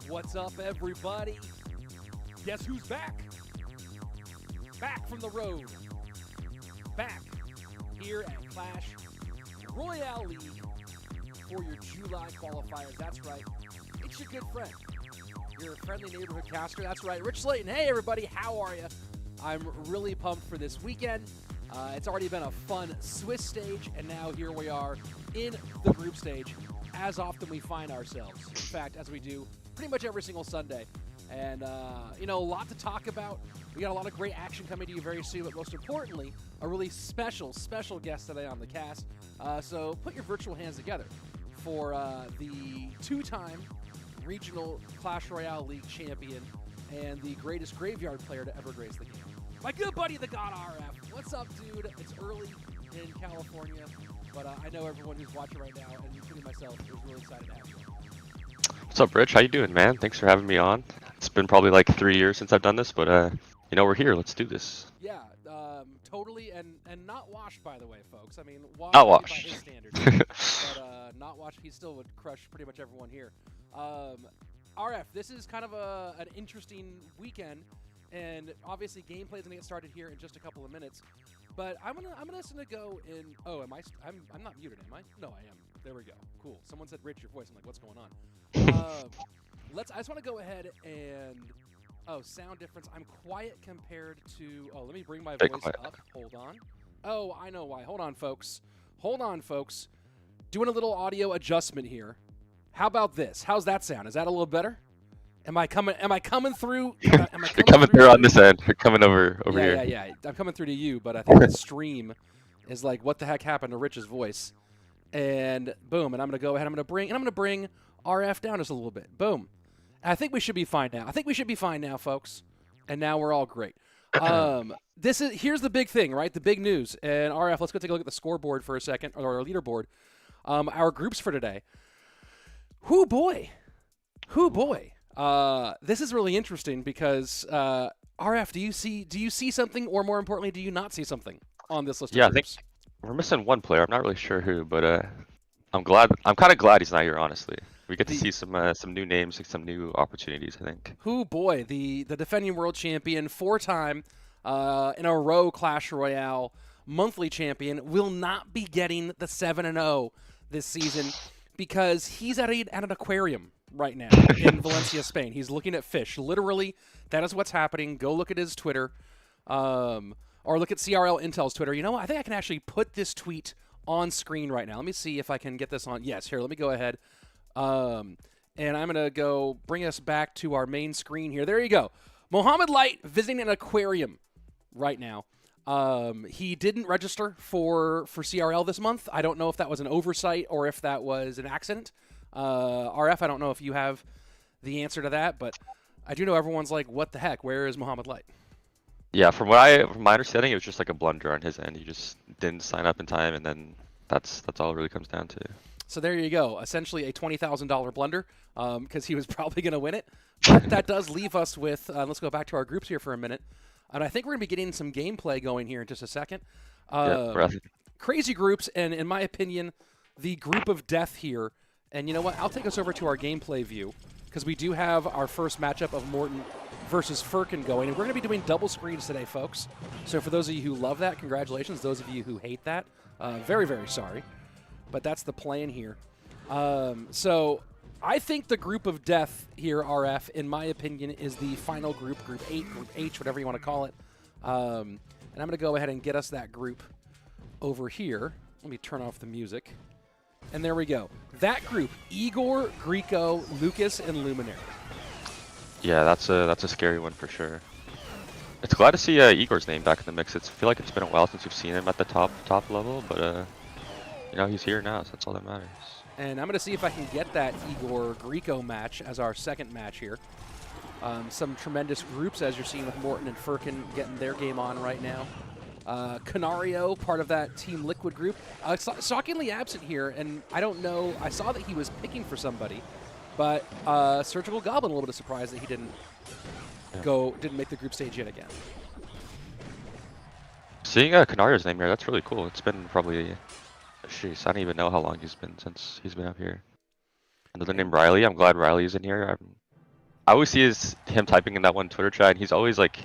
What's up, everybody? Guess who's back? Back from the road. Back here at Clash Royale League for your July qualifiers. That's right. It's your good friend, your friendly neighborhood caster. That's right, Rich Slayton. Hey, everybody. How are you? I'm really pumped for this weekend. It's already been a fun Swiss stage, and now here we are in the group stage, as often we find ourselves. In fact, as we do pretty much every single Sunday. And, a lot to talk about. We got a lot of great action coming to you very soon, but most importantly, a really special guest today on the cast. So put your virtual hands together for the two-time regional Clash Royale League champion and the greatest graveyard player to ever grace the game. My good buddy, the God RF. What's up, dude? It's early in California, but I know everyone who's watching right now, and including myself, is really excited to have you. What's up, Rich? How you doing, man? Thanks for having me on. It's been probably like 3 years since I've done this, but we're here. Let's do this. Yeah, totally, and not washed, by the way, folks. I mean, not washed by his standards, but not washed. He still would crush pretty much everyone here. RF, this is kind of an interesting weekend, and obviously gameplay is gonna get started here in just a couple of minutes. But I'm gonna go in. Oh, I'm not muted, am I? No, I am. There we go. Cool. Someone said, "Rich, your voice." I'm like, "What's going on?" I just want to go ahead and. Oh, sound difference. I'm quiet compared to. Oh, let me bring my voice up. Hold on. Oh, I know why. Hold on, folks. Doing a little audio adjustment here. How about this? How's that sound? Is that a little better? Am I coming through? You're coming through on this end. You're coming over here. Yeah. I'm coming through to you, but I think the stream is like, what the heck happened to Rich's voice? And boom, and I'm gonna go ahead. I'm gonna bring RF down just a little bit. Boom. I think we should be fine now. Folks. And now we're all great. Here's the big thing, right? The big news. And RF, let's go take a look at the scoreboard for a second, or our leaderboard. Our groups for today. Hoo boy. This is really interesting because RF, do you see something, or more importantly, do you not see something on this list? Yeah, I think we're missing one player. I'm not really sure who, but I'm kind of glad he's not here, honestly. We get to see some new names, some new opportunities, I think. Hoo boy, the defending world champion, 4-time in a row Clash Royale monthly champion, will not be getting the 7-0 this season because he's at an aquarium right now in Valencia, Spain. He's looking at fish. Literally, that is what's happening. Go look at his Twitter, or look at CRL Intel's Twitter. You know what? I think I can actually put this tweet on screen right now. Let me see if I can get this on. Yes, here, let me go ahead. And I'm going to go bring us back to our main screen here. There you go. Mohammed Light visiting an aquarium right now. He didn't register for CRL this month. I don't know if that was an oversight or if that was an accident. RF, I don't know if you have the answer to that, but I do know everyone's like, what the heck? Where is Mohammed Light? Yeah, from my understanding, it was just like a blunder on his end. He just didn't sign up in time, and then that's all it really comes down to. So there you go. Essentially a $20,000 blunder because he was probably going to win it. But that does leave us with, let's go back to our groups here for a minute. And I think we're going to be getting some gameplay going here in just a second. Crazy groups, and in my opinion, the group of death here. And you know what? I'll take us over to our gameplay view because we do have our first matchup of Morten versus Furkan going. And we're going to be doing double screens today, folks. So for those of you who love that, congratulations. Those of you who hate that, very, very sorry. But that's the plan here. So I think the group of death here, RF, in my opinion, is the final group, Group 8, Group H, whatever you want to call it. And I'm going to go ahead and get us that group over here. Let me turn off the music. And there we go. That group, Igor, Guriko, Lucas, and Luminary. Yeah, that's a scary one for sure. It's glad to see Igor's name back in the mix. I feel like it's been a while since we've seen him at the top level, but he's here now, so that's all that matters. And I'm going to see if I can get that Igor-Guriko match as our second match here. Some tremendous groups, as you're seeing with Morten and Furkan getting their game on right now. KaNaRiOoo, part of that Team Liquid group. Shockingly absent here, and I don't know. I saw that he was picking for somebody, but Surgical Goblin, a little bit surprised that he didn't make the group stage yet again. Seeing KaNaRiOo's name here, that's really cool. It's been probably, jeez, I don't even know how long he's been since he's been up here. Another name, Ryley. I'm glad Ryley's in here. I always see him typing in that one Twitter chat, and he's always like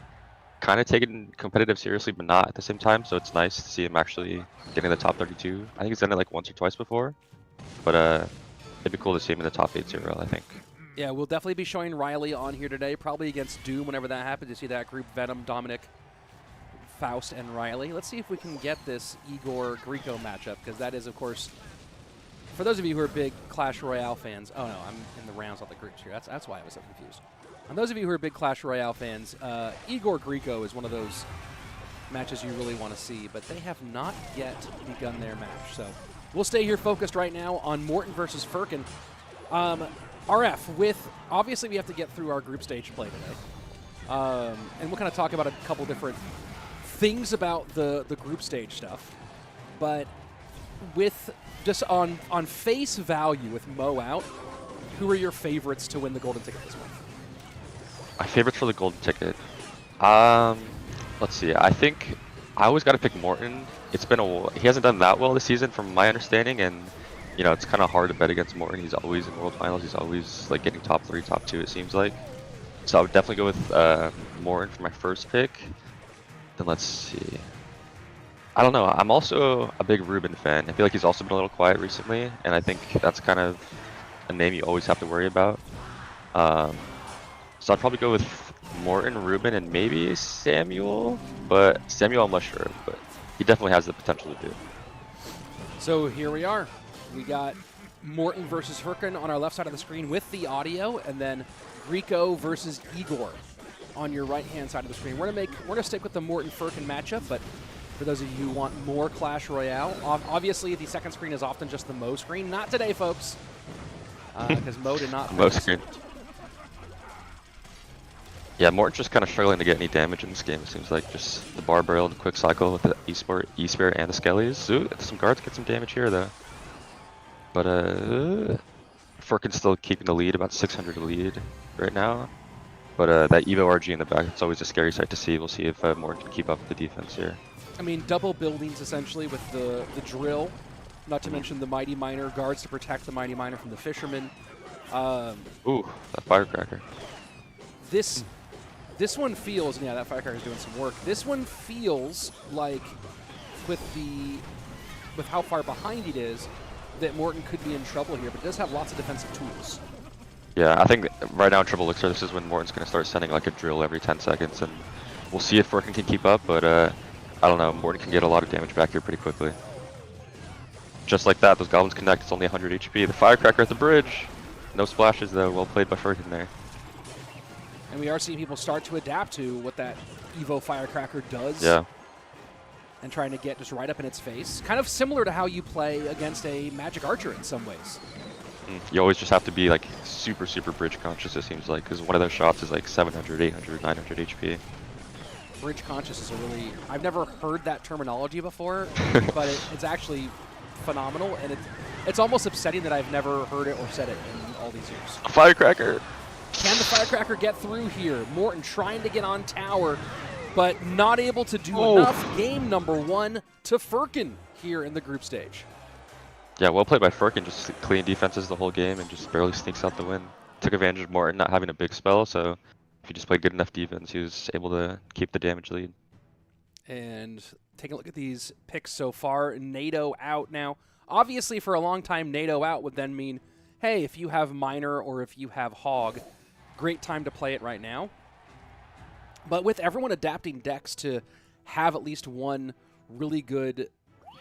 kind of taking competitive seriously, but not at the same time. So it's nice to see him actually getting the top 32. I think he's done it like once or twice before, but it'd be cool to see him in the top 8 0, I think. Yeah, we'll definitely be showing Ryley on here today, probably against Doom whenever that happens. You see that group, Venom, Dominik, Faust, and Ryley. Let's see if we can get this Igor Guriko matchup, because that is, of course, for those of you who are big Clash Royale fans. Oh no, I'm in the rounds, not the groups here. That's why I was so confused. And those of you who are big Clash Royale fans, Igor Guriko is one of those matches you really want to see, but they have not yet begun their match. So we'll stay here focused right now on Morten versus Furkan. RF, obviously we have to get through our group stage play today. And we'll kind of talk about a couple different things about the group stage stuff. But with just on face value with Mo out, who are your favorites to win the golden ticket this month? My favorites for the golden ticket. Let's see. I think I always got to pick Morten. It's been he hasn't done that well this season, from my understanding, and you know it's kind of hard to bet against Morten. He's always in World Finals. He's always like getting top 3, top 2. It seems like. So I would definitely go with Morten for my first pick. Then let's see. I don't know. I'm also a big Rubén fan. I feel like he's also been a little quiet recently, and I think that's kind of a name you always have to worry about. So I'd probably go with Morten, Rubén, and maybe Samuel. But Samuel I'm less sure of, but he definitely has the potential to do. So here we are. We got Morten versus Furkan on our left side of the screen with the audio, and then Guriko versus Igor on your right-hand side of the screen. We're gonna stick with the Morten-Furkan matchup, but for those of you who want more Clash Royale, obviously the second screen is often just the Mo screen. Not today, folks, because Mo did not. Mo screen. Yeah, Morten's just kind of struggling to get any damage in this game. It seems like just the bar barrel and the quick cycle with the E-Spirit and the Skellies. Ooh, some guards get some damage here though. But Furkan's still keeping the lead, about 600 lead right now. But that Evo RG in the back, it's always a scary sight to see. We'll see if Morten can keep up with the defense here. I mean, double buildings essentially with the drill, not to mention the Mighty Miner, guards to protect the Mighty Miner from the Fisherman. Ooh, that Firecracker. This one feels, yeah, that Firecracker is doing some work. This one feels like, with how far behind it is, that Morten could be in trouble here, but it does have lots of defensive tools. Yeah, I think right now in Triple Elixir, this is when Morten's going to start sending like a drill every 10 seconds, and we'll see if Furkan can keep up, but I don't know, Morten can get a lot of damage back here pretty quickly. Just like that, those goblins connect, it's only 100 HP. The Firecracker at the bridge! No splashes though, well played by Furkan there. And we are seeing people start to adapt to what that Evo Firecracker does. Yeah. And trying to get just right up in its face. Kind of similar to how you play against a Magic Archer in some ways. You always just have to be like super, super bridge conscious, it seems like, because one of those shots is like 700, 800, 900 HP. Bridge conscious is a really, I've never heard that terminology before, but it's actually phenomenal, and it's almost upsetting that I've never heard it or said it in all these years. A Firecracker! Can the Firecracker get through here? Morten trying to get on tower, but not able to do enough. Game number 1 to Furkan here in the group stage. Yeah, well played by Furkan, just clean defenses the whole game and just barely sneaks out the win. Took advantage of Morten not having a big spell, so if he just played good enough defense, he was able to keep the damage lead. And taking a look at these picks so far, NATO out now. Obviously, for a long time, NATO out would then mean, hey, if you have Miner or if you have Hog, great time to play it right now. But with everyone adapting decks to have at least one really good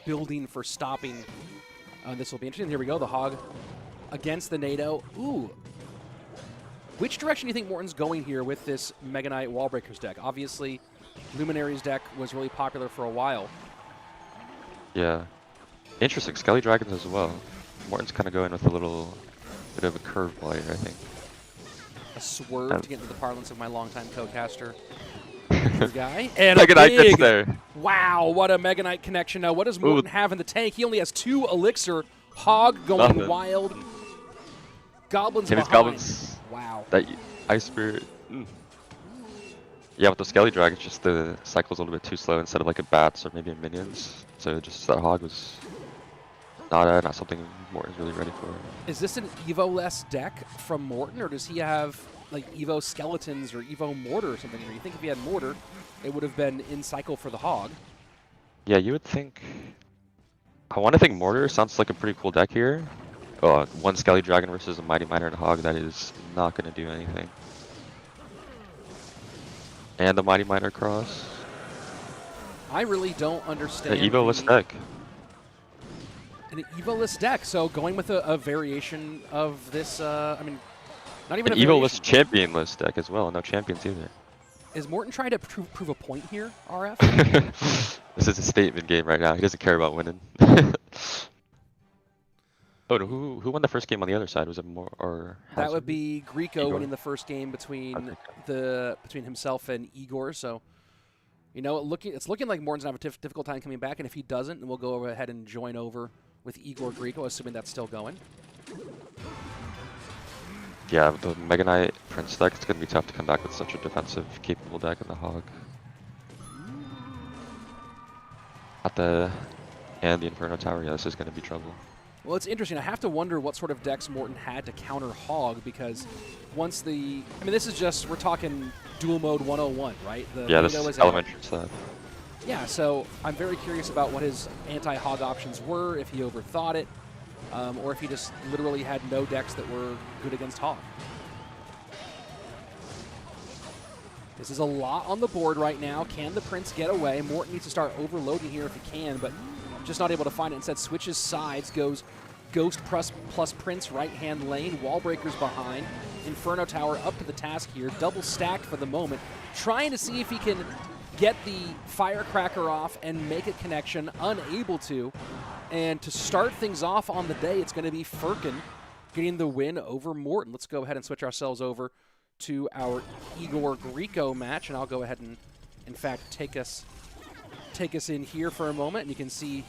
building for stopping, this will be interesting. Here we go, the Hog against the NATO. Ooh. Which direction do you think Morten's going here with this Mega Knight Wallbreakers deck? Obviously, Luminary's deck was really popular for a while. Yeah. Interesting. Skelly Dragons as well. Morten's kind of going with a little bit of a curveball here, I think. A swerve to get into the parlance of my longtime co-caster guy. And Mega Knight gets there. Wow, what a Mega Knight connection. Now, what does Morten have in the tank? He only has 2 Elixir. Hog going wild. Goblins behind. Goblins. Wow. That Ice Spirit. Yeah, with the Skelly Dragons, just the cycle's a little bit too slow instead of like a Bats or maybe a Minions. So just that Hog was not something Morten's really ready for. Is this an Evo-less deck from Morten, or does he have like Evo Skeletons or Evo Mortar or something. You think if he had Mortar, it would have been in cycle for the Hog. Yeah, you would think. I want to think Mortar sounds like a pretty cool deck here. One Skelly Dragon versus a Mighty Miner and a Hog, that is not going to do anything. And the Mighty Miner cross. I really don't understand. The Evo-less deck. An Evo-less deck, so going with a variation of this, I mean, not even An a Evo-less variation. champion-less deck as well, no champions either. Is Morten trying to prove a point here, RF? This is a statement game right now, he doesn't care about winning. Oh no, who won the first game on the other side? Was it more or? That would be Guriko Igor? winning the first game between between himself and Igor. So, you know, it's looking like Morten's gonna have a difficult time coming back, and if he doesn't, then we'll go ahead and join over with Igor Guriko, assuming that's still going. Yeah, the Mega Knight Prince deck, it's gonna be tough to come back with such a defensive, capable deck in the Hog. And the Inferno Tower, yeah, this is gonna be trouble. Well, it's interesting. I have to wonder what sort of decks Morten had to counter Hog, because once I mean, this is just, we're talking dual mode 101, right? Yeah, this is elementary stuff. Yeah, so I'm very curious about what his anti-Hog options were, if he overthought it, or if he just literally had no decks that were good against Hog. This is a lot on the board right now. Can the Prince get away? Morten needs to start overloading here if he can, but just not able to find it. Instead, switches sides, goes Ghost plus Prince right-hand lane, Wall Breakers behind, Inferno Tower up to the task here, double stacked for the moment, trying to see if he can get the Firecracker off and make a connection, unable to. And to start things off on the day, it's going to be Furkan getting the win over Morten. Let's go ahead and switch ourselves over to our Igor Guriko match, and I'll go ahead and, in fact, take us in here for a moment, and you can see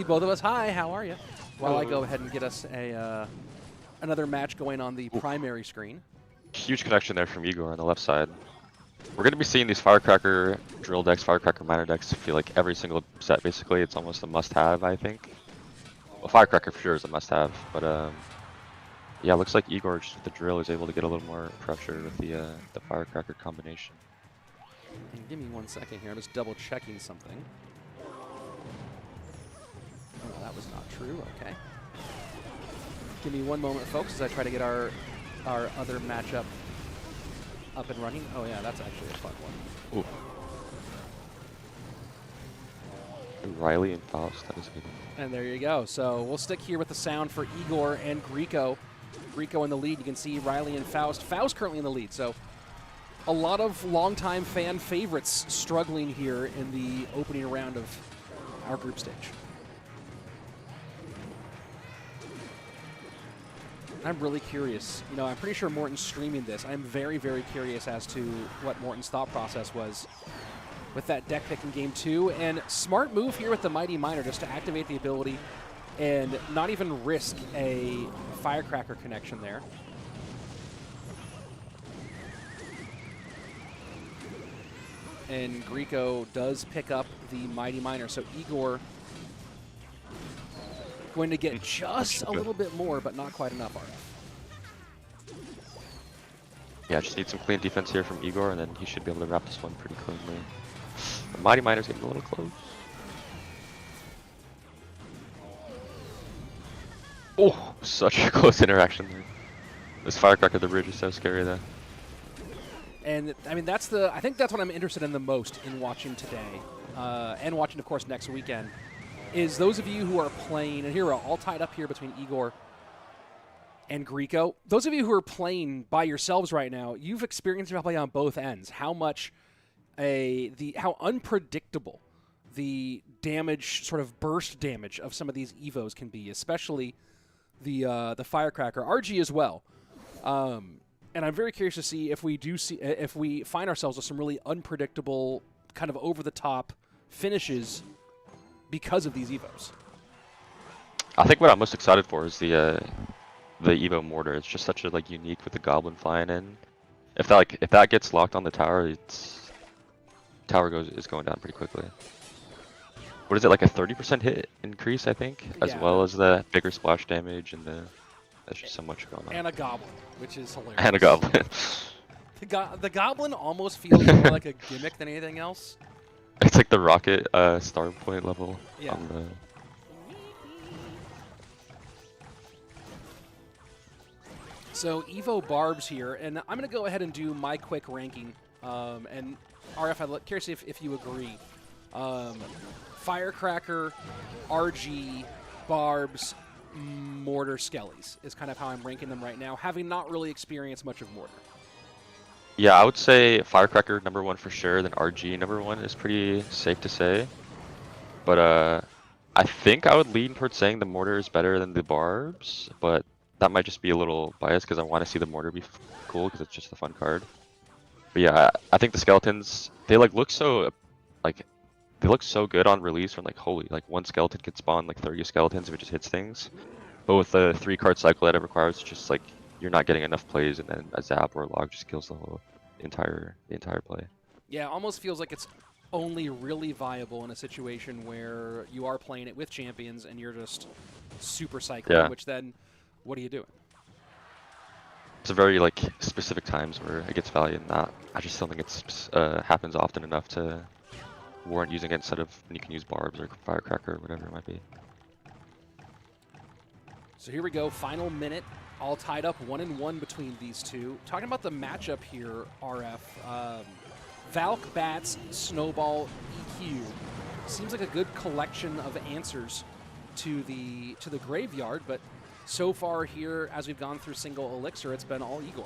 both of us. Hi, how are you? While I go ahead and get us another match going on the primary screen. Huge connection there from Igor on the left side. We're going to be seeing these Firecracker drill decks, Firecracker miner decks, I feel like every single set basically. It's almost a must-have, I think. Well, Firecracker for sure is a must-have, but yeah, it looks like Igor, just with the drill, is able to get a little more pressure with the Firecracker combination. And give me 1 second here. I'm just double checking something. Oh, that was not true. Okay. Give me 1 moment, folks, as I try to get our other matchup up and running. Oh yeah, that's actually a fun one. Ooh. Ryley and Faust, that is a good one. And there you go. So we'll stick here with the sound for Igor and Guriko. Guriko in the lead. You can see Ryley and Faust. Faust currently in the lead. So a lot of longtime fan favorites struggling here in the opening round of our group stage. I'm really curious. You know, I'm pretty sure Morten's streaming this. I'm very, very curious as to what Morten's thought process was with that deck pick in game 2. And smart move here with the Mighty Miner just to activate the ability and not even risk a Firecracker connection there. And Guriko does pick up the Mighty Miner. So Igor going to get just a little bit more, but not quite enough, RF. Yeah, just need some clean defense here from Igor, and then he should be able to wrap this one pretty cleanly. The Mighty Miner's getting a little close. Oh, such a close interaction there. This Firecracker at the bridge is so scary though. And I mean, I think that's what I'm interested in the most in watching today, and watching, of course, next weekend, is those of you who are playing, and here we're all tied up here between Igor and Guriko. Those of you who are playing by yourselves right now, you've experienced probably on both ends how much how unpredictable the damage, sort of burst damage of some of these Evos can be, especially the Firecracker, RG as well. And I'm very curious to see if we find ourselves with some really unpredictable, kind of over-the-top finishes because of these Evos. I think what I'm most excited for is the Evo Mortar. It's just such a unique with the Goblin flying in. If that gets locked on the tower, tower is going down pretty quickly. What is it, like a 30% hit increase, I think, as well as the bigger splash damage and the There's just so much going on. And a goblin, which is hilarious. And a goblin. The goblin almost feels more like a gimmick than anything else. It's like the rocket star point level. Yeah. On the... So Evo Barbs here, and I'm going to go ahead and do my quick ranking. And RF, I'm curious if you agree. Firecracker, RG, Barbs, Mortar, Skellies is kind of how I'm ranking them right now, having not really experienced much of Mortar. Yeah, I would say Firecracker #1 for sure, then RG #1 is pretty safe to say. But I think I would lean towards saying the Mortar is better than the Barbs, but that might just be a little biased because I want to see the Mortar be cool because it's just a fun card. But yeah, I think the skeletons, they look so good on release from one skeleton could spawn like 30 skeletons if it just hits things. But with the 3-card cycle that it requires, it's just like you're not getting enough plays, and then a zap or a log just kills the entire play. Yeah, it almost feels like it's only really viable in a situation where you are playing it with champions and you're just super cycling, which then what are you doing? It's a very specific times where it gets value, and that I just don't think it's happens often enough to warrant using it instead of when you can use Barbs or Firecracker or whatever it might be. So here we go, final minute, all tied up 1-1 between these two. Talking about the matchup here, RF, Valk, Bats, Snowball, EQ. Seems like a good collection of answers to the graveyard, but so far here, as we've gone through single elixir, it's been all Igor.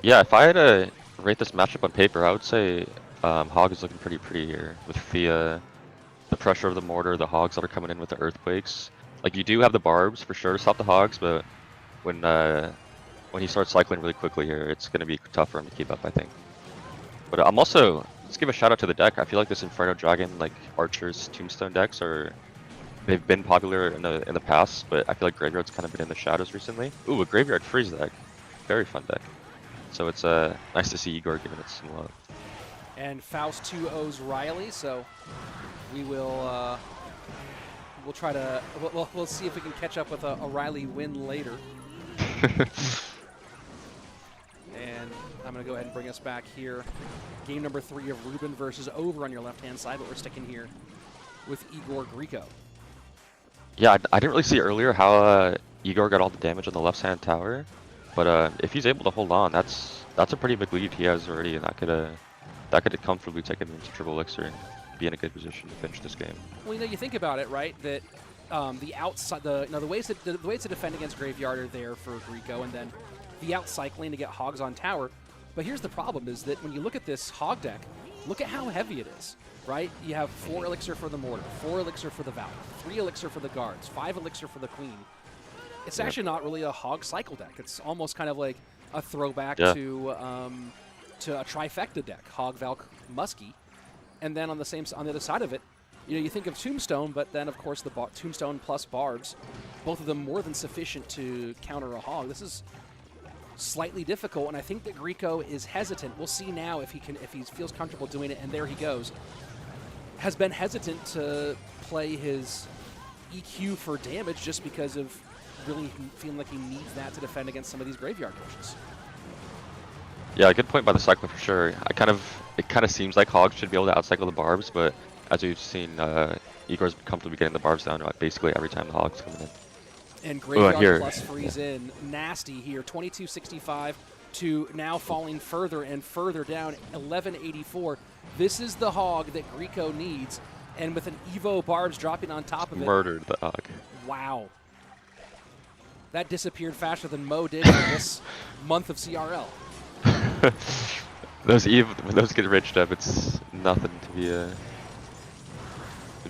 Yeah, if I had to rate this matchup on paper, I would say Hog is looking pretty here with the pressure of the Mortar, the Hogs that are coming in with the Earthquakes. Like, you do have the Barbs for sure to stop the Hogs, but when he starts cycling really quickly here, it's going to be tough for him to keep up, I think. But I'm also, let's give a shout out to the deck. I feel like this Inferno Dragon, Archer's Tombstone decks they've been popular in the past, but I feel like Graveyard's kind of been in the shadows recently. Ooh, a Graveyard Freeze deck. Very fun deck. So it's nice to see Igor giving it some love. And Faust 2-0's Ryley, so we will we'll try to we'll see if we can catch up with a Ryley win later. And I'm going to go ahead and bring us back here. Game number 3 of Rubén versus Over on your left-hand side, but we're sticking here with Igor Guriko. Yeah, I didn't really see earlier how Igor got all the damage on the left-hand tower, but if he's able to hold on, that's a pretty big lead he has already, and that could comfortably take him into triple elixir and be in a good position to finish this game. Well, you think about it, right? That the outside, the ways to defend against Graveyard are there for Guriko, and then the out cycling to get Hogs on tower. But here's the problem: is that when you look at this Hog deck, look at how heavy it is. Right? You have 4 elixir for the Mortar, 4 elixir for the Valk, 3 elixir for the Guards, 5 elixir for the Queen. It's actually not really a Hog cycle deck. It's almost kind of like a throwback to a trifecta deck: Hog, Valk, Muskie. And then on the other side of it, you think of Tombstone, but then of course the Tombstone plus Barbs, both of them more than sufficient to counter a Hog. This is slightly difficult, and I think that Guriko is hesitant. We'll see now if he feels comfortable doing it, and there he goes. Has been hesitant to play his EQ for damage just because of really feeling like he needs that to defend against some of these graveyard pushes. Yeah, good point by the cycler for sure. It kind of seems like Hogs should be able to outcycle the Barbs, but as we've seen, Igor's comfortably getting the Barbs down basically every time the Hog's coming in. And Graveyard plus freeze in. Nasty here. 2265 to now falling further and further down. 1184. This is the Hog that Guriko needs. And with an Evo Barbs dropping on top of it. Murdered the Hog. Wow. That disappeared faster than Mo did for this month of CRL. When those get rich up, it's nothing to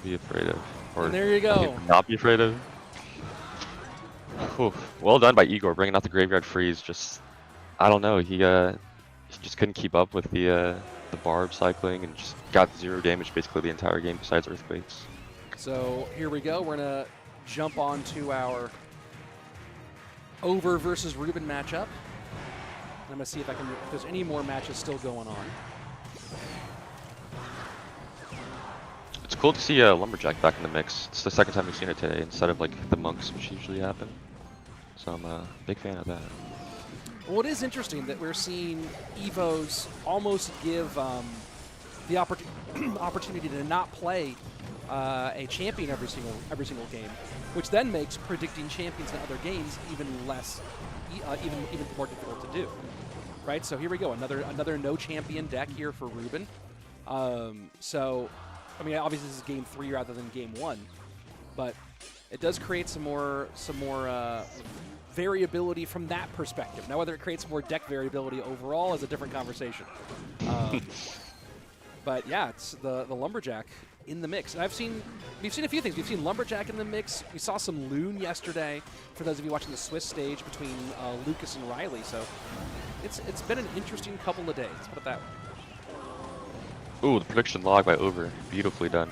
be afraid of. Or and there you go. Not be afraid of. Whew. Well done by Igor, bringing out the Graveyard Freeze. Just, I don't know, he just couldn't keep up with the Barb cycling and just got 0 damage basically the entire game besides Earthquakes. So here we go. We're gonna jump on to our Over versus Rubén matchup. I'm gonna see if there's any more matches still going on. It's cool to see Lumberjack back in the mix. It's the second time we've seen it today instead of like the Monks, which usually happen. So I'm a big fan of that. Well, it is interesting that we're seeing Evos almost give the opportunity to not play a champion every single game, which then makes predicting champions in other games even less, even more difficult to do. Right. So here we go, another no champion deck here for Rubén. So, I mean, obviously this is game 3 rather than game 1, but it does create some more variability from that perspective. Now, whether it creates more deck variability overall is a different conversation. But yeah, it's the Lumberjack in the mix. And we've seen a few things. We've seen Lumberjack in the mix. We saw some Loon yesterday, for those of you watching the Swiss stage between Lucas and Ryley. So it's been an interesting couple of days. Let's put it that way. Ooh, the prediction log by Over. Beautifully done.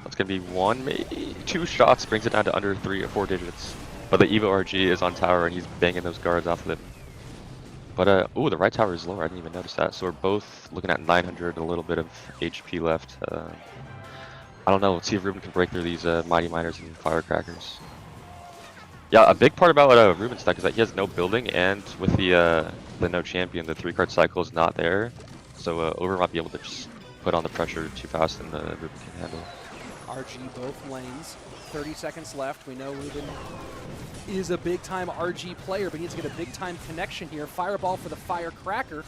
That's going to be 1, maybe 2 shots, brings it down to under 3 or 4 digits. But the Evo RG is on tower, and he's banging those guards off of it. But, ooh, the right tower is lower. I didn't even notice that. So we're both looking at 900, a little bit of HP left. I don't know. Let's see if Rubén can break through these Mighty Miners and Firecrackers. Yeah, a big part about Rubén's deck is that he has no building, and with the no champion, the 3-card cycle is not there. So Over might be able to just put on the pressure too fast, and Rubén can handle. RG both lanes. 30 seconds left. We know Rubén is a big-time RG player, but he needs to get a big-time connection here. Fireball for the Firecracker,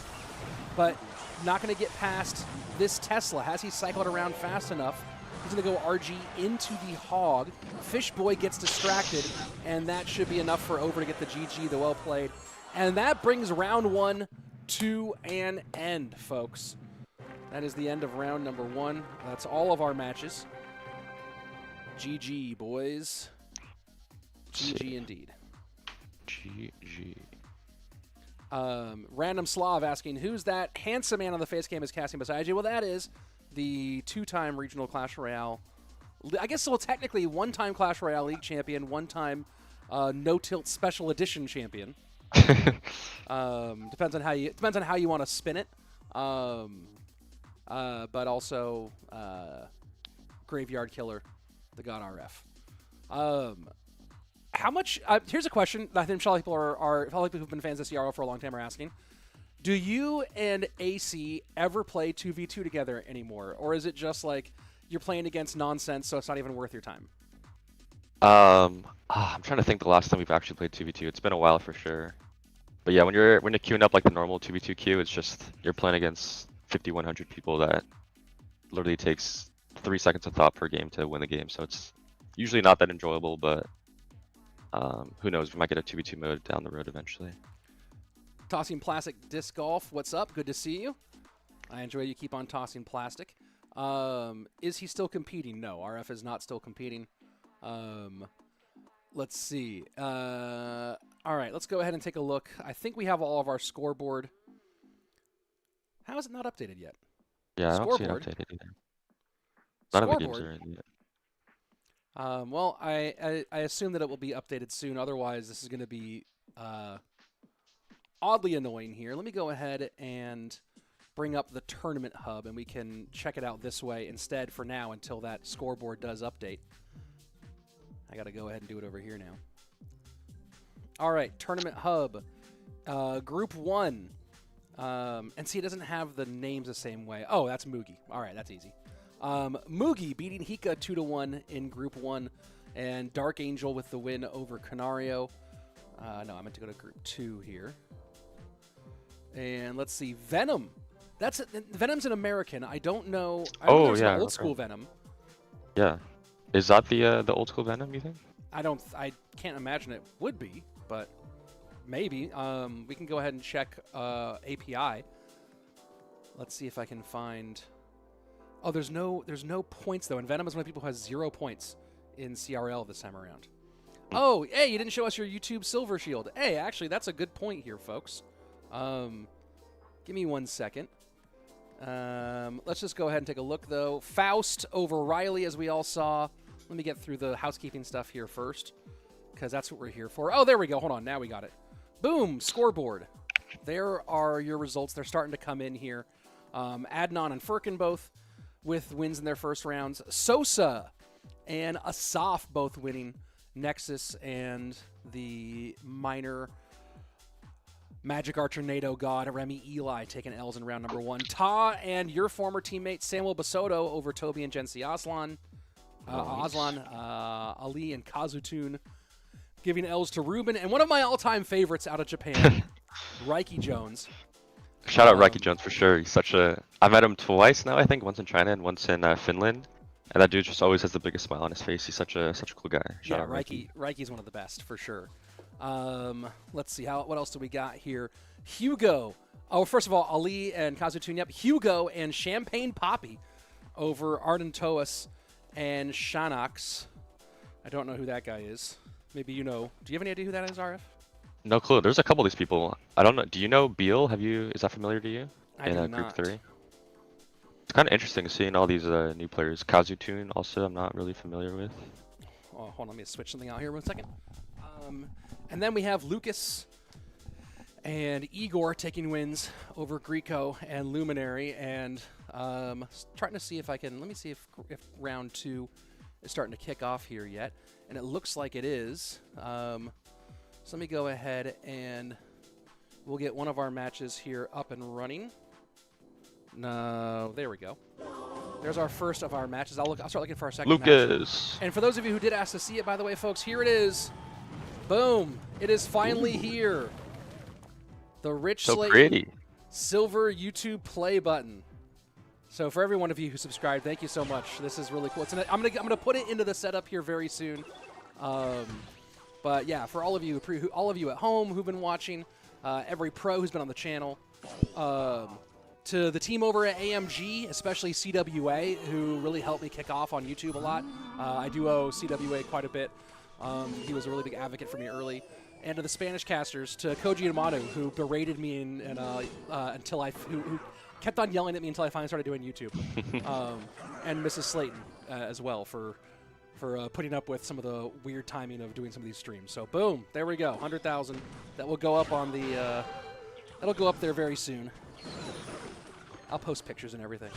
but not going to get past this Tesla. Has he cycled around fast enough? He's going to go RG into the Hog. Fishboy gets distracted, and that should be enough for Over to get the GG, the well played. And that brings round 1 to an end, folks. That is the end of round number 1. That's all of our matches. GG, boys. GG indeed. GG. Random Slav asking, who's that handsome man on the face cam is casting beside you? Well, that is the 2-time regional Clash Royale. I guess, well, technically 1-time Clash Royale League champion, 1-time no-tilt special edition champion. Depends on how you want to spin it. But also Graveyard Killer, the God RF. How much? Here's a question that I think a lot of people who've been fans of CRO for a long time are asking. Do you and AC ever play 2v2 together anymore? Or is it just like you're playing against nonsense, so it's not even worth your time? I'm trying to think the last time we've actually played 2v2. It's been a while for sure. But yeah, when you're queuing up like the normal 2v2 queue, it's just you're playing against 5,100 people that literally takes 3 seconds of thought per game to win the game. So it's usually not that enjoyable, but who knows? We might get a 2v2 mode down the road eventually. Tossing Plastic Disc Golf, what's up? Good to see you. I enjoy you keep on tossing plastic. Is he still competing? No, RF is not still competing. Let's see. All right, let's go ahead and take a look. I think we have all of our scoreboard. How is it not updated yet? Yeah, I don't see it updated either. None of the games are in yet. Well, I assume that it will be updated soon. Otherwise, this is going to be oddly annoying here. Let me go ahead and bring up the tournament hub, and we can check it out this way instead for now until that scoreboard does update. I got to go ahead and do it over here now. All right, tournament hub, group 1. And see, it doesn't have the names the same way. Oh, that's Mugi. All right, that's easy. Mugi beating Hika 2-1 in Group 1, and DarkAngel with the win over KaNaRiOoo. No, I meant to go to Group 2 here. And let's see, Venom. Venom's an American. I don't know. I know there's an old school Venom. Yeah, is that the old school Venom? You think? I can't imagine it would be, but maybe. We can go ahead and check API. Let's see if I can find. Oh, there's no points though, and Venom is one of the people who has 0 points in CRL this time around. Oh, hey, you didn't show us your YouTube Silver Shield. Hey, actually, that's a good point here, folks. Give me 1 second. Let's just go ahead and take a look though. Faust over Ryley, as we all saw. Let me get through the housekeeping stuff here first, because that's what we're here for. Oh, there we go. Hold on, now we got it. Boom, scoreboard. There are your results. They're starting to come in here. Adnan and Furkan both with wins in their first rounds. Sosaa and Asaf both winning Nexus and the minor Magic Archer NATO god RemiEli taking L's in round number 1. Ta and your former teammate Samuel Bassotto over Tobi and GençAslan. Alee and Kazutoon giving L's to Rubén. And one of my all-time favorites out of Japan, Raiki Jones. Shout out Raiki Jones for sure. He's such a... I met him twice now, I think. Once in China and once in Finland. And that dude just always has the biggest smile on his face. He's such a cool guy. Shout out Raiki. Raiki's one of the best for sure. Let's see what else do we got here. Hugo. Oh, first of all, Alee and Kazutoon. Yep. Hugo and Champagnepapi over Ardentoas and Shanax. I don't know who that guy is. Maybe you know. Do you have any idea who that is, RF? No clue. There's a couple of these people. I don't know. Do you know Beal? Is that familiar to you? I do not. Group 3. It's kind of interesting seeing all these new players. Kazutoon also, I'm not really familiar with. Oh, hold on, let me switch something out here 1 second. And then we have Lucas and Igor taking wins over Guriko and Luminary, and trying to see if I can. Let me see if round 2 is starting to kick off here yet, and it looks like it is. So let me go ahead and we'll get one of our matches here up and running. No, there we go. There's our first of our matches. I'll start looking for our second Lucas. match. And for those of you who did ask to see it, by the way, folks, here it is. Boom. It is finally here. The Rich Slate silver YouTube play button. So for every one of you who subscribed, thank you so much. This is really cool. I'm gonna put it into the setup here very soon. But yeah, for all of you at home who've been watching, every pro who's been on the channel, to the team over at AMG, especially CWA, who really helped me kick off on YouTube a lot. I do owe CWA quite a bit. He was a really big advocate for me early. And to the Spanish casters, to Koji Yamato, who berated me until who kept on yelling at me until I finally started doing YouTube. And Mrs. Slayton as well for putting up with some of the weird timing of doing some of these streams. So boom, there we go, 100,000. That will go up on the. That'll go up there very soon. I'll post pictures and everything.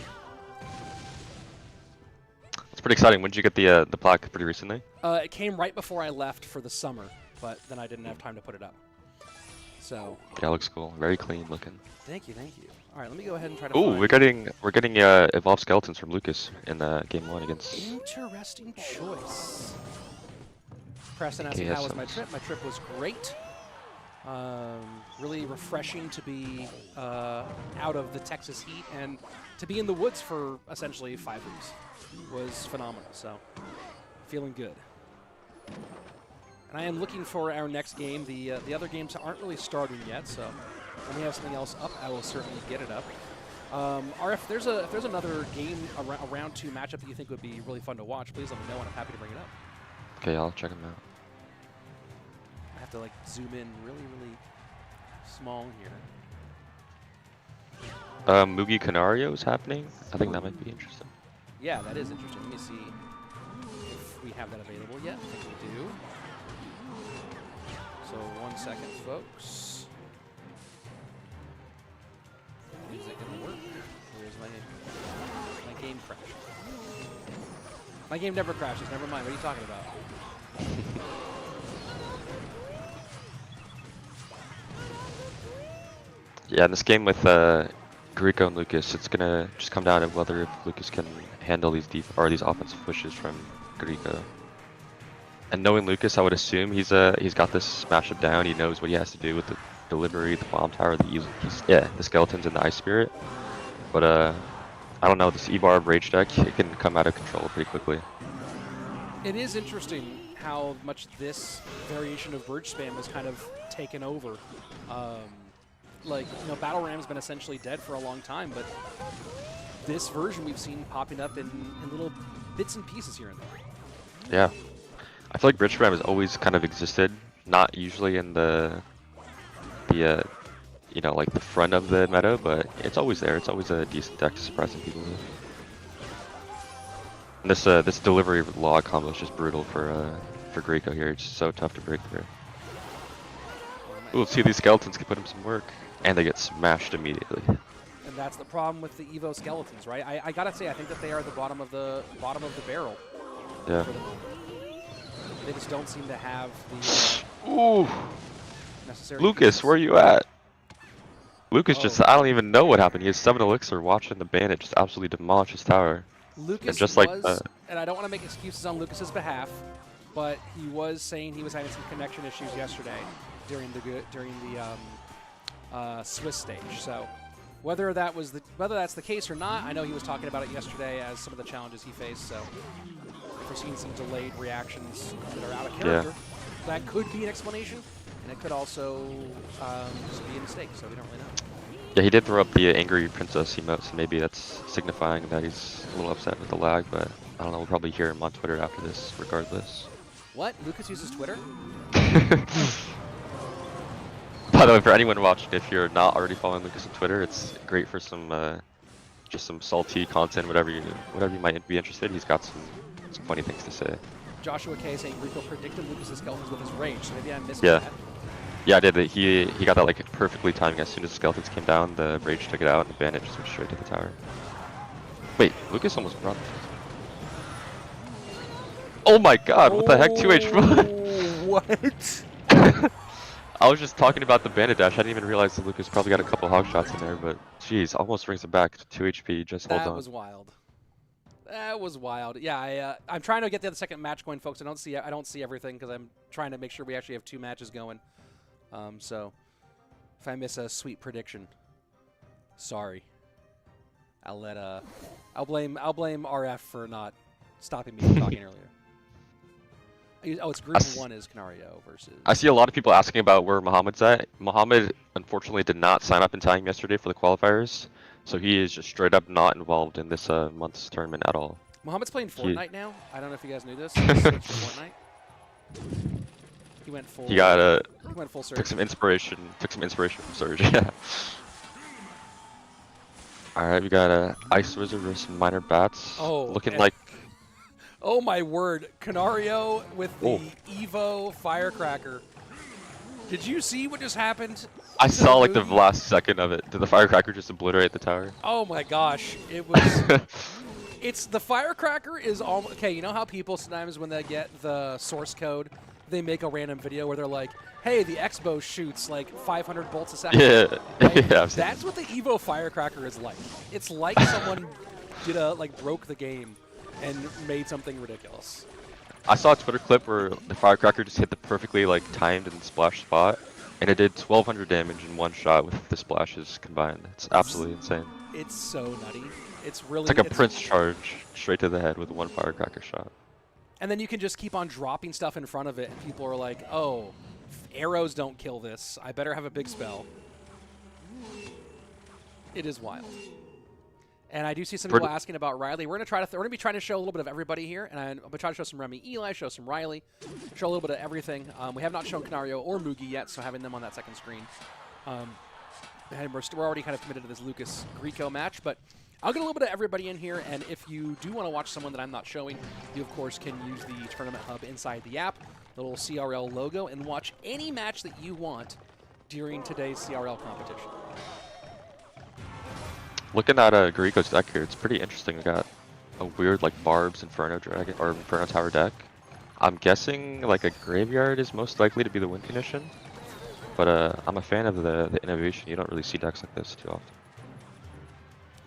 It's pretty exciting. When did you get the plaque? Pretty recently? It came right before I left for the summer, but then I didn't have time to put it up. So. Yeah, it looks cool. Very clean looking. Thank you, thank you. All right, let me go ahead and try to. Ooh, we're getting evolved skeletons from Lucas in game 1 against. Interesting choice. Preston asked me how was my trip. My trip was great. Really refreshing to be out of the Texas heat and to be in the woods for essentially 5 weeks was phenomenal. So feeling good. And I am looking for our next game. The other games aren't really starting yet, so when we have something else up, I will certainly get it up. RF, if there's another game, a round 2 matchup that you think would be really fun to watch, please let me know, and I'm happy to bring it up. Okay, I'll check them out. I have to like zoom in really small here. Mugi KaNaRiOoo is happening. I think that might be interesting. Yeah, that is interesting. Let me see if we have that available yet. I think we do. So 1 second, folks. Is it gonna work? Where's my game crash? My game never crashes. Never mind. What are you talking about? Yeah, in this game with Guriko and Lucas, it's gonna just come down to whether if Lucas can handle these these offensive pushes from Guriko. And knowing Lucas, I would assume he's got this matchup down. He knows what he has to do with the delivery, the bomb tower, the skeletons, and the ice spirit. But I don't know, this E-Barb rage deck, it can come out of control pretty quickly. It is interesting how much this variation of Verge Spam has kind of taken over. Like, you know, Battle Ram's been essentially dead for a long time, but this version we've seen popping up in little bits and pieces here and there. Yeah. I feel like Bridge Ram has always kind of existed, not usually in the you know, like the front of the meta, but it's always there. It's always a decent deck to surprise some people with. And this delivery log combo is just brutal for Guriko here. It's so tough to break through. Ooh, let's see if these skeletons can put him some work. And they get smashed immediately. And that's the problem with the Evo skeletons, right? I gotta say, I think that they are the bottom of the barrel. Yeah. They just don't seem to have Ooh. Necessary Lucas, pieces. where are you at? Lucas Oh. just, I don't even know what happened. He has 7 elixir watching the bandit just absolutely demolish his tower. Lucas and just was, like that. and I don't want to make excuses on Lucas's behalf, but he was saying he was having some connection issues yesterday during the Swiss stage. So whether that's the case or not, I know he was talking about it yesterday as some of the challenges he faced. So if we're seeing some delayed reactions that are out of character, that could be an explanation, and it could also just be a mistake. So we don't really know. Yeah, he did throw up the angry princess emote, so maybe that's signifying that he's a little upset with the lag, but I don't know, we'll probably hear him on Twitter after this regardless. What? Lucas uses Twitter? By the way, for anyone watching, if you're not already following Lucas on Twitter, it's great for some just some salty content, whatever you might be interested. He's got some funny things to say. Joshua K saying Guriko predicted Lucas's skeletons with his rage, so maybe I missed Yeah. that. Yeah, I did. He got that like perfectly timing. As soon as the skeletons came down, the rage took it out, and the bandit just went straight to the tower. Wait, Lucas almost brought. Oh my God! What the heck? 2 HP. What? I was just talking about the bandit dash. I didn't even realize that Lucas probably got a couple hog shots in there, but jeez, almost brings it back to 2 HP. Just hold on. That was wild. That was wild. Yeah, I'm trying to get the other second match going, folks. I don't see everything because I'm trying to make sure we actually have 2 matches going. So if I miss a sweet prediction, sorry. I'll blame RF for not stopping me from talking earlier. Oh, it's Group 1 is KaNaRiOoo versus... I see a lot of people asking about where Muhammad's at. Muhammad, unfortunately, did not sign up in time yesterday for the qualifiers, so he is just straight up not involved in this month's tournament at all. Muhammad's playing Fortnite now. I don't know if you guys knew this. He switched to Fortnite. He went full... He got he went full Surge. took some inspiration from Surge, yeah. Alright, we got Ice Wizard versus Minor Bats. Oh, looking like... Oh my word, KaNaRiOoo with the Evo Firecracker. Did you see what just happened? I saw like the last second of it. Did the Firecracker just obliterate the tower? Oh my gosh, it was... It's the Firecracker is all... Okay, you know how people sometimes when they get the source code, they make a random video where they're like, hey, the X-Bow shoots like 500 bolts a second. Yeah, Right? yeah. That's what the Evo Firecracker is like. It's like someone broke the game and made something ridiculous. I saw a Twitter clip where the Firecracker just hit the perfectly like timed and splash spot, and it did 1,200 damage in one shot with the splashes combined. It's absolutely insane. It's so nutty. It's really... It's like a Prince charge straight to the head with one Firecracker shot. And then you can just keep on dropping stuff in front of it, and people are like, oh, arrows don't kill this. I better have a big spell. It is wild. And I do see some people asking about Ryley. We're gonna be trying to show a little bit of everybody here, and I'm gonna try to show some RemiEli, show some Ryley, show a little bit of everything. We have not shown KaNaRiOoo or Mugi yet, so having them on that second screen. And we're already kind of committed to this Lucas Guriko match, but I'll get a little bit of everybody in here, and if you do want to watch someone that I'm not showing, you of course can use the Tournament Hub inside the app, the little CRL logo, and watch any match that you want during today's CRL competition. Looking at Guriko's deck here, it's pretty interesting. We got a weird like Barb's Inferno Dragon or Inferno Tower deck. I'm guessing like a Graveyard is most likely to be the win condition, but I'm a fan of the innovation. You don't really see decks like this too often.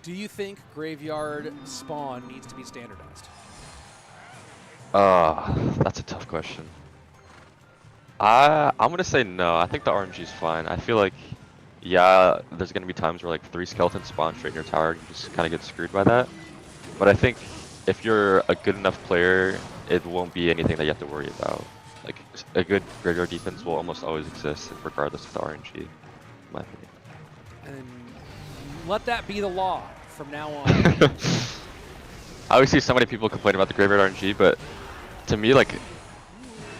Do you think Graveyard spawn needs to be standardized? That's a tough question. I'm gonna say no. I think the RNG is fine. I feel like, yeah, there's gonna be times where like 3 skeletons spawn straight in your tower, and you just kind of get screwed by that. But I think if you're a good enough player, it won't be anything that you have to worry about. Like a good graveyard defense will almost always exist, regardless of the RNG, in my opinion. And let that be the law from now on. I always see so many people complain about the graveyard RNG, but to me, like,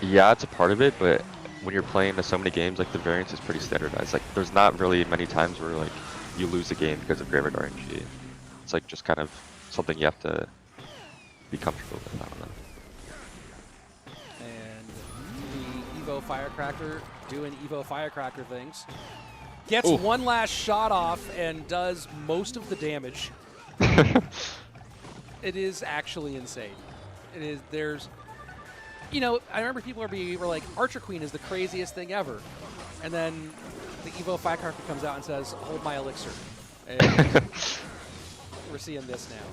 yeah, it's a part of it, but when you're playing so many games, like, the variance is pretty standardized. Like, there's not really many times where, like, you lose a game because of graveyard RNG. It's, like, just kind of something you have to be comfortable with. I don't know. And the Evo Firecracker doing Evo Firecracker things. Gets one last shot off and does most of the damage. It is actually insane. It is. you know, I remember people were like, Archer Queen is the craziest thing ever. And then the Evo Firecracker comes out and says, hold my elixir. And we're seeing this now.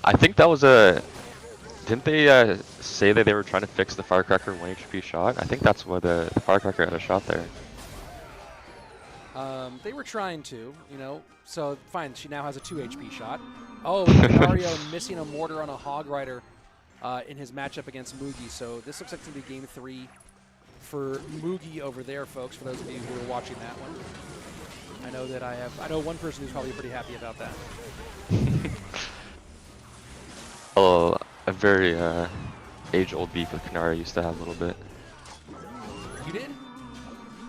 I think that was a... Didn't they say that they were trying to fix the Firecracker 1 HP shot? I think that's what the Firecracker had a shot there. They were trying to, you know, so fine, she now has a 2 HP shot. Oh, KaNaRiOoo missing a mortar on a Hog Rider in his matchup against Mugi, so this looks like it's going to be game 3 for Mugi over there, folks, for those of you who are watching that one. I know that I know one person who's probably pretty happy about that. Oh, a very age-old beef with KaNaRiOoo used to have a little bit. You did?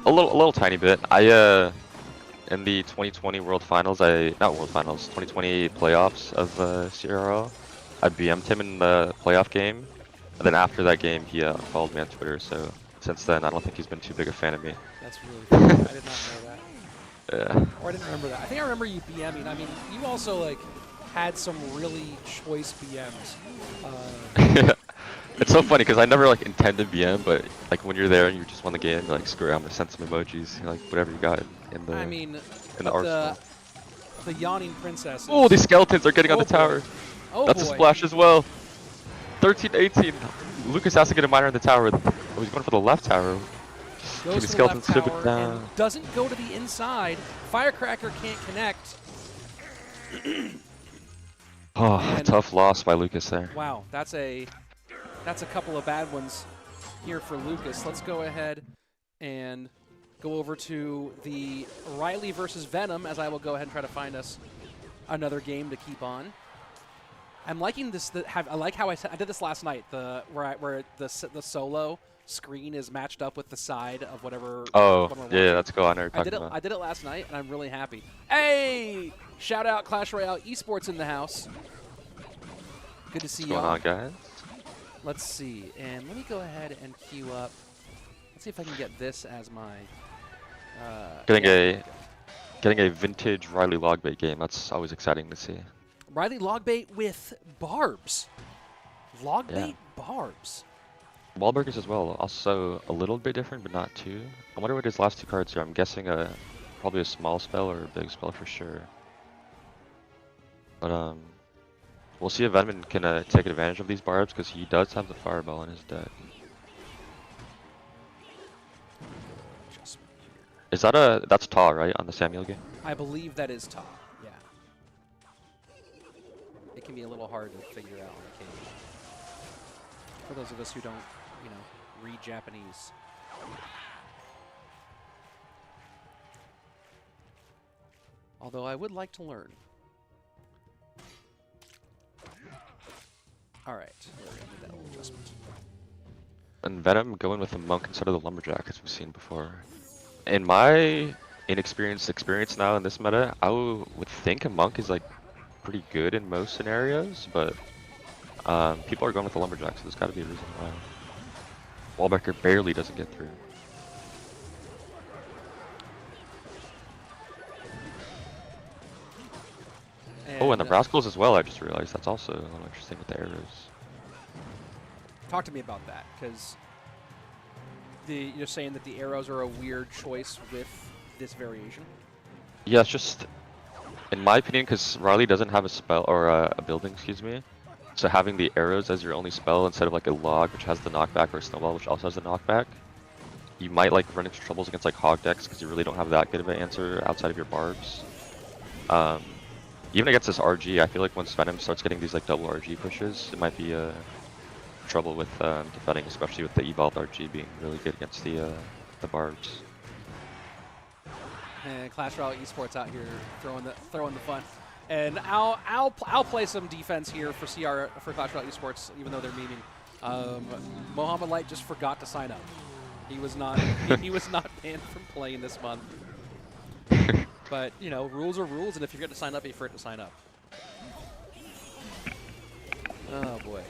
A little tiny bit. I in the 2020 World Finals, not World Finals, 2020 playoffs of CRL, I BM'd him in the playoff game, and then after that game, he followed me on Twitter. So since then, I don't think he's been too big a fan of me. That's really cool. I did not know that. Yeah. Or I didn't remember that. I think I remember you BMing. I mean, you also like had some really choice BMs. It's so funny because I never like intended BM, but like when you're there and you just won the game, you're like, screw it, I'm gonna send some emojis, like whatever you got in the in the arsenal. The yawning princess. Oh, these skeletons are getting on the boy. tower. Oh, that's boy. a splash as well. 13-18. Lucas has to get a miner in the tower. Oh, he's going for the left tower. Goes the to the left skeleton tower down. and doesn't go to the inside. Firecracker can't connect. Oh, And tough loss by Lucas there. wow, that's a couple of bad ones here for Lucas. Let's go ahead and go over to the Ryley versus Venom, as I will go ahead and try to find us another game to keep on. I'm liking this. I like how I did this last night. Where the solo screen is matched up with the side of whatever. Oh, yeah, that's cool. I know what you're I did it last night, and I'm really happy. Hey, shout out Clash Royale Esports in the house. Good to see you. What's going on, guys? Let's see, and let me go ahead and queue up. Let's see if I can get this as my. Getting a vintage Ryley logbait game. That's always exciting to see. Ryley logbait with barbs. Logbait barbs. Wahlburgers as well. Also a little bit different, but not too. I wonder what his last 2 cards are. I'm guessing probably a small spell or a big spell for sure. But we'll see if Venom can take advantage of these barbs because he does have the fireball in his deck. Is that that's Ta, right, on the Samuel game? I believe that is Ta. Yeah. It can be a little hard to figure out on occasion. For those of us who don't, you know, read Japanese. Although I would like to learn. All right, we're gonna do that little adjustment. And Venom going with the monk instead of the lumberjack, as we've seen before. In my inexperienced experience now in this meta, I would think a monk is like pretty good in most scenarios, but people are going with the lumberjack, so there's got to be a reason why. Wallbacker barely doesn't get through. Oh, and the rascals as well, I just realized. That's also a little interesting with the arrows. Talk to me about that, because you're saying that the arrows are a weird choice with this variation? Yeah, it's just, in my opinion, because Ryley doesn't have a spell, or a building, excuse me. So having the arrows as your only spell instead of like a log, which has the knockback, or a snowball, which also has the knockback, you might like run into troubles against like hog decks because you really don't have that good of an answer outside of your barbs. Even against this RG, I feel like once Venom starts getting these like double RG pushes, it might be trouble with defending, especially with the evolved RG being really good against the barbs. And Clash Royale Esports out here throwing the fun. And I'll play some defense here for Clash Royale Esports, even though they're memeing. Mohamed Light just forgot to sign up. He was not banned from playing this month. But you know, rules are rules, and if you're going to sign up, be free to sign up. Oh boy.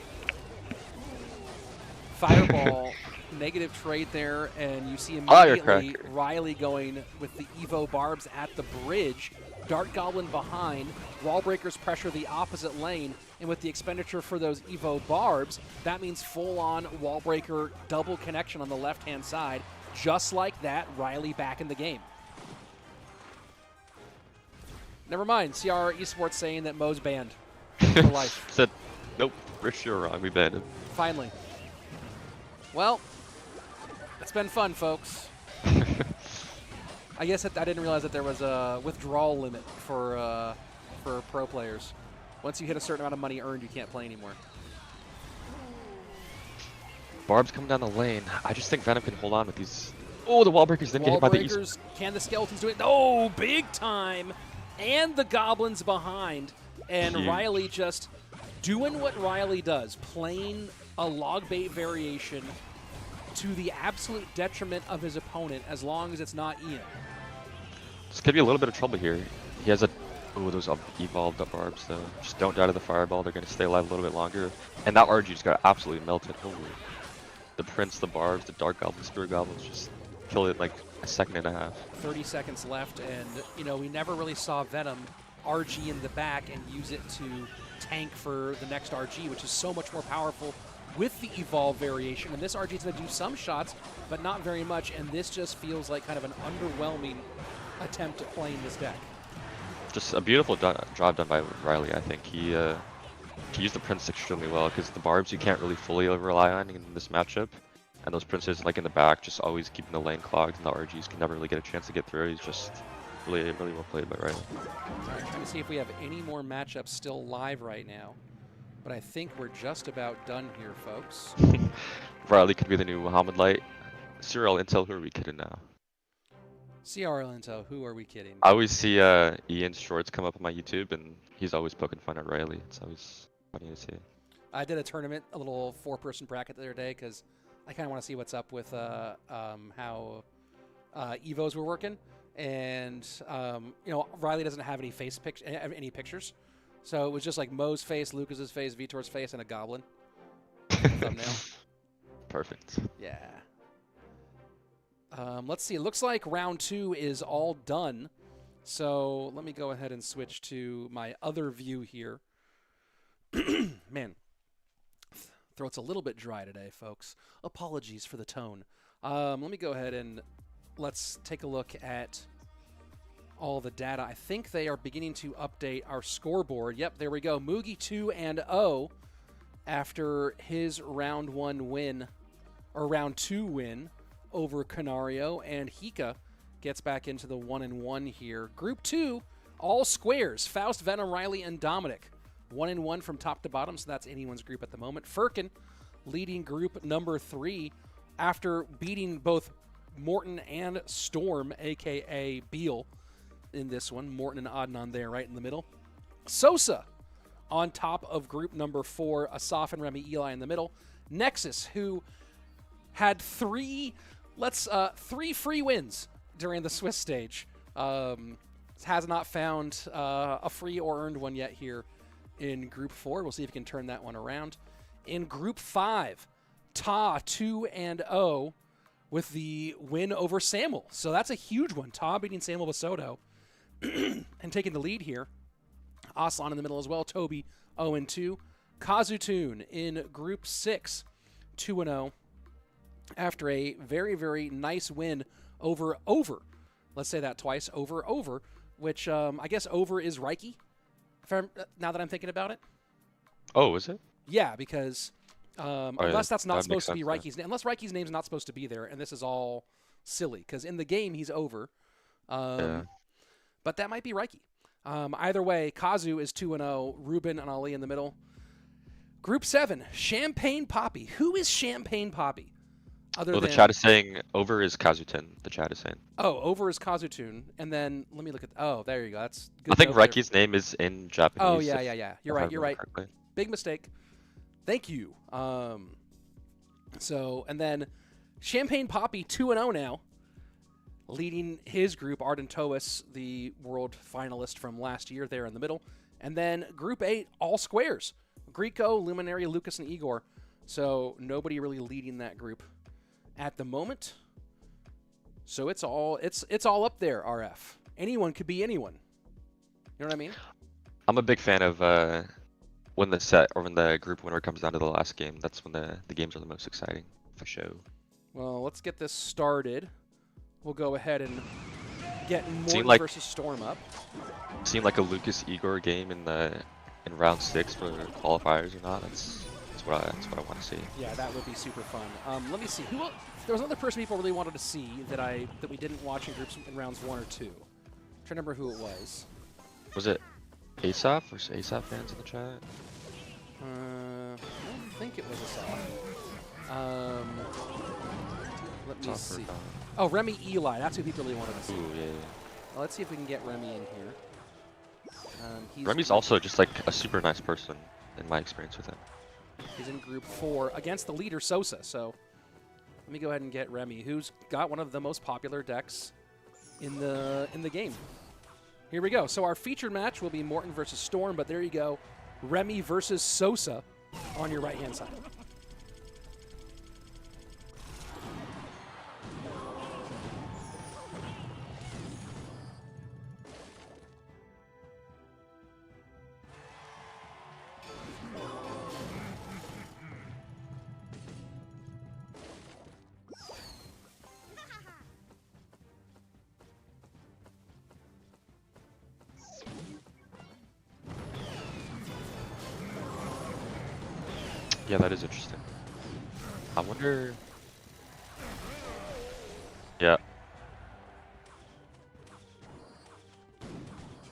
Fireball, negative trade there, and you see immediately Ryley going with the Evo barbs at the bridge. Dart Goblin behind, Wall Breakers pressure the opposite lane, and with the expenditure for those Evo Barbs, that means full-on Wall Breaker double connection on the left-hand side. Just like that, Ryley back in the game. Never mind, CR Esports saying that Mo's banned for life. Said, nope, for sure wrong, we banned him. Finally. Well, it's been fun, folks. I guess I didn't realize that there was a withdrawal limit for pro players. Once you hit a certain amount of money earned, you can't play anymore. Barb's coming down the lane. I just think Venom can hold on with these. Oh, the wall breakers didn't get hit by the East. Can the skeletons do it? Oh, big time. And the goblins behind. And Ryley just doing what Ryley does, playing a log bait variation to the absolute detriment of his opponent, as long as it's not Ian. This could be a little bit of trouble here. He has a... Oh, those evolved up barbs, though. Just don't die to the fireball. They're going to stay alive a little bit longer. And that RG just got absolutely melted. Holy. The Prince, the Barbs, the Dark Goblins, Spirit Goblins just killed it in like a second and a half. 30 seconds left, and, you know, we never really saw Venom RG in the back and use it to tank for the next RG, which is so much more powerful with the Evolve variation. And this RG is going to do some shots, but not very much, and this just feels like kind of an underwhelming attempt at playing this deck. Just a beautiful job done by Ryley, I think. He used the Prince extremely well, because the Barbs you can't really fully rely on in this matchup. And those Princes, like in the back, just always keeping the lane clogged, and the RGs can never really get a chance to get through. He's just really well played by Ryley. Alright, let me see if we have any more matchups still live right now. But I think we're just about done here, folks. Ryley could be the new Muhammad Light. Serial Intel, who are we kidding now? CRL Intel, who are we kidding? I always see Ian's shorts come up on my YouTube, and he's always poking fun at Ryley. It's always funny to see. I did a tournament, a little 4-person bracket the other day, because I kind of want to see what's up with how Evos were working. And, you know, Ryley doesn't have any any pictures. So it was just like Mo's face, Lucas's face, Vitor's face, and a goblin. Thumbnail. Perfect. Yeah. Let's see. It looks like round 2 is all done. So let me go ahead and switch to my other view here. Man, throat's a little bit dry today, folks. Apologies for the tone. Let me go ahead and let's take a look at all the data. I think they are beginning to update our scoreboard. Yep, there we go. Mugi 2-0 after his round 1 win, or round 2 win over KaNaRiOoo, and Hika gets back into the 1-1 here. Group 2, all squares. Faust, Venom, Ryley, and Dominik. 1-1 from top to bottom, so that's anyone's group at the moment. Furkan leading group number 3 after beating both Morten and Storm, a.k.a. Beal, in this one. Morten and Adnan there right in the middle. Sosaa on top of group number 4. Asaf and RemiEli in the middle. Nexus, who had 3 free wins during the Swiss stage. Has not found a free or earned one yet here in Group 4. We'll see if he can turn that one around. In Group 5, Ta 2-0 with the win over Samuel. So that's a huge one. Ta beating Samuel Bassotto and taking the lead here. Aslan in the middle as well. Tobi 0-2. Kazutoon in Group 6, 2-0. After a very, very nice win over. Let's say that twice. Over, which I guess over is Raiki, now that I'm thinking about it. Oh, is it? Yeah, because unless that's not that supposed to be sense, Raiki's name. Unless Raiki's name's not supposed to be there, and this is all silly, because in the game he's over. Yeah. But that might be Raiki. Either way, Kazu is 2-0. Rubén and Alee in the middle. Group 7, Champagnepapi. Who is Champagnepapi? Well, the chat is saying over is Kazutoon. The chat is saying. Oh, over is Kazutoon. And then let me look at. Oh, there you go. That's good. I think Raiki's name is in Japanese. Oh, yeah. You're right. Correctly. Big mistake. Thank you. So, and then Champagnepapi 2-0 now, leading his group, Ardentoas, the world finalist from last year, there in the middle. And then Group 8, all squares. Guriko, Luminary, Lucas, and Igor. So nobody really leading that group at the moment. So it's all up there, RF. Anyone could be anyone. You know what I mean? I'm a big fan of when the set or when the group winner comes down to the last game. That's when the games are the most exciting, for sure. Well, let's get this started. We'll go ahead and get Morten like- versus Storm up. Seeing like a Lucas Igor game in round 6 for qualifiers or not, that's what I want to see. Yeah, that would be super fun. Let me see. Who else? There was another person people really wanted to see that we didn't watch in groups in rounds 1 or 2. I'm trying to remember who it was. Was it Asaf? Or Asaf fans in the chat? I don't think it was Asaf. Let me see. Oh, RemiEli. That's who people really wanted to see. Ooh, yeah. Well, let's see if we can get Remy in here. Remy's also just like a super nice person in my experience with him. He's in group 4 against the leader Sosaa. So let me go ahead and get Remy, who's got one of the most popular decks in the game. Here we go. So our featured match will be Morten versus Storm, but there you go. Remy versus Sosaa on your right-hand side. Yeah, that is interesting. I wonder... Yeah.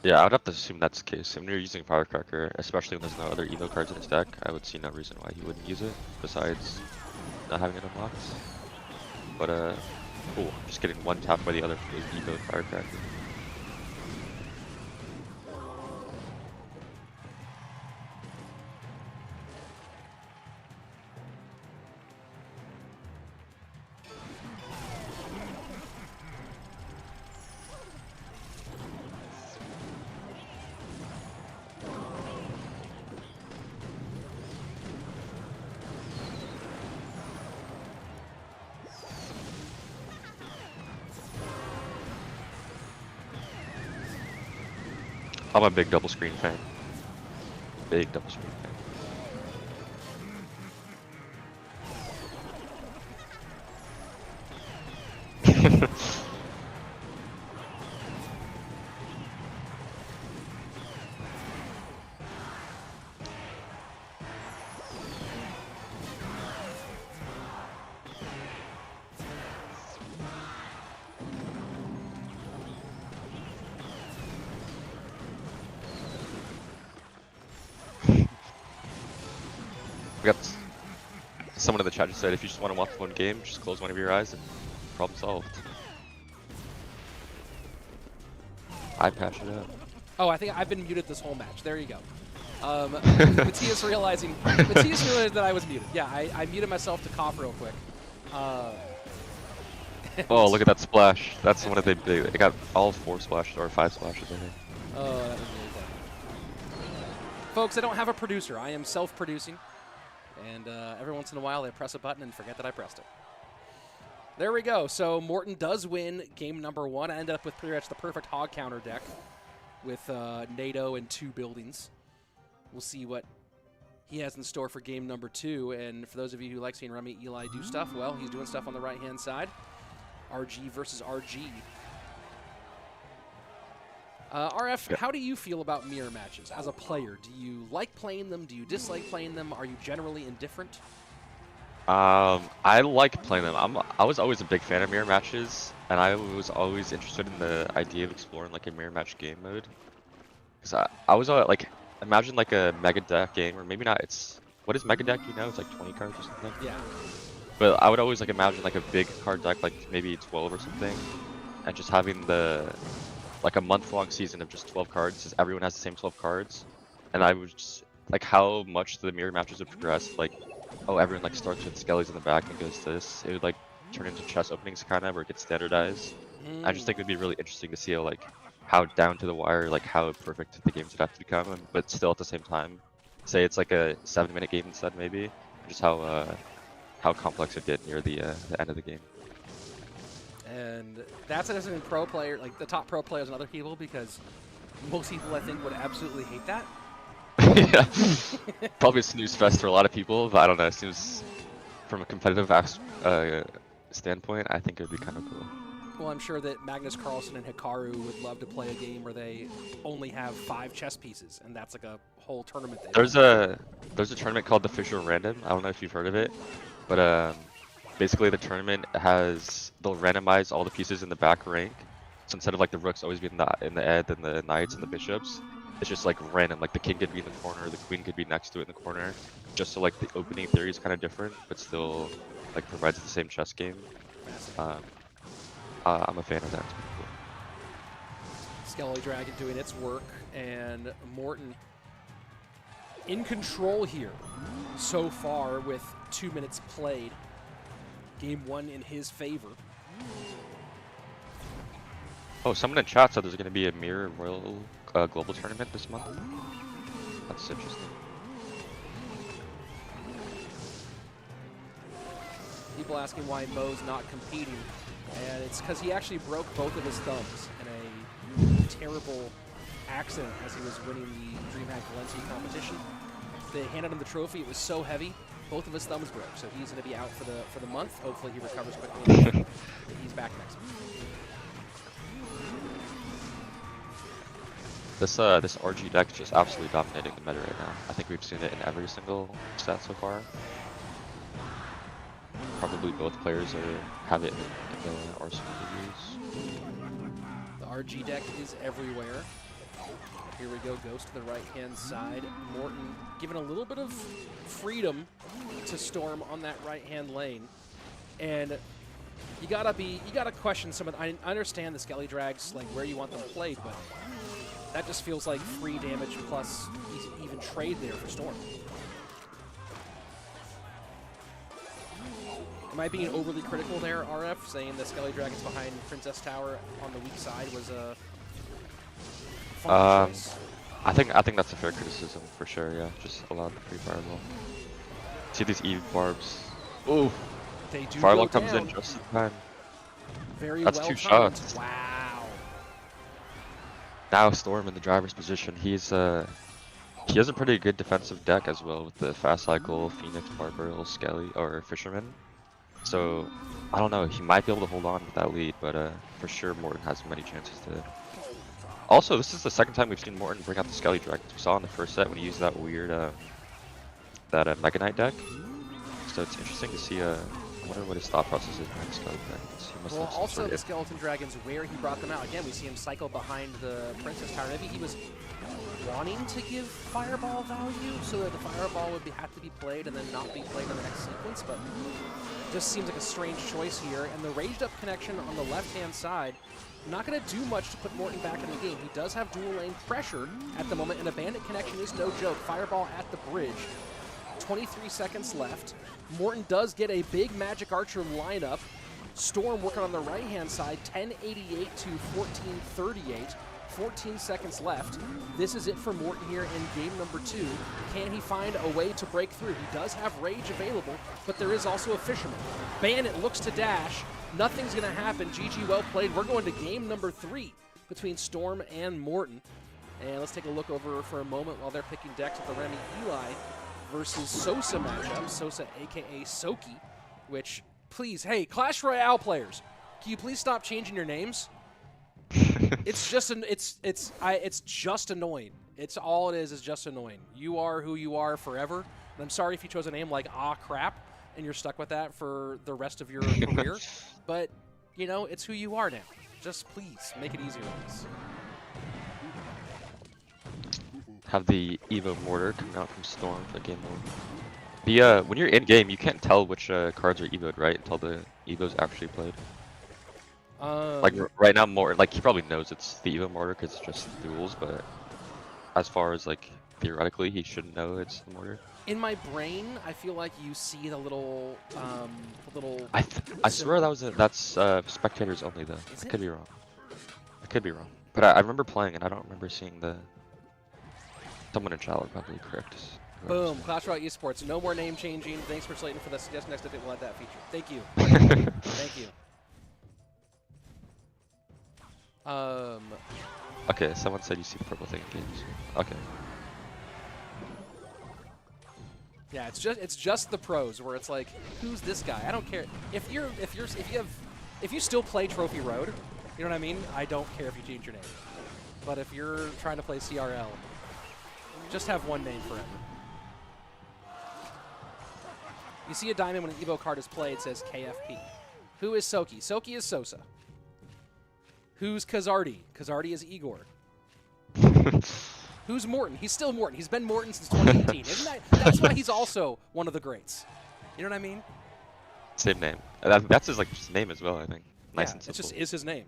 Yeah, I would have to assume that's the case. When you're using Firecracker, especially when there's no other Evo cards in his deck, I would see no reason why he wouldn't use it, besides not having it unlocked. But, cool. Just getting one tapped by the other for his Evo Firecracker. I'm a big double screen fan. Big double screen fan. We got someone in the chat just said if you just want to watch one game, just close one of your eyes and problem solved. I patch it up. Oh, I think I've been muted this whole match. There you go. Matthias realized that I was muted. Yeah, I muted myself to cough real quick. Oh, look at that splash. That's one of the big. It got all 4 splashes or 5 splashes, I think. Oh, that was really fun. Folks, I don't have a producer. I am self-producing. And every once in a while, I press a button and forget that I pressed it. There we go. So Morten does win game number 1. I ended up with pretty much the perfect hog counter deck with NATO and 2 buildings. We'll see what he has in store for game number 2. And for those of you who like seeing RemiEli do stuff, well, he's doing stuff on the right-hand side. RG versus RG. RF, how do you feel about mirror matches as a player? Do you like playing them? Do you dislike playing them? Are you generally indifferent? I like playing them. I was always a big fan of mirror matches, and I was always interested in the idea of exploring like a mirror match game mode. Because I was like, imagine like a mega deck game, or maybe not. What is mega deck? You know, it's like 20 cards or something. Yeah. But I would always like imagine like a big card deck, like maybe 12 or something, and just having like a month-long season of just 12 cards, because everyone has the same 12 cards, and I was just like how much the mirror matches would progress. Like, oh, everyone like starts with skellies in the back and goes to this. It would like turn into chess openings kind of, where it gets standardized. I just think it would be really interesting to see how down to the wire, like how perfect the games would have to become, but still at the same time, say it's like a 7-minute game instead, maybe, just how complex it get near the end of the game. And that's interesting in pro player, like the top pro players and other people, because Most people, I think, would absolutely hate that. Yeah. Probably a snooze fest for a lot of people, but I don't know. It seems from a competitive standpoint, I think it would be kind of cool. Well, I'm sure that Magnus Carlsen and Hikaru would love to play a game where they only have 5 chess pieces, and that's like a whole tournament. There's a tournament called the Fisher Random. I don't know if you've heard of it, but basically the tournament they'll randomize all the pieces in the back rank. So instead of like the rooks always being in the ed and the knights and the bishops, it's just like random. Like the king could be in the corner, the queen could be next to it in the corner, just so like the opening theory is kind of different, but still like provides the same chess game. I'm a fan of that. It's pretty cool. Skelly Dragon doing its work, and Morten in control here so far with 2 minutes played. Game 1 in his favor. Oh, someone in chat said there's going to be a Mirror Royal Global Tournament this month. That's interesting. People asking why Mo's not competing, and it's because he actually broke both of his thumbs in a terrible accident as he was winning the DreamHack Valencia competition. They handed him the trophy. It was so heavy, both of his thumbs broke. So he's going to be out for the month. Hopefully he recovers quickly. He's back next month. This RG deck is just absolutely dominating the meta right now. I think we've seen it in every single set so far. Probably both players have it in the arsenal to use. The RG deck is everywhere. Here we go, Ghost to the right-hand side. Morten given a little bit of freedom to Storm on that right-hand lane. And you gotta question some of I understand the Skelly Drags, like where you want them played, but that just feels like free damage plus even trade there for Storm. Am I being overly critical there, RF, saying the Skelly Dragons behind Princess Tower on the weak side was a fun choice? I think that's a fair criticism for sure. Yeah, just allow the free fireball. See these Eve barbs. Ooh, they do fireball go comes down. in just in time. Very that's well 2 timed. shots. Wow. Now Storm in the driver's position. He has a pretty good defensive deck as well with the Fast Cycle, Phoenix, Barbarrel, Skelly, or Fisherman. So I don't know. He might be able to hold on with that lead, but for sure Morten has many chances to. Also, this is the second time we've seen Morten bring out the Skelly Dragons. We saw in the first set when he used that weird Mega Knight deck. So it's interesting to see. I wonder what his thought process is behind Skelly Dragons. He must Well, have some also sort the of Skeleton Dragons, where he brought them out. Again, we see him cycle behind the Princess Tower. Maybe he was wanting to give Fireball value so that the Fireball would have to be played and then not be played in the next sequence, but it just seems like a strange choice here. And the Raged Up connection on the left-hand side, not going to do much to put Morten back in the game. He does have dual lane pressure at the moment, and a Bandit connection is no joke. Fireball at the bridge. 23 seconds left. Morten does get a big Magic Archer lineup. Storm working on the right-hand side, 1088 to 1438. 14 seconds left. This is it for Morten here in game number 2. Can he find a way to break through? He does have Rage available, but there is also a Fisherman. Bandit looks to dash. Nothing's going to happen. GG, well played. We're going to game number 3 between Storm and Morten. And let's take a look over for a moment while they're picking decks at the RemiEli versus Sosaa matchup. Sosaa, a.k.a. Soki, which, please, hey, Clash Royale players, can you please stop changing your names? It's just it's just annoying. It's all it is just annoying. You are who you are forever. And I'm sorry if you chose a name like crap and you're stuck with that for the rest of your career. But, you know, it's who you are now. Just please make it easier on us. have the Evo Mortar coming out from Storm for game mode. When you're in game, you can't tell which cards are evoed, right? Until the Evo's actually played. Like right now, like he probably knows it's the Evo Mortar because it's just the rules, but as far as like theoretically, he shouldn't know it's the Mortar. In my brain, I feel like you see the little, I swear that's spectators only though. I could be wrong. I could be wrong. But I remember playing and I don't remember seeing the. Someone in chat will probably correct us. Boom, Clash Royale Esports. No more name changing. Thanks for Slayton for the suggestion. Next update, we'll add that feature. Thank you. Thank you. Okay, someone said you see the purple thing in games. Okay. Yeah, it's just the pros where it's like, who's this guy? I don't care if you still play Trophy Road, you know what I mean? I don't care if you change your name. But if you're trying to play CRL, just have one name forever. You see a diamond when an Evo card is played, it says KFP. Who is Soki? Soki is Sosaa. Who's Kazardi? Kazardi is Igor. Who's Morten? He's still Morten. He's been Morten since 2018. That's why he's also one of the greats. You know what I mean? Same name. That's his like just name as well, I think. Nice and simple. It just is his name.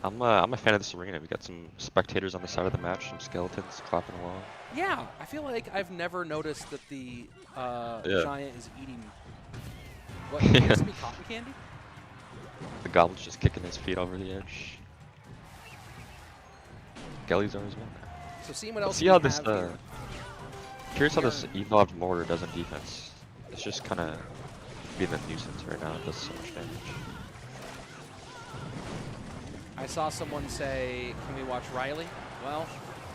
I'm a fan of this arena. We got some spectators on the side of the match, some skeletons clapping along. Yeah, I feel like I've never noticed that the giant is eating what used to be cotton candy. The goblin's just kicking his feet over the edge. Gelly's always been there. So seeing what else. See how this. Here. Curious how this evolved mortar does in defense. It's just kind of being a nuisance right now. It does so much damage. I saw someone say, "Can we watch Ryley?" Well,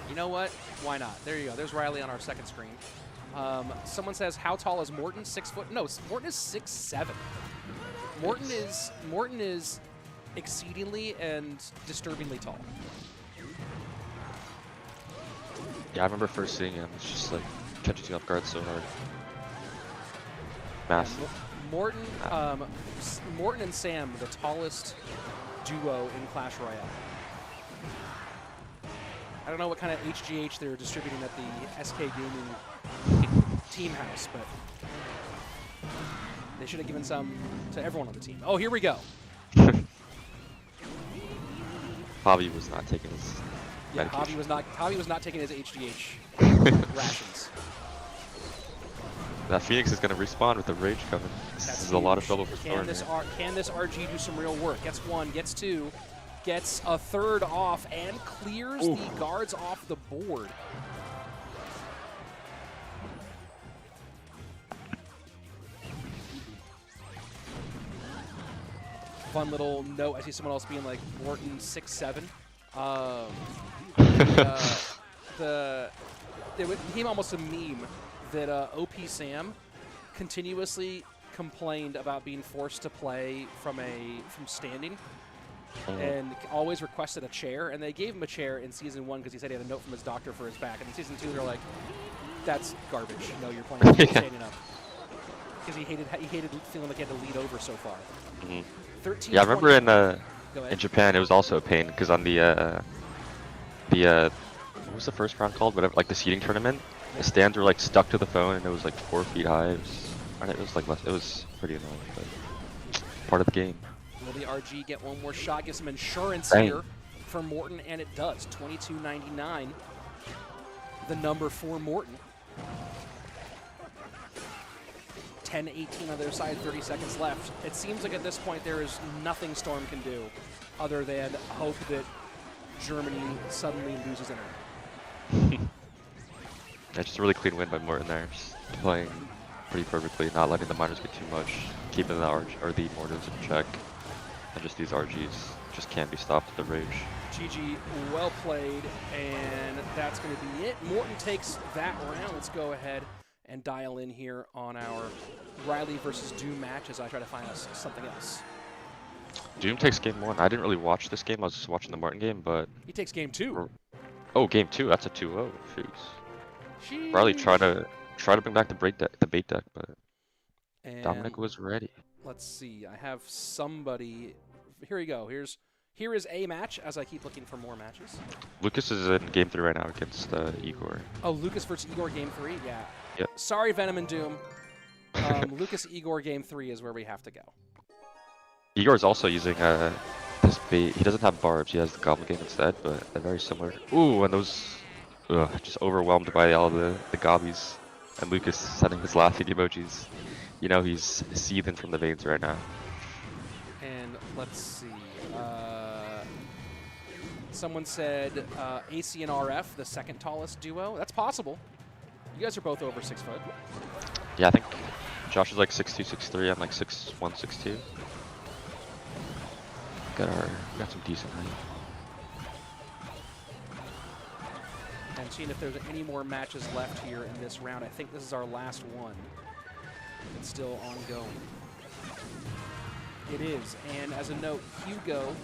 you know what? Why not? There you go. There's Ryley on our second screen. Someone says, "How tall is Morten? 6 foot?" No, Morten is 6'7". Morten is exceedingly and disturbingly tall. Yeah, I remember first seeing him. It's just like catches you off guard so hard. Massive. Yeah, Morten and Sam, the tallest duo in Clash Royale. I don't know what kind of HGH they're distributing at the SK Gaming team house, but they should have given some to everyone on the team. Oh, here we go. Bobby was not taking his Hobby was not taking his HGH rations. That Phoenix is going to respawn with the rage coming. This is a lot of trouble for Thorn. Can this RG do some real work? Gets one, gets two, gets a third off, and clears the guards off the board. Fun little note. I see someone else being like Morten 6'7". It became almost a meme that OP Sam continuously complained about being forced to play from standing, and always requested a chair. And they gave him a chair in season 1 because he said he had a note from his doctor for his back. And in season 2, they're like, "That's garbage. No, you're playing standing up." Because he hated feeling like he had to lead over so far. 13. Yeah, I remember in Japan it was also a pain because on the what was the first round called? Whatever, like the seeding tournament, the stands were like stuck to the phone and it was like 4 feet high. It was like it was pretty annoying, but part of the game. Will the RG get one more shot? Get some insurance here for Morten, and it does. 22.99, the number for Morten. 10-18 on their side, 30 seconds left. It seems like at this point there is nothing Storm can do other than hope that Germany suddenly loses energy. Yeah, just a really clean win by Morten there. Just playing pretty perfectly, not letting the miners get too much, keeping the the mortars in check, and just these RGs just can't be stopped with the rage. GG, well played, and that's going to be it. Morten takes that round. Let's go ahead and dial in here on our Ryley versus Doom match as I try to find us something else. Doom takes game 1. I didn't really watch this game. I was just watching the Morten game, but he takes game 2. Oh, game 2. That's a 2-0. Jeez. Ryley try to bring back the bait deck, but Dominik was ready. Let's see. I have somebody. Here we go. Here is a match as I keep looking for more matches. Lucas is in game 3 right now against Igor. Oh, Lucas versus Igor game 3. Yeah. Yep. Sorry, Venom and Doom. Lucas Igor game 3 is where we have to go. Igor's also using this bait. He doesn't have barbs. He has the Goblin game instead, but they're very similar. Ooh, and those just overwhelmed by all the gobbies. And Lucas sending his laughing emojis. You know he's seething from the veins right now. And let's see. Someone said AC and RF, the second tallest duo. That's possible. You guys are both over 6 foot. Yeah, I think Josh is like 6'2", 6'3". I'm like 6'1", 6'2". got some decent height. And seeing if there's any more matches left here in this round. I think this is our last one. It's still ongoing. It is. And as a note, Hugo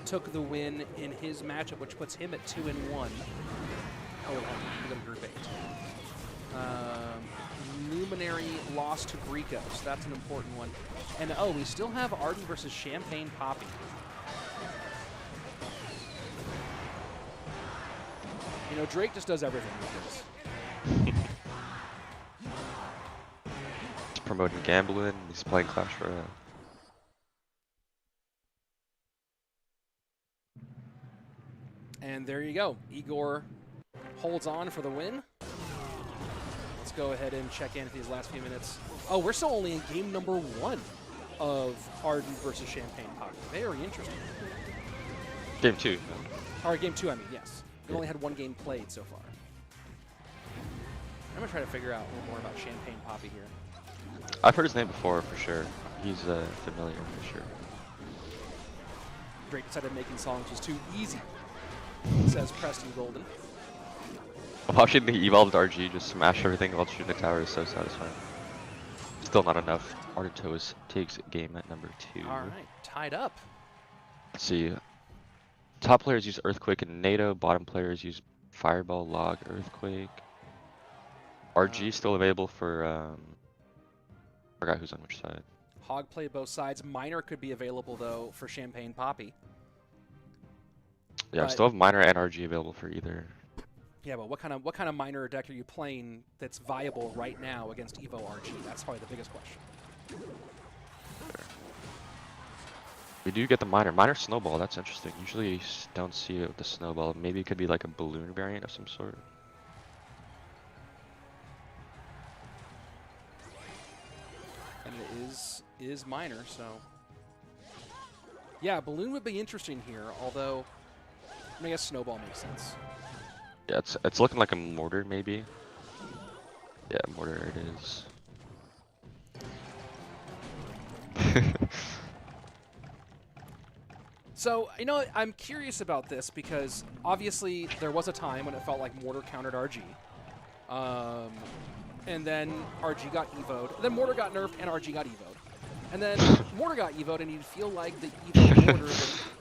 took the win in his matchup, which puts him at 2-1. Oh, he's in Group 8. Luminary lost to Guriko, so that's an important one. And oh, we still have Arden versus Champagnepapi. You know, Drake just does everything with this. He's promoting gambling, he's playing Clash Royale. And there you go. Igor holds on for the win. Let's go ahead and check in for these last few minutes. Oh, we're still only in game number 1 of Arden versus Champagnepapi. Very interesting. Game 2. Or game 2, I mean, yes. We only had 1 game played so far. I'm going to try to figure out a little more about Champagnepapi here. I've heard his name before, for sure. He's familiar, for sure. Drake decided making songs was too easy, says Preston Golden. Watching the evolved RG just smash everything while shooting the tower is so satisfying. Still not enough. Ardentoas takes game at number 2. All right, tied up. Let's see. Top players use Earthquake and NATO. Bottom players use Fireball, Log, Earthquake. RG still available for, forgot who's on which side. Hog play both sides. Minor could be available, though, for Champagnepapi. Yeah, I still have Minor and RG available for either. Yeah, but what kind of minor deck are you playing that's viable right now against Evo RG? That's probably the biggest question. We do get the Minor Snowball. That's interesting. Usually you don't see it with the Snowball. Maybe it could be like a balloon variant of some sort. And it is minor, so yeah, balloon would be interesting here. Although I guess Snowball makes sense. Yeah, it's looking like a mortar, maybe. Yeah, mortar it is. So, you know, I'm curious about this because obviously there was a time when it felt like mortar countered RG. And then RG got evo'd. Then mortar got nerfed and RG got evo'd. And then mortar got evo'd, and you'd feel like the evo mortar would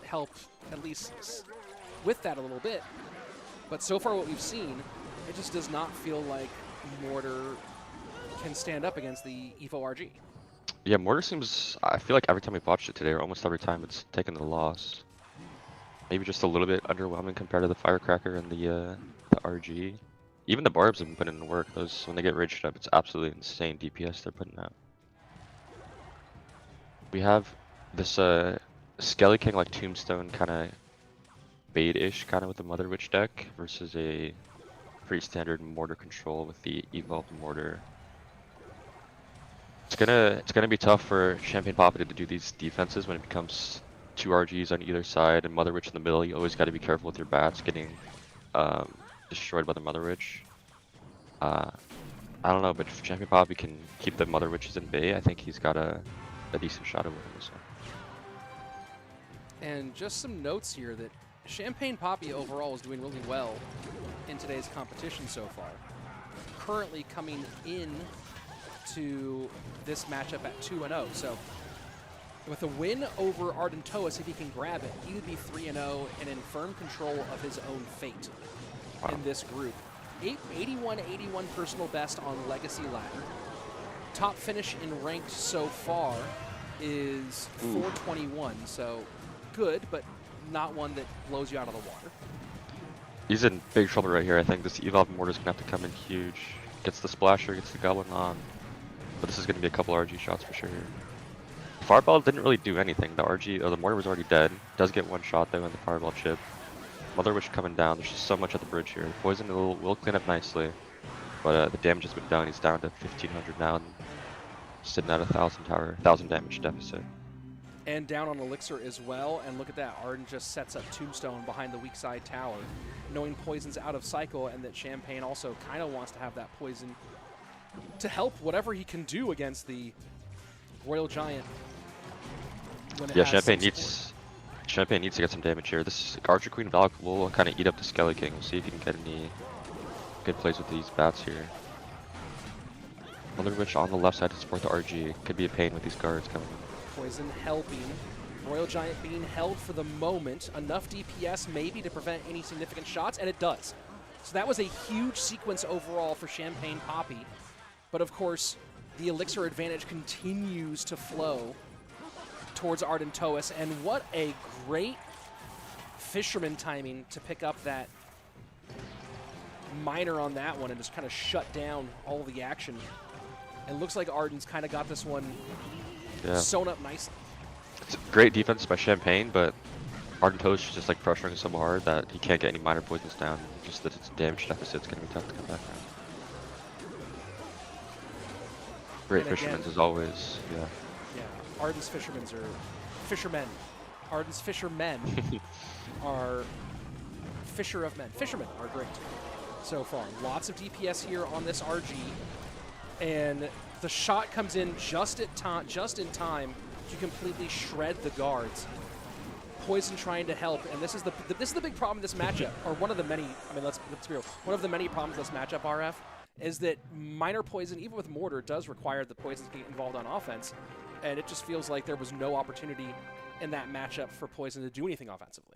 help at least with that a little bit. But so far what we've seen, it just does not feel like mortar can stand up against the evo RG. Yeah, mortar seems, I feel like every time we've watched it today, or almost every time, it's taken the loss. Maybe just a little bit underwhelming compared to the Firecracker and the RG. Even the Barbs have been putting in work. Those, when they get ridged up, it's absolutely insane DPS they're putting out. We have this Skelly King like Tombstone kind of bait-ish kind of with the Mother Witch deck versus a pretty standard mortar control with the evolved mortar. It's gonna be tough for Champagnepapi to do these defenses when it becomes 2 RGs on either side and Mother Witch in the middle. You always got to be careful with your bats getting destroyed by the Mother Witch. I don't know, but if Champagnepapi can keep the Mother Witches in bay, I think he's got a decent shot of winning this one. And just some notes here that Champagnepapi overall is doing really well in today's competition so far. Currently coming in to this matchup at 2-0. So with a win over Ardentoas, if he can grab it, he would be 3-0 and in firm control of his own fate in this group. 81-81 personal best on Legacy Ladder. Top finish in ranked so far is 421, so good, but not one that blows you out of the water. He's in big trouble right here. I think this evolved mortar's gonna have to come in huge. Gets the splasher, gets the goblin on, but this is gonna be a couple RG shots for sure. Fireball didn't really do anything. The mortar was already dead. Does get one shot though in the fireball chip. Mother Witch coming down. There's just so much at the bridge here. The poison will clean up nicely, but the damage has been down. He's down to 1500 now, and sitting at 1000 damage deficit. And down on Elixir as well. And look at that. Arden just sets up Tombstone behind the weak side tower, knowing poison's out of cycle, and that Champagne also kind of wants to have that poison to help whatever he can do against the Royal Giant. Yeah, Champagne needs Champagne needs to get some damage here. This Archer Queen Valk will kind of eat up the Skelly King. We'll see if he can get any good plays with these bats here. Mother Witch on the left side to support the RG. Could be a pain with these guards coming in. Poison helping. Royal Giant being held for the moment. Enough DPS maybe to prevent any significant shots, and it does. So that was a huge sequence overall for Champagnepapi. But of course, the Elixir advantage continues to flow towards Ardentoas, and what a great Fisherman timing to pick up that Miner on that one and just kind of shut down all the action. It looks like Arden's kind of got this one sewn up nicely. It's great defense by Champagne, but Ardentoas is just like pressuring so hard that he can't get any minor poisons down. Just that its damage deficit's gonna be tough to come back from. Great Fishermen as always, yeah. Yeah, Arden's Fishermen are fishermen. Arden's Fishermen are Fisher of Men. Fishermen are great so far. Lots of DPS here on this RG, and the shot comes in just in time to completely shred the guards. Poison trying to help, and this is the big problem in this matchup, or one of the many. I mean, let's be real. One of the many problems with this matchup, RF, is that minor poison, even with mortar, does require the poison to get involved on offense, and it just feels like there was no opportunity in that matchup for poison to do anything offensively.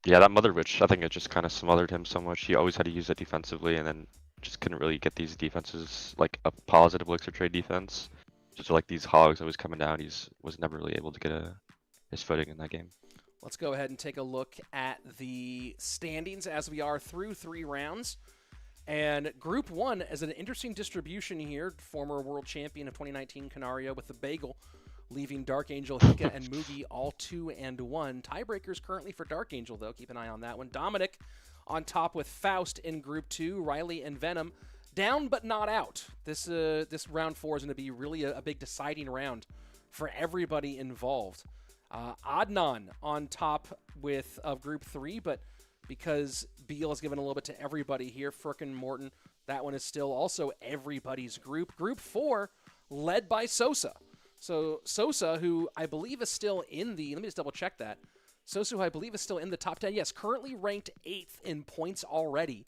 Yeah, that Mother Witch, I think it just kind of smothered him so much. He always had to use it defensively, and then just couldn't really get these defenses like a positive elixir trade defense. Just like these hogs always coming down, was never really able to get his footing in that game. Let's go ahead and take a look at the standings as we are through 3 rounds. And Group 1 is an interesting distribution here. Former world champion of 2019 KaNaRiOoo with the bagel, leaving DarkAngel, Hika, and Mugi all 2-1. Tiebreakers currently for DarkAngel, though. Keep an eye on that one. Dominik on top with Faust in Group 2. Ryley and Venom down but not out. This round 4 is going to be really a big deciding round for everybody involved. Adnan on top of Group 3, but because Beal has given a little bit to everybody here, Furkan, Morten, that one is still also everybody's group. Group 4, led by Sosaa. So Sosaa, who I believe is still in the, let me just double check that. Sosaa, who I believe is still in the top 10. Yes, currently ranked 8th in points already.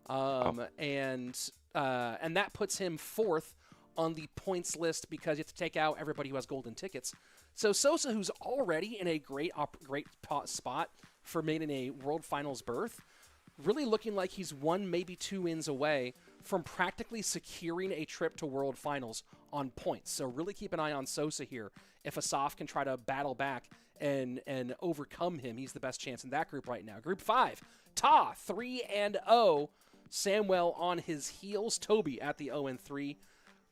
And that puts him 4th on the points list because you have to take out everybody who has golden tickets. So Sosaa, who's already in a great spot for making a World Finals berth, really looking like he's 1, maybe 2 wins away from practically securing a trip to World Finals on points. So really keep an eye on Sosaa here. If Asaf can try to battle back and overcome him, he's the best chance in that group right now. Group 5, Ta, 3-0. Samuel on his heels. Tobi at the 0-3.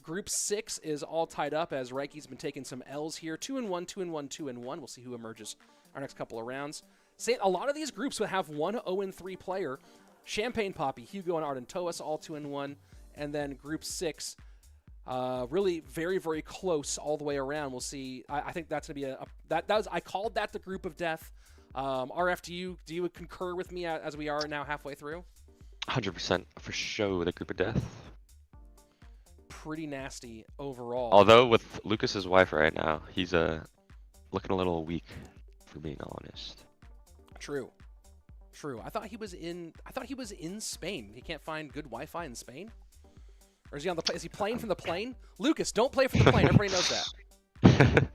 Group 6 is all tied up as Raiki's been taking some L's here. 2-1, 2-1, 2-1. We'll see who emerges our next couple of rounds. A lot of these groups would have 1 0-3 player. Champagnepapi, Hugo, and Ardentoas all 2-1. And then Group 6, really very, very close all the way around. We'll see. I think that's going to be I called that the group of death. RF, do you concur with me as we are now halfway through? 100% for sure, the group of death. Pretty nasty overall. Although with Lucas's wife right now, he's looking a little weak, for being honest. True. I thought he was in Spain. He can't find good Wi-Fi in Spain? Or is he is he playing from the plane? Lucas, don't play from the plane. Everybody knows that.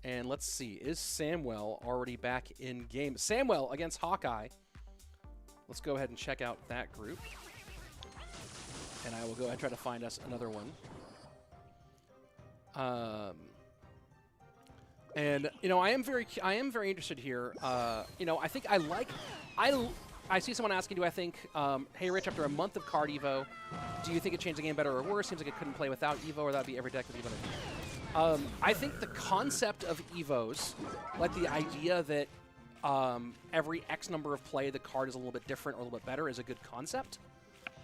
And let's see, is Samuel already back in game? Samuel against Hawkeye. Let's go ahead and check out that group. And I will go ahead and try to find us another one. And I am very interested here. I think I see someone asking, do I think, hey Rich, after a month of card Evo, do you think it changed the game better or worse? Seems like it couldn't play without Evo, or that'd be every deck with Evo. I think the concept of Evos, like the idea that every X number of play the card is a little bit different or a little bit better, is a good concept.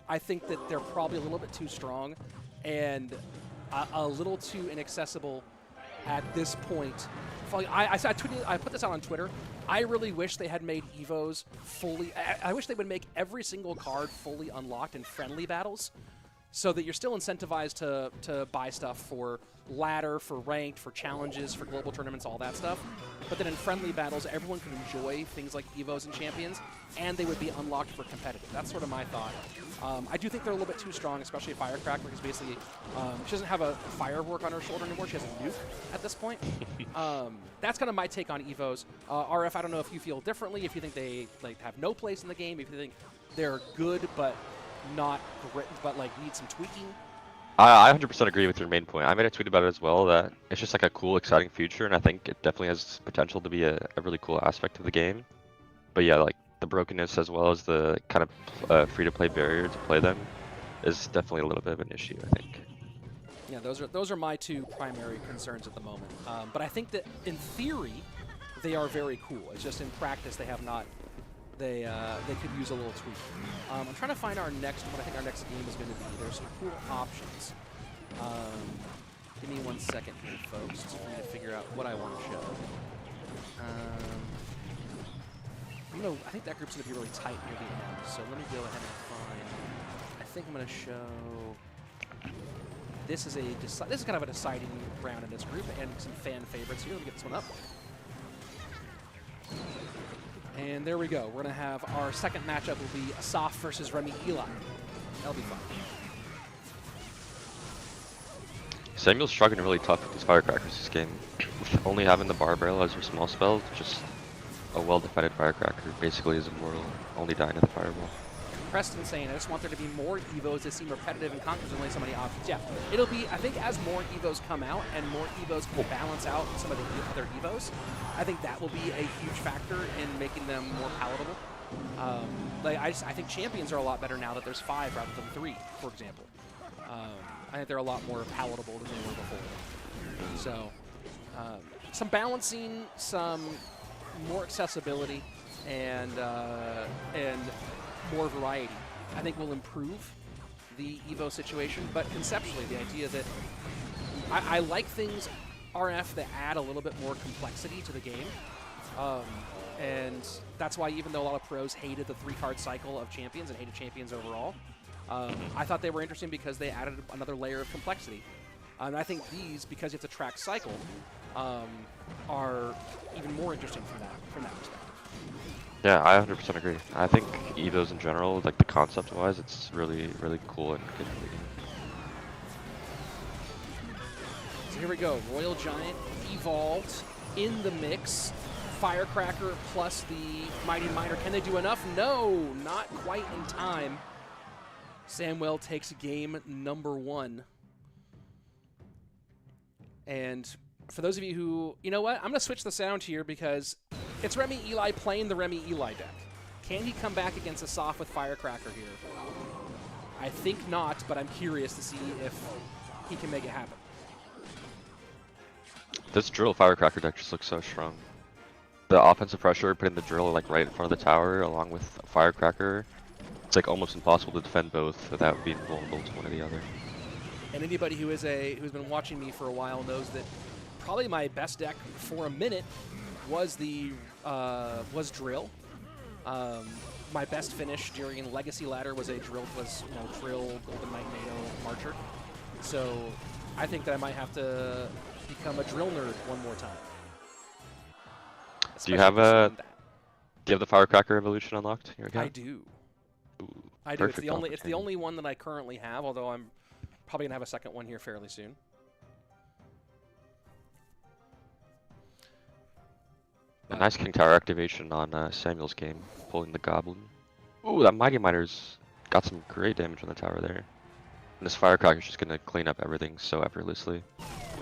I think that they're probably a little bit too strong and a little too inaccessible at this point. I put this out on Twitter. I really wish they had made Evos fully... I wish they would make every single card fully unlocked in friendly battles so that you're still incentivized to buy stuff for ladder, for ranked, for challenges, for global tournaments, all that stuff. But then in friendly battles, everyone can enjoy things like Evos and Champions, and they would be unlocked for competitive. That's sort of my thought. I do think they're a little bit too strong, especially Firecracker, because basically she doesn't have a firework on her shoulder anymore. She has a nuke at this point. That's kind of my take on Evos. RF, I don't know if you feel differently, if you think they like have no place in the game, if you think they're good but not great, but like need some tweaking. I 100% agree with your main point. I made a tweet about it as well, that it's just like a cool, exciting future, and I think it definitely has potential to be a really cool aspect of the game. But yeah, like the brokenness as well as the kind of free-to-play barrier to play them is definitely a little bit of an issue, I think. Yeah, those are my two primary concerns at the moment. But I think that in theory, they are very cool. It's just in practice they have not. They could use a little tweak. I'm trying to find what I think our next game is going to be. There's some cool options. Give me 1 second here, folks, for me to figure out what I want to show. I think that group's going to be really tight near the end, so let me go ahead and find. I think I'm going to show. This is kind of a deciding round in this group, and some fan favorites here. Let me get this one up. And there we go. We're going to have our second matchup will be Asaf versus RemiEli. That'll be fun. Samuel's struggling really tough with these Firecrackers this game. Only having the bar barrel as your small spell, just a well-defended Firecracker basically is immortal, only dying to the Fireball. Preston's saying, I just want there to be more Evos that seem repetitive and conquers only so many options. Yeah, it'll be, I think as more Evos come out and more Evos can balance out some of the other Evos, I think that will be a huge factor in making them more palatable. I think Champions are a lot better now that there's 5 rather than 3, for example. I think they're a lot more palatable than they were before. So, some balancing, some more accessibility, and more variety, I think will improve the Evo situation. But conceptually, the idea that I like things, RF, that add a little bit more complexity to the game. And that's why even though a lot of pros hated the 3-card cycle of Champions and hated Champions overall, I thought they were interesting because they added another layer of complexity. And I think these, because you have to track cycle, are even more interesting from that perspective. Yeah, I 100% agree. I think Evos in general, like the concept-wise, it's really, really cool and good for the game. So here we go. Royal Giant evolved in the mix. Firecracker plus the Mighty Miner. Can they do enough? No, not quite in time. Samuel takes game number 1. And for those of you who, you know what? I'm going to switch the sound here because it's RemiEli playing the RemiEli deck. Can he come back against Asaf with Firecracker here? I think not, but I'm curious to see if he can make it happen. This drill Firecracker deck just looks so strong. The offensive pressure, putting the drill like right in front of the tower along with Firecracker, it's like almost impossible to defend both without being vulnerable to one or the other. And anybody who's been watching me for a while knows that probably my best deck for a minute was Drill. My best finish during Legacy Ladder was Drill, Golden Knight, NATO, Marcher. So I think that I might have to become a Drill nerd one more time. Do you have the Firecracker evolution unlocked? I do. Ooh, I do. It's the only one that I currently have, although I'm probably gonna have a second one here fairly soon. A nice King Tower activation on Samuel's game, pulling the Goblin. Ooh, that Mighty Miner's got some great damage on the tower there. And this Firecracker's just gonna clean up everything so effortlessly.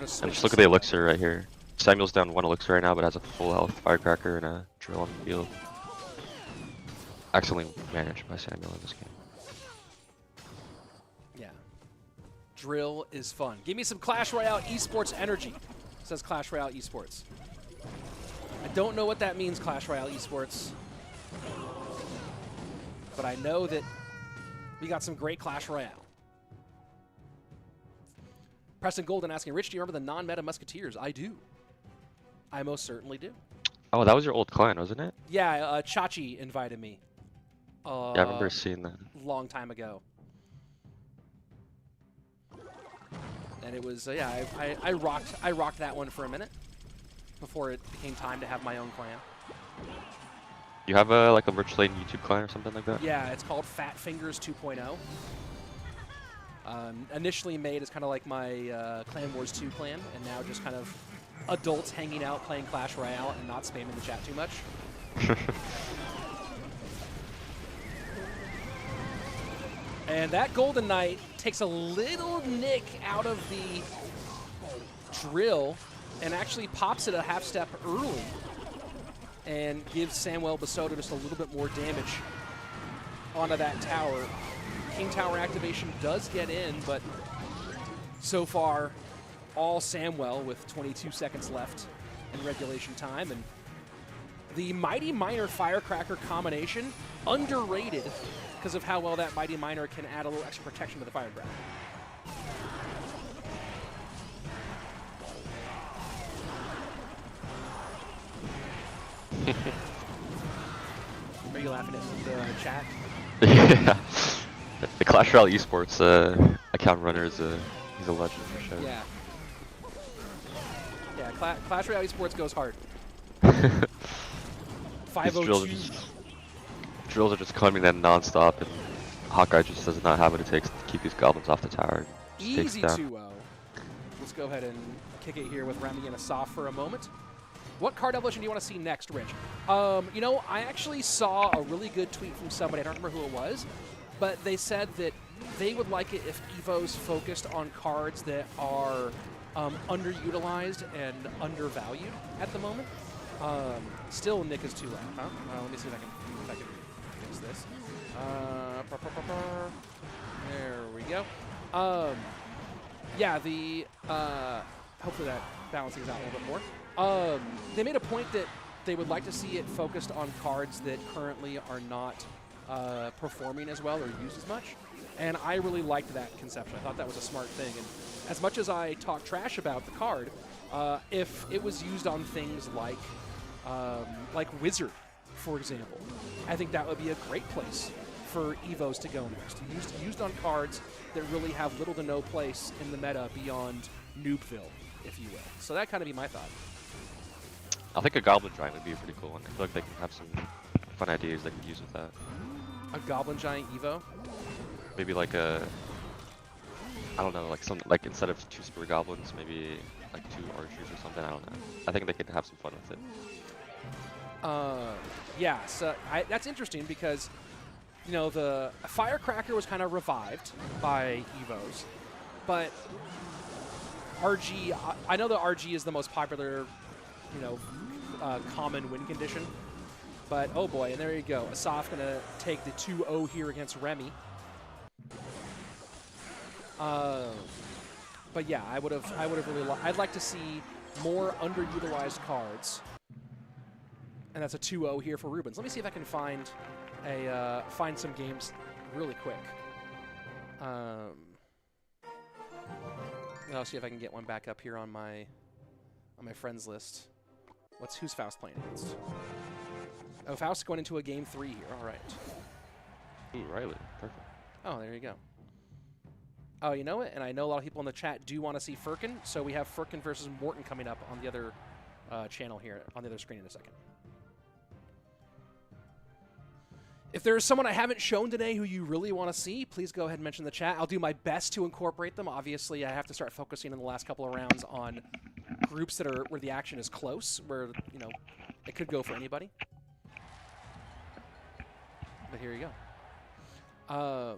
And just look at the elixir right here. Samuel's down 1 elixir right now, but has a full health Firecracker and a drill on the field. Excellently managed by Samuel in this game. Yeah. Drill is fun. Give me some Clash Royale esports energy, says Clash Royale esports. I don't know what that means, Clash Royale esports. But I know that we got some great Clash Royale. Preston Golden asking, Rich, do you remember the non-meta Musketeers? I do. I most certainly do. Oh, that was your old clan, wasn't it? Yeah, Chachi invited me. Yeah, I remember seeing that. Long time ago. And it was, yeah, I rocked that one for a minute before it became time to have my own clan. You have a like a virtual lane YouTube clan or something like that? Yeah, it's called Fat Fingers 2.0. Initially made as kind of like my Clan Wars 2 clan, and now just kind of adults hanging out playing Clash Royale and not spamming the chat too much. And that Golden Knight takes a little nick out of the drill and actually pops it a half step early and gives Samuel Bassotto just a little bit more damage onto that tower. King Tower activation does get in, but so far, all Samuel with 22 seconds left in regulation time. And the Mighty Miner Firecracker combination, underrated because of how well that Mighty Miner can add a little extra protection to the Firecracker. Are you laughing at the chat? Yeah. The Clash Royale esports account runner is he's a legend for sure. Yeah. Yeah, Clash Royale esports goes hard. 502. Drills are just coming in non-stop, and Hawkeye just does not have what it takes to keep these goblins off the tower. Easy 2-0. Let's go ahead and kick it here with Remy and Asaf for a moment. What card evolution do you want to see next, Rich? You know, I actually saw a really good tweet from somebody. I don't remember who it was, but they said that they would like it if EVOs focused on cards that are underutilized and undervalued at the moment. Still, Nick is too loud, huh? Let me see if I can fix this. There we go. Yeah, hopefully that balances out a little bit more. They made a point that they would like to see it focused on cards that currently are not performing as well or used as much. And I really liked that conception. I thought that was a smart thing. And as much as I talk trash about the card, if it was used on things like Wizard, for example, I think that would be a great place for EVOs to go next. Used on cards that really have little to no place in the meta beyond Noobville, if you will. So that kind of be my thought. I think a Goblin Giant would be a pretty cool one. I feel like they can have some fun ideas they can use with that. A Goblin Giant Evo? Maybe like I don't know, like instead of 2 Spear Goblins, maybe like 2 Archers or something, I don't know. I think they could have some fun with it. Yeah, so that's interesting because, you know, the Firecracker was kind of revived by EVOs, but RG, I know that RG is the most popular, you know, common win condition, but oh boy, and there you go. Asaf gonna take the 2-0 here against Remy. But yeah, I would have really I'd like to see more underutilized cards. And that's a 2-0 here for Rubens. Let me see if I can find some games really quick. I'll see if I can get one back up here on my friends list. Who's Faust playing against? Oh, Faust going into a game 3 here. All right. Ooh, Ryley, perfect. Oh, there you go. Oh, you know what? And I know a lot of people in the chat do want to see Furkan, so we have Furkan versus Morten coming up on the other channel here, on the other screen in a second. If there's someone I haven't shown today who you really want to see, please go ahead and mention in the chat. I'll do my best to incorporate them. Obviously, I have to start focusing in the last couple of rounds on groups that are where the action is close, where, you know, it could go for anybody. But here you go.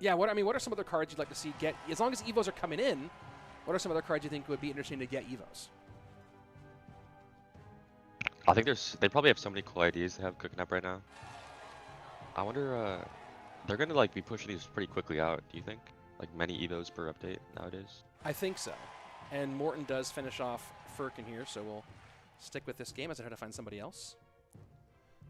Yeah, what are some other cards you'd like to see get, as long as EVOs are coming in, what are some other cards you think would be interesting to get EVOs? I think they probably have so many cool ideas they have cooking up right now. I wonder, they're gonna like be pushing these pretty quickly out, do you think? Like many EVOs per update nowadays? I think so. And Morten does finish off Furkan here, so we'll stick with this game as I try to find somebody else.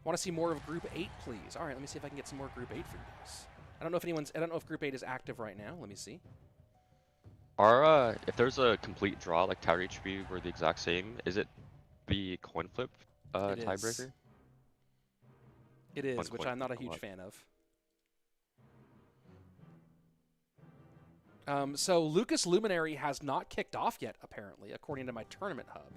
Want to see more of Group 8, please. All right, let me see if I can get some more Group 8 for you guys. I don't know if Group 8 is active right now. Let me see. If there's a complete draw, like tower HP were the exact same, is it the coin flip tiebreaker? It is, which I'm not a huge fan of. So Lucas Luminary has not kicked off yet, apparently, according to my tournament hub.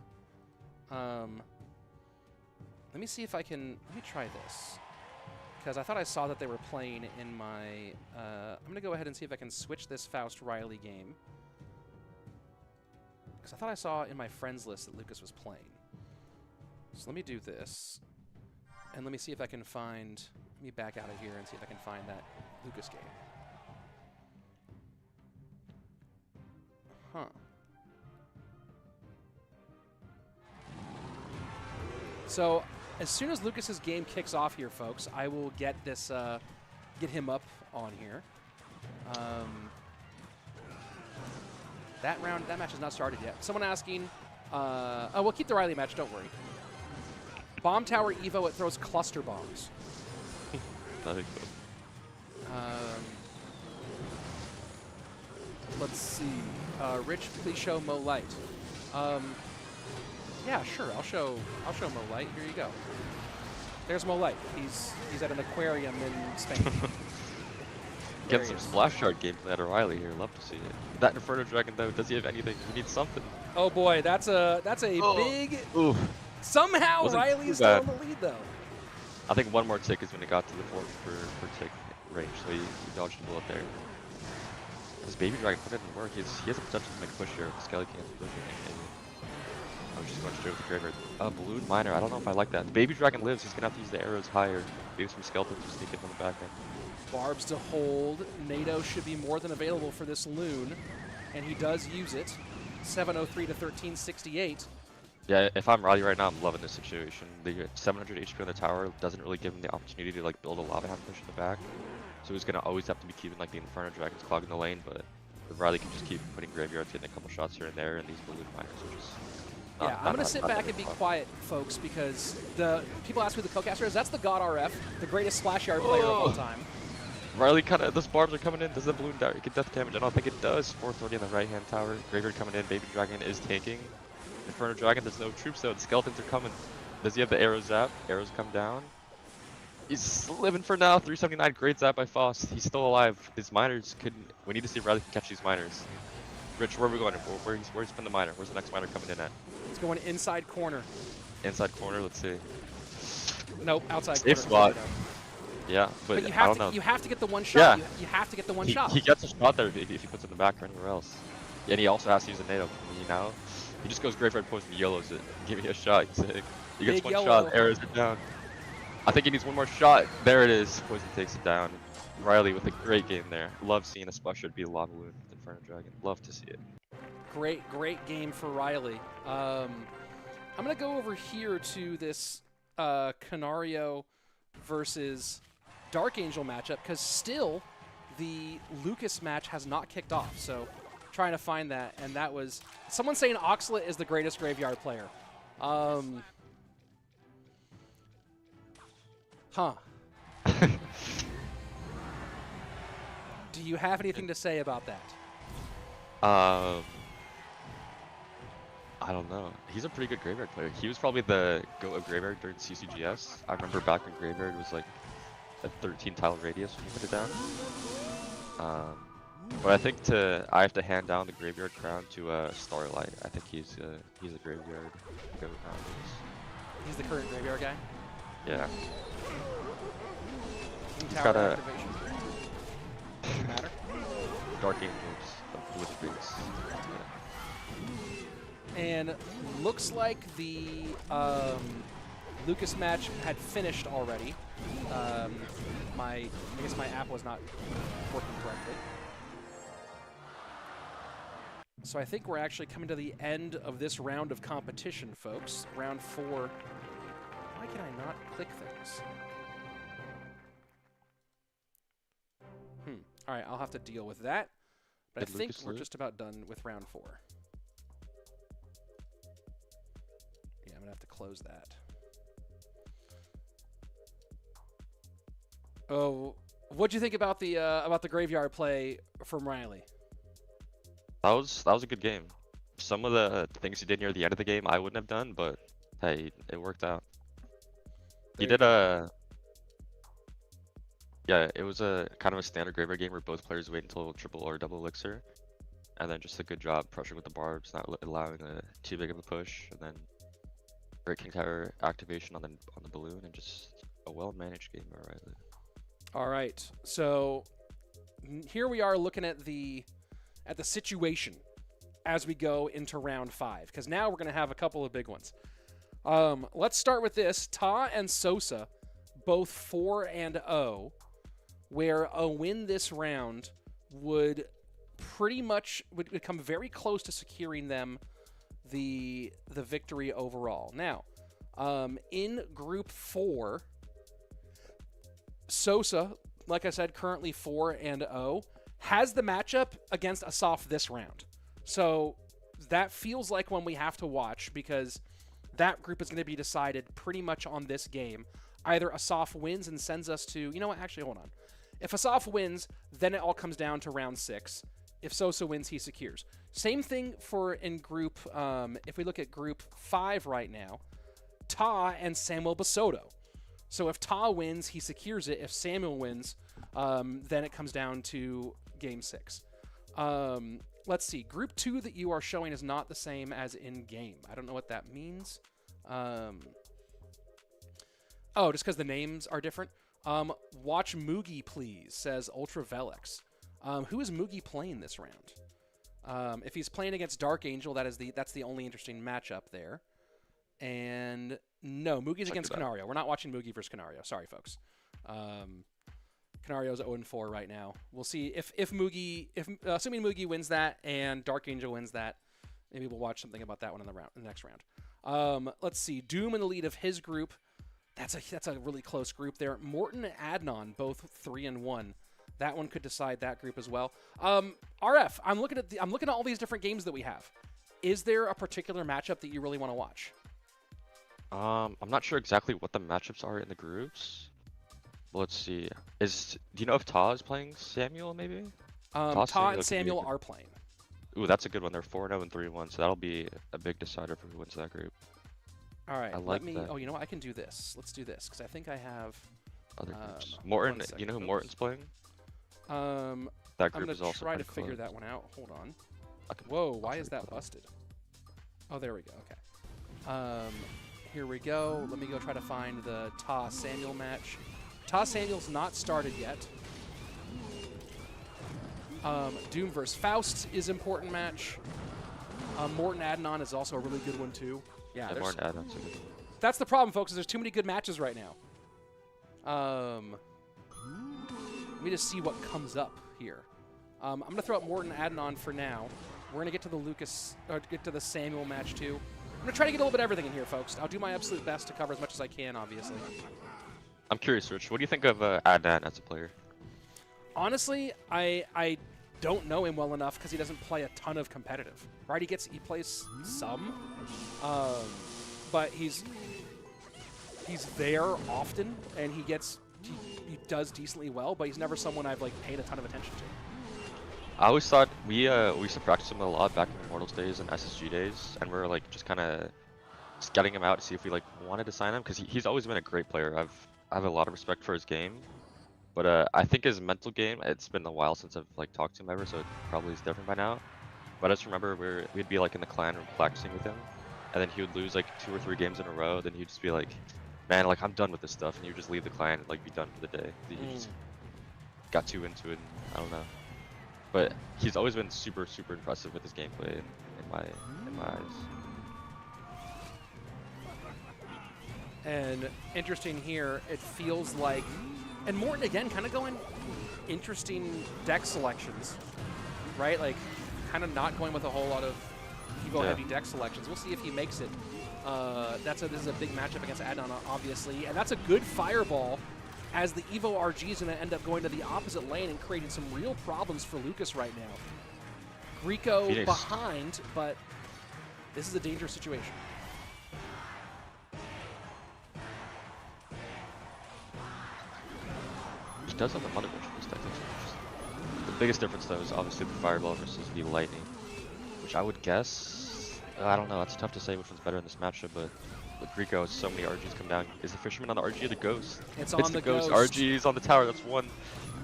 Let me see if I can... Let me try this. Because I thought I saw that they were playing in my... I'm going to go ahead and see if I can switch this Faust Ryley game. Because I thought I saw in my friends list that Lucas was playing. So let me do this. And let me see if I can find... Let me back out of here and see if I can find that Lucas game. Huh. So, as soon as Lucas's game kicks off here, folks, I will get this, get him up on here. That match has not started yet. Someone asking, oh, we'll keep the Ryley match, don't worry. Bomb Tower Evo, it throws cluster bombs. That'd be cool. Let's see. Rich, please show Mo Light. Yeah, sure. I'll show Mo Light. Here you go. There's Mo Light. He's at an aquarium in Spain. Get some splash shard gameplay out of Ryley here. Love to see it. That Inferno Dragon though, does he have anything? He needs something. Oh boy, that's a big. Ooh. Somehow Ryley is still in the lead though. I think one more tick is when he got to the 4 per tick range, so he dodged a bullet there. This Baby Dragon put it in work. He has a potential to make a push here with the Skelly Can's push. I was just going straight with the Graveyard. Balloon Miner, I don't know if I like that. The Baby Dragon lives, he's going to have to use the arrows higher. Maybe some Skeletons to sneak in on the back end. Barbs to hold. NATO should be more than available for this Loon, and he does use it. 703 to 1368. Yeah, if I'm Ryley right now, I'm loving this situation. The 700 HP on the tower doesn't really give him the opportunity to like build a lava hand push in the back. So he's gonna always have to be keeping like the Inferno Dragons clogging the lane, but if Ryley can just keep putting graveyards, getting a couple shots here and there, and these balloon miners are just I'm gonna sit back and be quiet, folks, because the people ask who the co-caster is. That's the God RF, the greatest splash yard player of all time. Ryley kind of, those barbs are coming in. Does the balloon get death damage? I don't think it does. 430 on the right hand tower. Graveyard coming in. Baby Dragon is tanking. Inferno Dragon, there's no troops though. The skeletons are coming. Does he have the arrow zap? Arrows come down. He's living for now. 379, great zap by Faust. He's still alive. His miners couldn't. We need to see if Ryley can catch these miners. Rich, where are we going? Where's been the miner? Where's the next miner coming in at? It's going inside corner. Inside corner. Let's see. Nope, outside Safe corner. spot. Yeah, but you I have don't to. know. You have to get the one shot. Yeah. You have to get the one shot. He gets a shot there if he puts it in the back or anywhere else. Yeah, and he also has to use a NATO. You know, he just goes graveyard post and yellows it. Give me a shot. He gets one shot. Arrows are down. I think he needs one more shot. There it is. Poison takes it down. Ryley with a great game there. Love seeing a splash shard be a lava balloon with Inferno Dragon. Love to see it. Great game for Ryley. I'm gonna go over here to this KaNaRiOoo versus DarkAngel matchup because still the Lucas match has not kicked off. So trying to find that, and that was someone saying Oxlet is the greatest graveyard player. Huh. Do you have anything to say about that? I don't know. He's a pretty good graveyard player. He was probably the GOAT of graveyard during CCGS. I remember back when graveyard was like a 13 tile radius when you put it down. But I think I have to hand down the graveyard crown to Starlight. I think he's a graveyard GOAT nowadays. He's the current graveyard guy? Yeah. He's got a activation. Doesn't matter. DarkAngels of Blitzkrieg's. And looks like the Lucas match had finished already. I guess my app was not working correctly. So I think we're actually coming to the end of this round of competition, folks. Round 4. Why can I not click things? All right, I'll have to deal with that. But I think we're just about done with round 4. Yeah, I'm gonna have to close that. Oh, what'd you think about the graveyard play from Ryley? That was a good game. Some of the things he did near the end of the game I wouldn't have done, but hey, it worked out. He did yeah, it was a kind of a standard graveyard game where both players wait until triple or double elixir, and then just a good job pressuring with the barbs, not allowing too big of a push, and then great King Tower activation on the balloon, and just a well-managed game by Ryley. All right, so here we are looking at the situation as we go into round 5, because now we're going to have a couple of big ones. Let's start with this. Ta and Sosaa, both 4-0, where a win this round would pretty much would come very close to securing them the victory overall. Now, in Group 4, Sosaa, like I said, currently 4-0, has the matchup against Asaf this round. So that feels like one we have to watch, because that group is going to be decided pretty much on this game. Either Asaf wins and sends us to... You know what? Actually, hold on. If Asaf wins, then it all comes down to round 6. If Sosaa wins, he secures. Same thing for in group... if we look at Group 5 right now, Ta and Samuel Bassotto. So if Ta wins, he secures it. If Samuel wins, then it comes down to Game 6. Let's see. Group 2 that you are showing is not the same as in-game. I don't know what that means. Oh, just because the names are different? Watch Mugi, please, says Ultravelix. Who is Mugi playing this round? If he's playing against DarkAngel, that's the only interesting matchup there. And no, Mugi's against KaNaRiOoo. We're not watching Mugi versus KaNaRiOoo. Sorry, folks. KaNaRiOo's 0-4 right now. We'll see if Mugi, assuming Mugi wins that and DarkAngel wins that, maybe we'll watch something about that one in the next round. Let's see. Doom in the lead of his group. That's a really close group there. Morten and Adnan, both 3-1. That one could decide that group as well. RF, I'm looking at all these different games that we have. Is there a particular matchup that you really want to watch? I'm not sure exactly what the matchups are in the groups. Let's see. Do you know if Ta is playing Samuel, maybe? Ta and Samuel are playing. Ooh, that's a good one. They're 4-0 and 3-1, so that'll be a big decider for who wins that group. All right, let me... Oh, you know what? I can do this. Let's do this, because I think I have... Other groups. Morten, you know who Morten's playing? That group is also I'm going to try to close. figure that one out. Hold on. Whoa, why is that busted? Oh, there we go. Okay. Here we go. Let me go try to find the Ta-Samuel match. Ta-Samuel's not started yet. Doom versus Faust is important match. Morten Adnan is also a really good one, too. Yeah, Morten Adnan's a good one. That's the problem, folks, is there's too many good matches right now. Let me just see what comes up here. I'm going to throw out Morten Adnan for now. We're going to get to the Samuel match, too. I'm going to try to get a little bit of everything in here, folks. I'll do my absolute best to cover as much as I can, obviously. I'm curious, Rich. What do you think of Adnan as a player? Honestly, I don't know him well enough because he doesn't play a ton of competitive. Right? He plays some, but he's there often, and he does decently well. But he's never someone I've paid a ton of attention to. I always thought we used to practice him a lot back in Immortals days and SSG days, and we were just kind of scouting him out to see if we wanted to sign him, because he's always been a great player. I have a lot of respect for his game, but I think his mental game, it's been a while since I've talked to him ever, so it probably is different by now. But I just remember we'd be in the clan room practicing with him, and then he would lose 2 or 3 games in a row. Then he'd just be like, "Man, I'm done with this stuff," and you just leave the clan and be done for the day. He just got too into it. And I don't know. But he's always been super, super impressive with his gameplay in my eyes. And interesting here, it feels like, and Morten again, kind of going interesting deck selections, right? Kind of not going with a whole lot of Evo-heavy deck selections. We'll see if he makes it. This is a big matchup against Adnan, obviously, and that's a good fireball, as the Evo RG is going to end up going to the opposite lane and creating some real problems for Lucas right now. Guriko behind, but this is a dangerous situation. He does have a Mother Bush in this deck. The biggest difference, though, is obviously the Fireball versus the Lightning, which I would guess, I don't know, it's tough to say which one's better in this matchup, but with Guriko, so many RGs come down. Is the Fisherman on the RG or the Ghost? It's on the Ghost. RG's on the tower, that's one.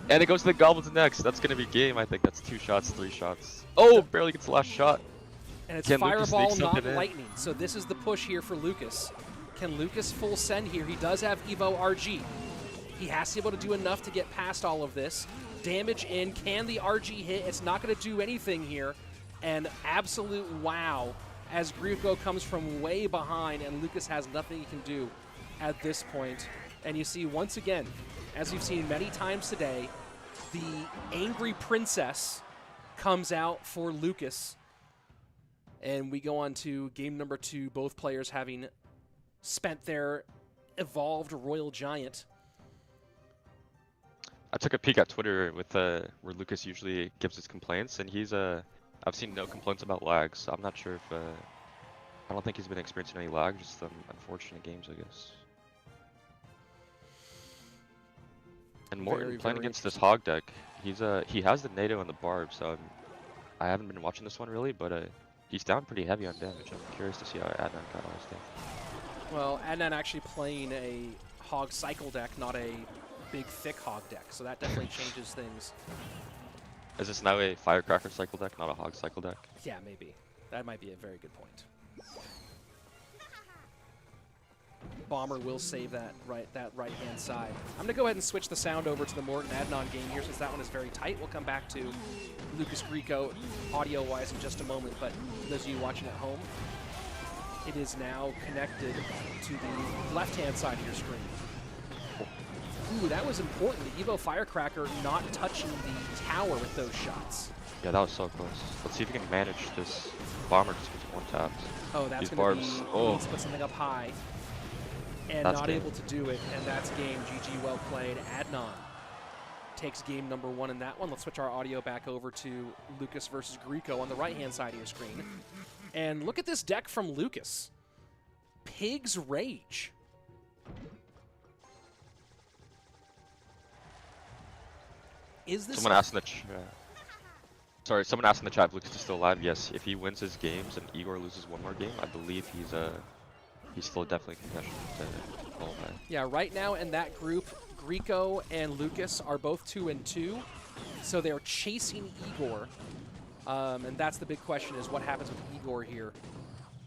And it goes to the goblins next. That's gonna be game. I think that's 2 shots, 3 shots. Oh, barely gets the last shot. And it's Can Lucas fireball, sneak not something in? lightning. So this is the push here for Lucas. Can Lucas full send here? He does have Evo RG. He has to be able to do enough to get past all of this. Damage in. Can the RG hit? It's not going to do anything here. And absolute wow as Guriko comes from way behind and Lucas has nothing he can do at this point. And you see once again, as we've seen many times today, the angry princess comes out for Lucas. And we go on to game number 2, both players having spent their evolved Royal Giant. I took a peek at Twitter with where Lucas usually gives his complaints, and he's I've seen no complaints about lag, so I'm not sure if I don't think he's been experiencing any lag, just some unfortunate games, I guess. And Morten playing against this hog deck, he has the NATO and the barb, so I haven't been watching this one really, but he's down pretty heavy on damage. I'm curious to see how Adnan got all his damage. Well, Adnan actually playing a hog cycle deck, not a big thick hog deck, so that definitely changes things. Is this now a firecracker cycle deck, not a hog cycle deck? Yeah, maybe. That might be a very good point. Bomber will save that right-hand side. I'm going to go ahead and switch the sound over to the Morten Adnan game here since that one is very tight. We'll come back to Lucas Guriko audio-wise in just a moment, but for those of you watching at home, it is now connected to the left-hand side of your screen. Ooh, that was important. The Evo Firecracker not touching the tower with those shots. Yeah, that was so close. Let's see if we can manage this bomber just with 1 tap. Oh, that's going to be, needs to put something up high. And that's not able to do it, and that's game. GG, well played. Adnan takes game number 1 in that one. Let's switch our audio back over to Lucas versus Guriko on the right-hand side of your screen. And look at this deck from Lucas. Pig's Rage. Is this someone asked in the chat? Sorry, someone asked in the chat if Lucas is still alive. Yes, if he wins his games and Igor loses 1 more game, I believe he's still definitely contention to qualify. Yeah, right now in that group, Guriko and Lucas are both 2-2, so they're chasing Igor. And that's the big question: is what happens with Igor here?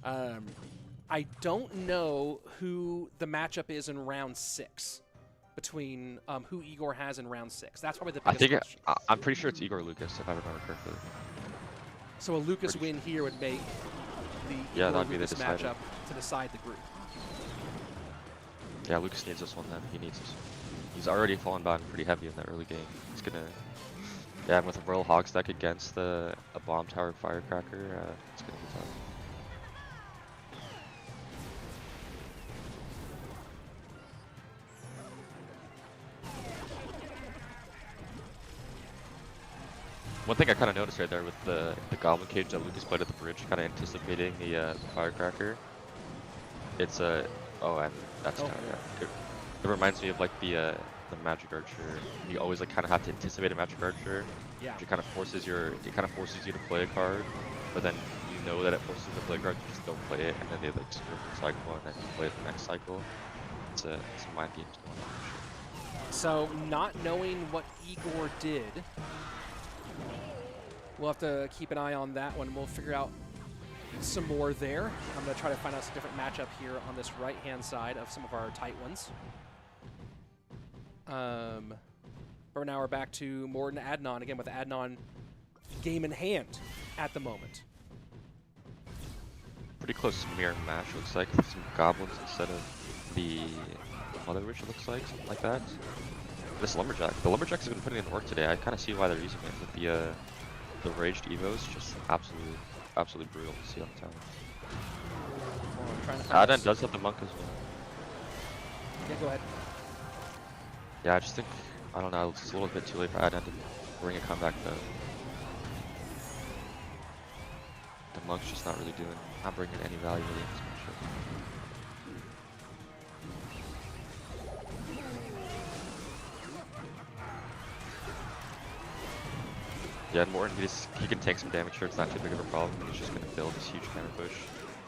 I don't know who the matchup is in round 6. Between who Igor has in round 6. That's probably the biggest question. I'm pretty sure it's Igor Lucas, if I remember correctly. So a Lucas win here would make the Igor Lucas matchup to decide the group. Yeah, Lucas needs this one then. He needs this one. He's already fallen back pretty heavy in that early game. He's gonna... Yeah, and with a Royal Hog stack against a Bomb Tower Firecracker, it's gonna be tough. One thing I kind of noticed right there with the Goblin Cage that Lucas played at the bridge, kind of anticipating the Firecracker. It's oh, and that's kind of it reminds me of like the Magic Archer. You always like kind of have to anticipate a Magic Archer. Yeah. It kind of forces you to play a card, but then you know that it forces you to play a card. You just don't play it, and then they like screw up the cycle, and then you play it the next cycle. It's a mind game going on. So not knowing what Igor did. We'll have to keep an eye on that one. We'll figure out some more there. I'm going to try to find out some different matchup here on this right-hand side of some of our tight ones. But now we're back to Morten Adnan, again with Adnan game in hand at the moment. Pretty close mirror match, looks like, with some goblins instead of the Mother Witch, it looks like, something like that. This Lumberjack. The Lumberjacks have been putting in work today. I kind of see why they're using it with the raged evos, just absolutely brutal to see on tower. Adnan does have the monk as well. Yeah, go ahead. Yeah, I just think, I don't know, it's a little bit too late for Adnan to bring a comeback though. The monk's just not bringing any value really in this matchup. Yeah, and Morten, he can take some damage here, it's not too big of a problem. He's just going to build this huge counter push.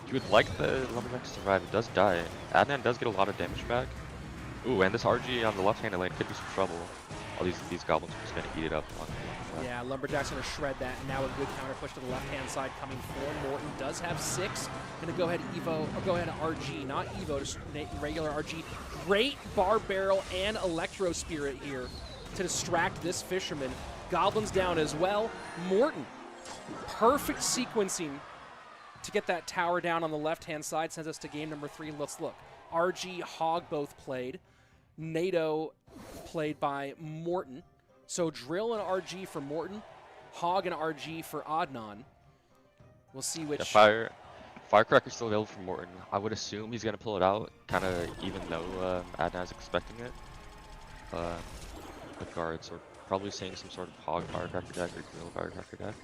You would like the Lumberjack to survive, it does die. Adnan does get a lot of damage back. Ooh, and this RG on the left-handed lane could be some trouble. all these goblins are just gonna eat it up. Yeah, Lumberjack's going to shred that, and now a good counter push to the left-hand side coming for Morten. Does have 6. Going to go ahead Evo, or go ahead RG, not Evo, just regular RG. Great Bar Barrel and Electro Spirit here to distract this Fisherman. Goblins down as well. Morten, perfect sequencing to get that tower down on the left-hand side, sends us to game number 3. Let's look. RG, Hog both played. NATO played by Morten. So Drill and RG for Morten, Hog and RG for Adnan. We'll see which. Yeah, Firecracker's still available for Morten. I would assume he's gonna pull it out, kind of even though Adnan's expecting it. The guards are probably seeing some sort of Hog Firecracker deck or Drill Firecracker deck.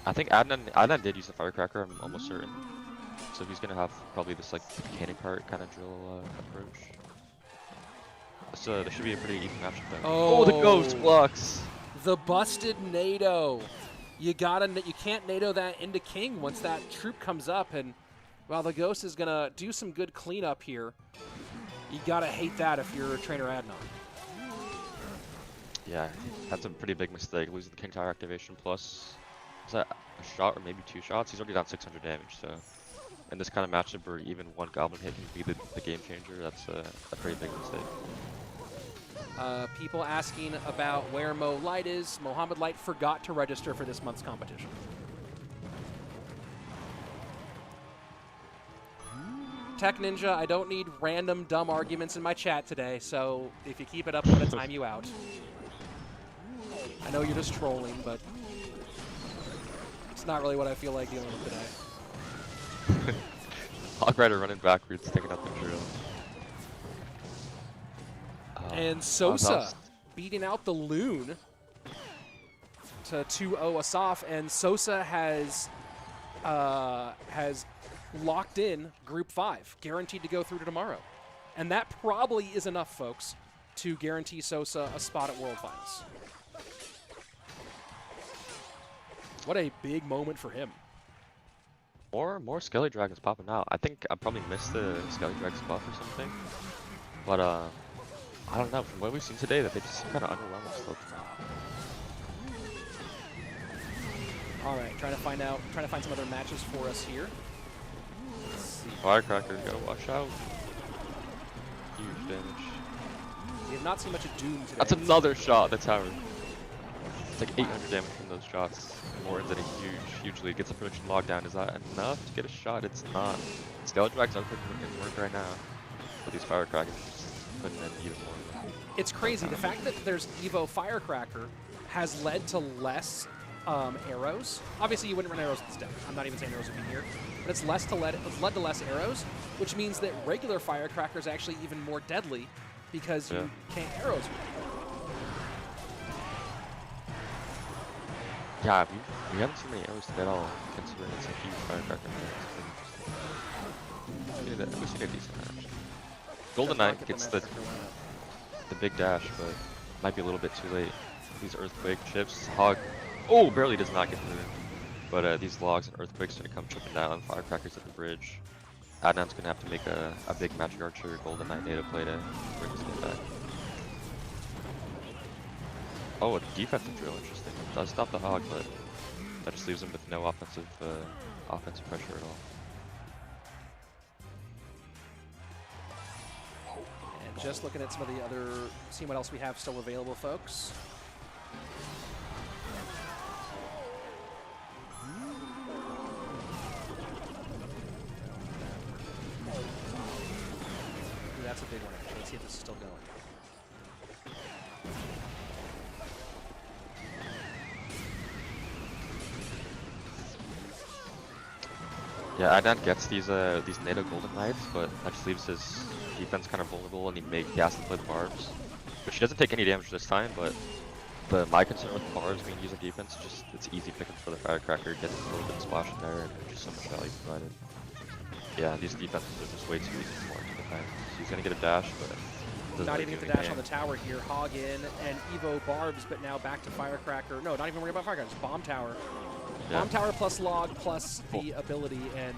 I think Adnan did use the Firecracker. I'm almost certain. So he's gonna have probably this like mechanic cart kind of Drill approach. So there should be a pretty even matchup then. Oh, the ghost blocks. The busted NATO. You can't NATO that into King once that troop comes up, and well, the ghost is gonna do some good cleanup here. You gotta hate that if you're trainer Adnan. Yeah, that's a pretty big mistake. Losing the King Tower activation plus, is that a shot or maybe 2 shots? He's already down 600 damage, so in this kind of matchup where even one goblin hit can be the game changer, that's a pretty big mistake. People asking about where Mo Light is. Mohammed Light forgot to register for this month's competition. Tech Ninja, I don't need random dumb arguments in my chat today, so if you keep it up, I'm going to time you out. I know you're just trolling, but it's not really what I feel like dealing with today. Hog Rider running backwards, taking up the drill. And Sosaa beating out the Loon to 2-0 Asaf, and Sosaa has locked in Group 5, guaranteed to go through to tomorrow. And that probably is enough, folks, to guarantee Sosaa a spot at World Finals. What a big moment for him. More Skelly Dragons popping out. I think I probably missed the Skelly Dragons buff or something. But I don't know, from what we've seen today, that they just seem kind of underwhelming still. All right, trying to find some other matches for us here. Let's see. Firecracker, gotta watch out. Huge damage. We have not seen much of Doom today. That's another shot, the tower. It's like 800 damage from those shots. Morten's in a huge lead. Gets a production lockdown. Is that enough to get a shot? It's not. Skeleton Dragons are putting in work right now. But these Firecrackers just putting in even more. It's crazy. The fact that there's Evo Firecracker has led to less arrows. Obviously, you wouldn't run arrows with this deck. I'm not even saying arrows would be here. But it's led to less arrows, which means that regular Firecracker is actually even more deadly because you can't arrows. Yeah, we haven't seen any arrows at all, considering it's a huge Firecracker. We've seen a decent match. Golden Knight gets the big dash, but might be a little bit too late. These Earthquake chips, Hog, barely does not get through. But these logs and Earthquakes are going to come tripping down, Firecrackers at the bridge. Adnan's going to have to make a big Magic Archer, Golden Knight native play to bring this game back. Oh, a defensive drill, interesting. It does stop the Hog, but that just leaves him with no offensive pressure at all. And just looking at some of the other, seeing what else we have still available, folks. Ooh, that's a big one, actually. Let's see if this is still going. Yeah, Adnan gets these NATO Golden Knights, but that just leaves his defense kind of vulnerable, and he has to play the barbs, which he doesn't take any damage this time. But my concern with the barbs being used on defense is just it's easy pickings for the Firecracker, gets a little bit of splash in there, and just so much value provided. Yeah, these defenses are just way too easy for him to defend. So he's gonna get a dash, but not even get the dash on the tower here. Hog in and Evo barbs, but now back to Firecracker. No, not even worried about Firecracker. Just bomb tower. Yeah. Bomb tower plus log plus the ability, and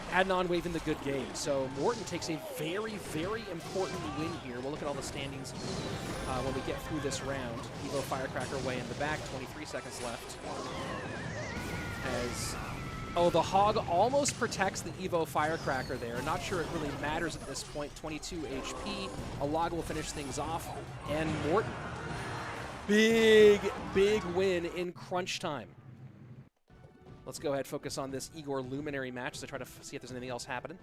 Adnan waving the good game. So Morten takes a very, very important win here. We'll look at all the standings when we get through this round. Evo Firecracker way in the back, 23 seconds left. As, oh, the Hog almost protects the Evo Firecracker there. Not sure it really matters at this point. 22 HP. Alag will finish things off. And Morten, big, big win in crunch time. Let's go ahead and focus on this Igor Luminary match as I try to see if there's anything else happening.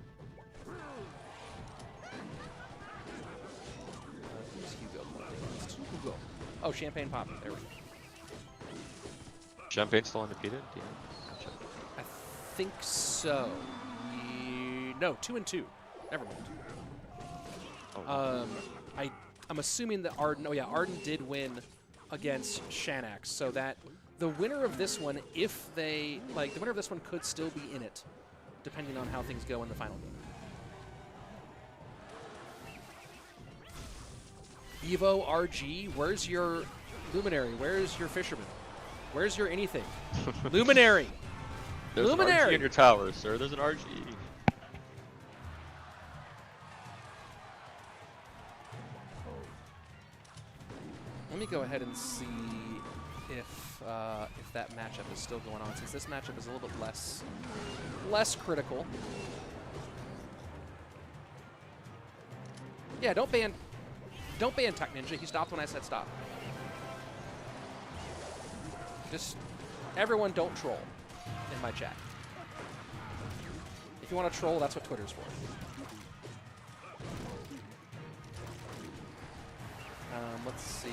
Who's Hugo playing against? Hugo. Oh, Champagnepapi. There we go. Champagne's still undefeated? Yeah. I think so. No, 2-2. Never mind. Oh. I'm assuming that Arden. Oh yeah, Arden did win against Shanax, so that the winner of this one, if they the winner of this one could still be in it, depending on how things go in the final game. Evo RG, where's your Luminary? Where's your Fisherman? Where's your anything? Luminary. There's Luminary. an RG in your tower, sir. There's an RG. Let me go ahead and see if that matchup is still going on, since this matchup is a little bit less critical. Yeah, don't ban Tech Ninja. He stopped when I said stop. Just everyone don't troll in my chat. If you want to troll, that's what Twitter's for. Let's see.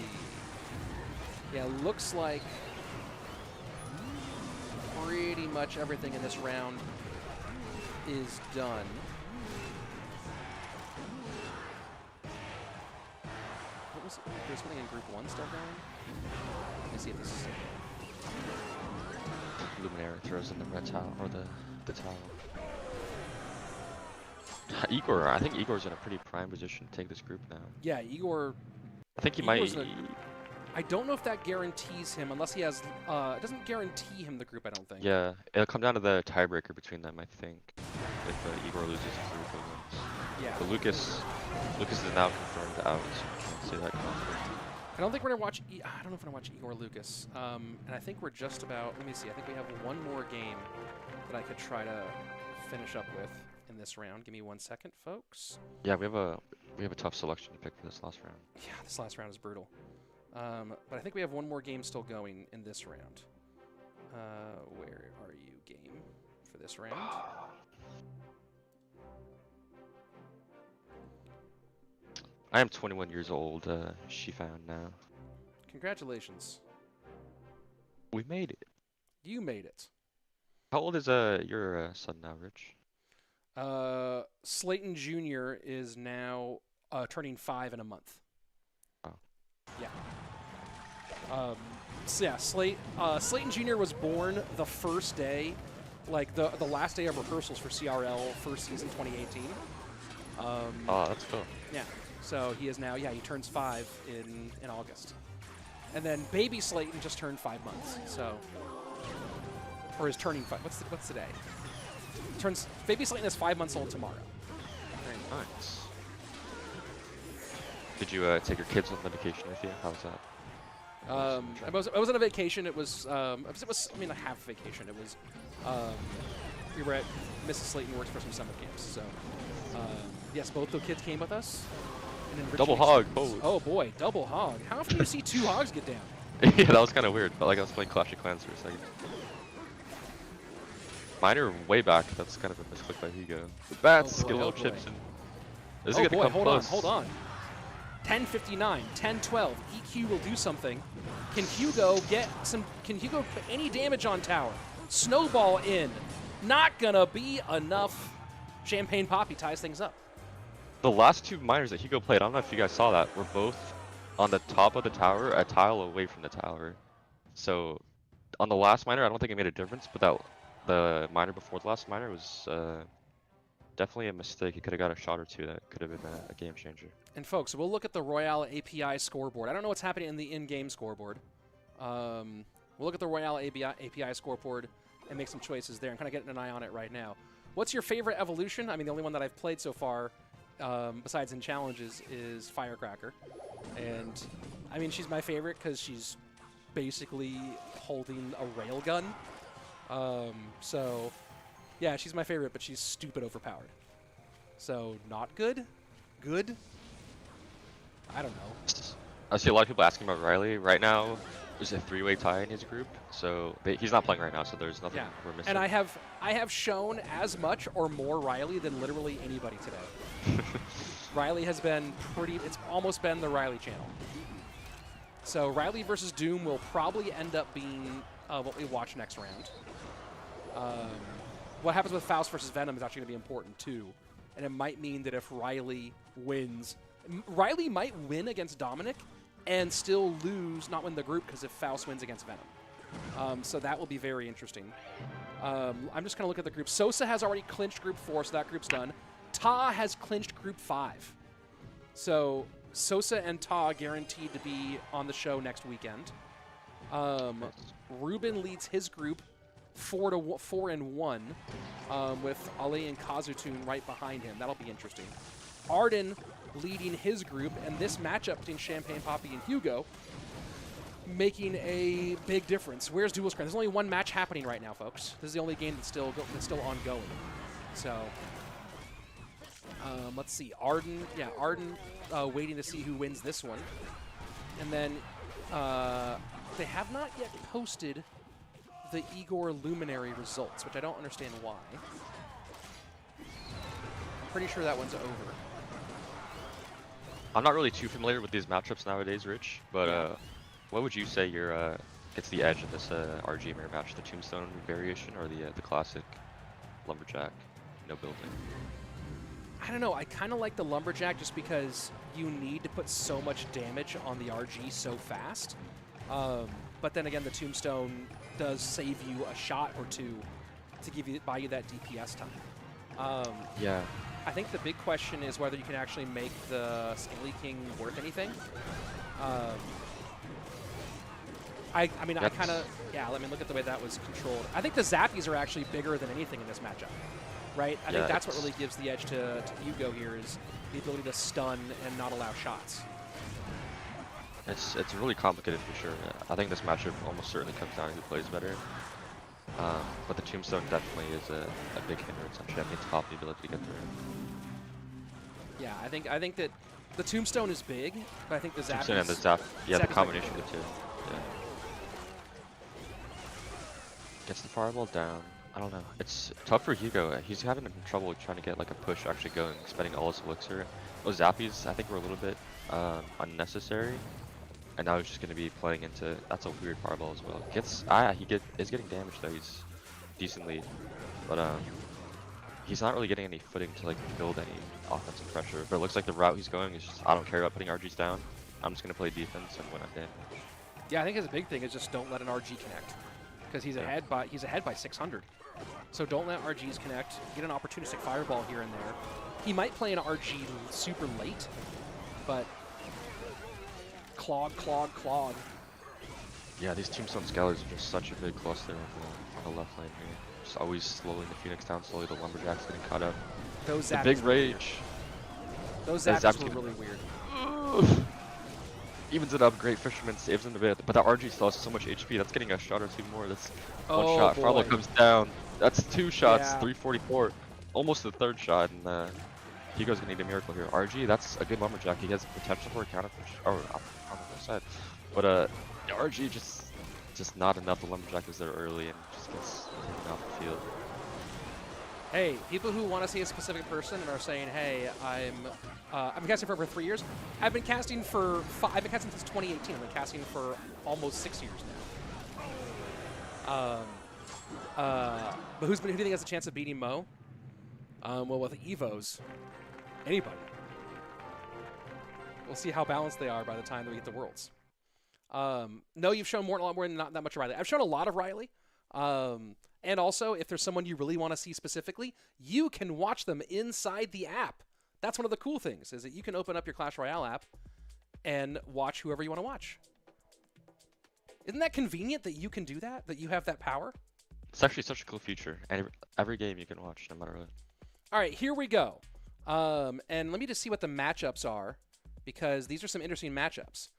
Yeah, looks like pretty much everything in this round is done. What was it? There's something in Group 1 still going? Let me see if this is... Luminary throws in the red towel, or the towel. Igor, I think Igor's in a pretty prime position to take this group now. Yeah, Igor... I think he Igor's might... I don't know if that guarantees him, unless he has... it doesn't guarantee him the group, I don't think. Yeah, it'll come down to the tiebreaker between them, I think. If Igor loses and Guriko wins. Yeah. But Lucas is now confirmed out, so I can't say that confident. I don't think we're going to watch... I don't know if we're going to watch Igor Lucas. And I think we're just about... Let me see. I think we have one more game that I could try to finish up with in this round. Give me 1 second, folks. Yeah, we have a tough selection to pick for this last round. Yeah, this last round is brutal. But I think we have one more game still going in this round. Where are you, game, for this round? I am 21 years old, she found now. Congratulations. We made it. You made it. How old is your son now, Rich? Slayton Jr. is now turning 5 in a month. Oh. Yeah. So yeah, Slayton Jr. was born the first day, like the last day of rehearsals for CRL first season 2018. Oh, that's cool. Yeah. So he is now, yeah, he turns 5 in August. And then baby Slayton just turned 5 months. So, or is turning 5. What's today? Baby Slayton is 5 months old tomorrow. Very nice. Did you take your kids on medication with you? How was that? I was on a vacation. It was I mean, a half vacation. It was we were at Mrs. Slayton works for some summer camps. So yes, both the kids came with us. And double hog. Oh boy, double hog. How often do you see 2 hogs get down? Yeah, that was kind of weird. Felt like I was playing Clash of Clans for a second. Mine are way back. That's kind of a misclick by Hugo. Bats, get little chips in. This is gonna come close. Hold on. 10:59, 10:12. EQ will do something. Can Hugo Can Hugo put any damage on tower? Snowball in. Not gonna be enough. Champagnepapi ties things up. The last 2 miners that Hugo played, I don't know if you guys saw that, were both on the top of the tower, a tile away from the tower. So on the last miner, I don't think it made a difference, but the miner before the last miner was definitely a mistake. He could have got a shot or 2 that could have been a game changer. And folks, we'll look at the Royale API scoreboard. I don't know what's happening in the in-game scoreboard. We'll look at the Royale API scoreboard and make some choices there. I'm kind of getting an eye on it right now. What's your favorite evolution? I mean, the only one that I've played so far, besides in challenges, is Firecracker. And, I mean, she's my favorite because she's basically holding a railgun. So, yeah, she's my favorite, but she's stupid overpowered. So, not good? Good? I don't know. I see a lot of people asking about Ryley. Right now, there's a 3-way tie in his group, so he's not playing right now, so there's nothing we're missing. And I have shown as much or more Ryley than literally anybody today. Ryley has been it's almost been the Ryley channel. So Ryley versus Doom will probably end up being what we watch next round. What happens with Faust versus Venom is actually going to be important too. And it might mean that if Ryley wins, Ryley might win against Dominik and still lose, not win the group, because if Faust wins against Venom. So that will be very interesting. I'm just going to look at the group. Sosaa has already clinched Group 4, so that group's done. Ta has clinched Group 5. So Sosaa and Ta guaranteed to be on the show next weekend. Rubén leads his group 4-1 with Alee and Kazutoon right behind him. That'll be interesting. Arden leading his group, and this matchup between Champagnepapi and Hugo making a big difference. Where's Dual Screen? There's only one match happening right now, folks. This is the only game that's still ongoing. So let's see. Arden waiting to see who wins this one. And then they have not yet posted the Igor Luminary results, which I don't understand why. I'm pretty sure that one's over. I'm not really too familiar with these matchups nowadays, Rich, but what would you say gets the edge in this RG mirror match? The Tombstone variation or the classic Lumberjack, no building? I don't know. I kind of like the Lumberjack just because you need to put so much damage on the RG so fast. But then again, the Tombstone does save you a shot or two to buy you that DPS time. Yeah. I think the big question is whether you can actually make the Scaly King worth anything. I mean, I kind of, I mean, look at the way that was controlled. I think the Zappies are actually bigger than anything in this matchup, right? I think that's what really gives the edge to Hugo here is the ability to stun and not allow shots. It's really complicated for sure. I think this matchup almost certainly comes down to who plays better. But the Tombstone definitely is a big hindrance on Champagnepapi's ability to get through. Yeah, I think that the Tombstone is big, but I think the Zappies... Tombstone and the Zap, the combination of the two. Yeah. Gets the fireball down. I don't know. It's tough for Hugo. He's having trouble trying to get like a push actually going, spending all his elixir. Those Zappies, I think, were a little bit unnecessary. And now he's just going to be playing into... That's a weird fireball as well. Is getting damage though. He's decently... But he's not really getting any footing to like build any offensive pressure. But it looks like the route he's going is just, I don't care about putting RGs down. I'm just going to play defense and win at damage. Yeah, I think his big thing is just don't let an RG connect. Because he's ahead by 600. So don't let RGs connect. Get an opportunistic fireball here and there. He might play an RG super late, but... Clog. Yeah, these Tombstone Scalers are just such a big cluster on the left lane here. Just always slowing the Phoenix down, slowly the Lumberjacks getting caught up. Those the big rage. Those zaps were really weird. Evens it up, great Fisherman saves him a bit, but that RG still has so much HP, that's getting a shot or two more. That's one shot, Fireball comes down. That's 2 shots, 344. Almost the 3rd shot, and Hugo's gonna need a miracle here. RG, that's a good Lumberjack. He has potential for a counter push. Oh, on the side. But RG just not enough. The Lumberjack is there early and just gets taken off the field. Hey, people who want to see a specific person and are saying, "Hey, I've been casting for over 3 years. I've been casting since 2018. I've been casting for almost 6 years now." But who do you think has a chance of beating Mo? Well, with Evos, anybody. We'll see how balanced they are by the time that we get to Worlds. No, you've shown Morten a lot more than not that much of Ryley. I've shown a lot of Ryley. And also, if there's someone you really want to see specifically, you can watch them inside the app. That's one of the cool things, is that you can open up your Clash Royale app and watch whoever you want to watch. Isn't that convenient that you can do that? That you have that power? It's actually such a cool feature. And every game you can watch, no matter what. All right, here we go. And let me just see what the matchups are, because these are some interesting matchups.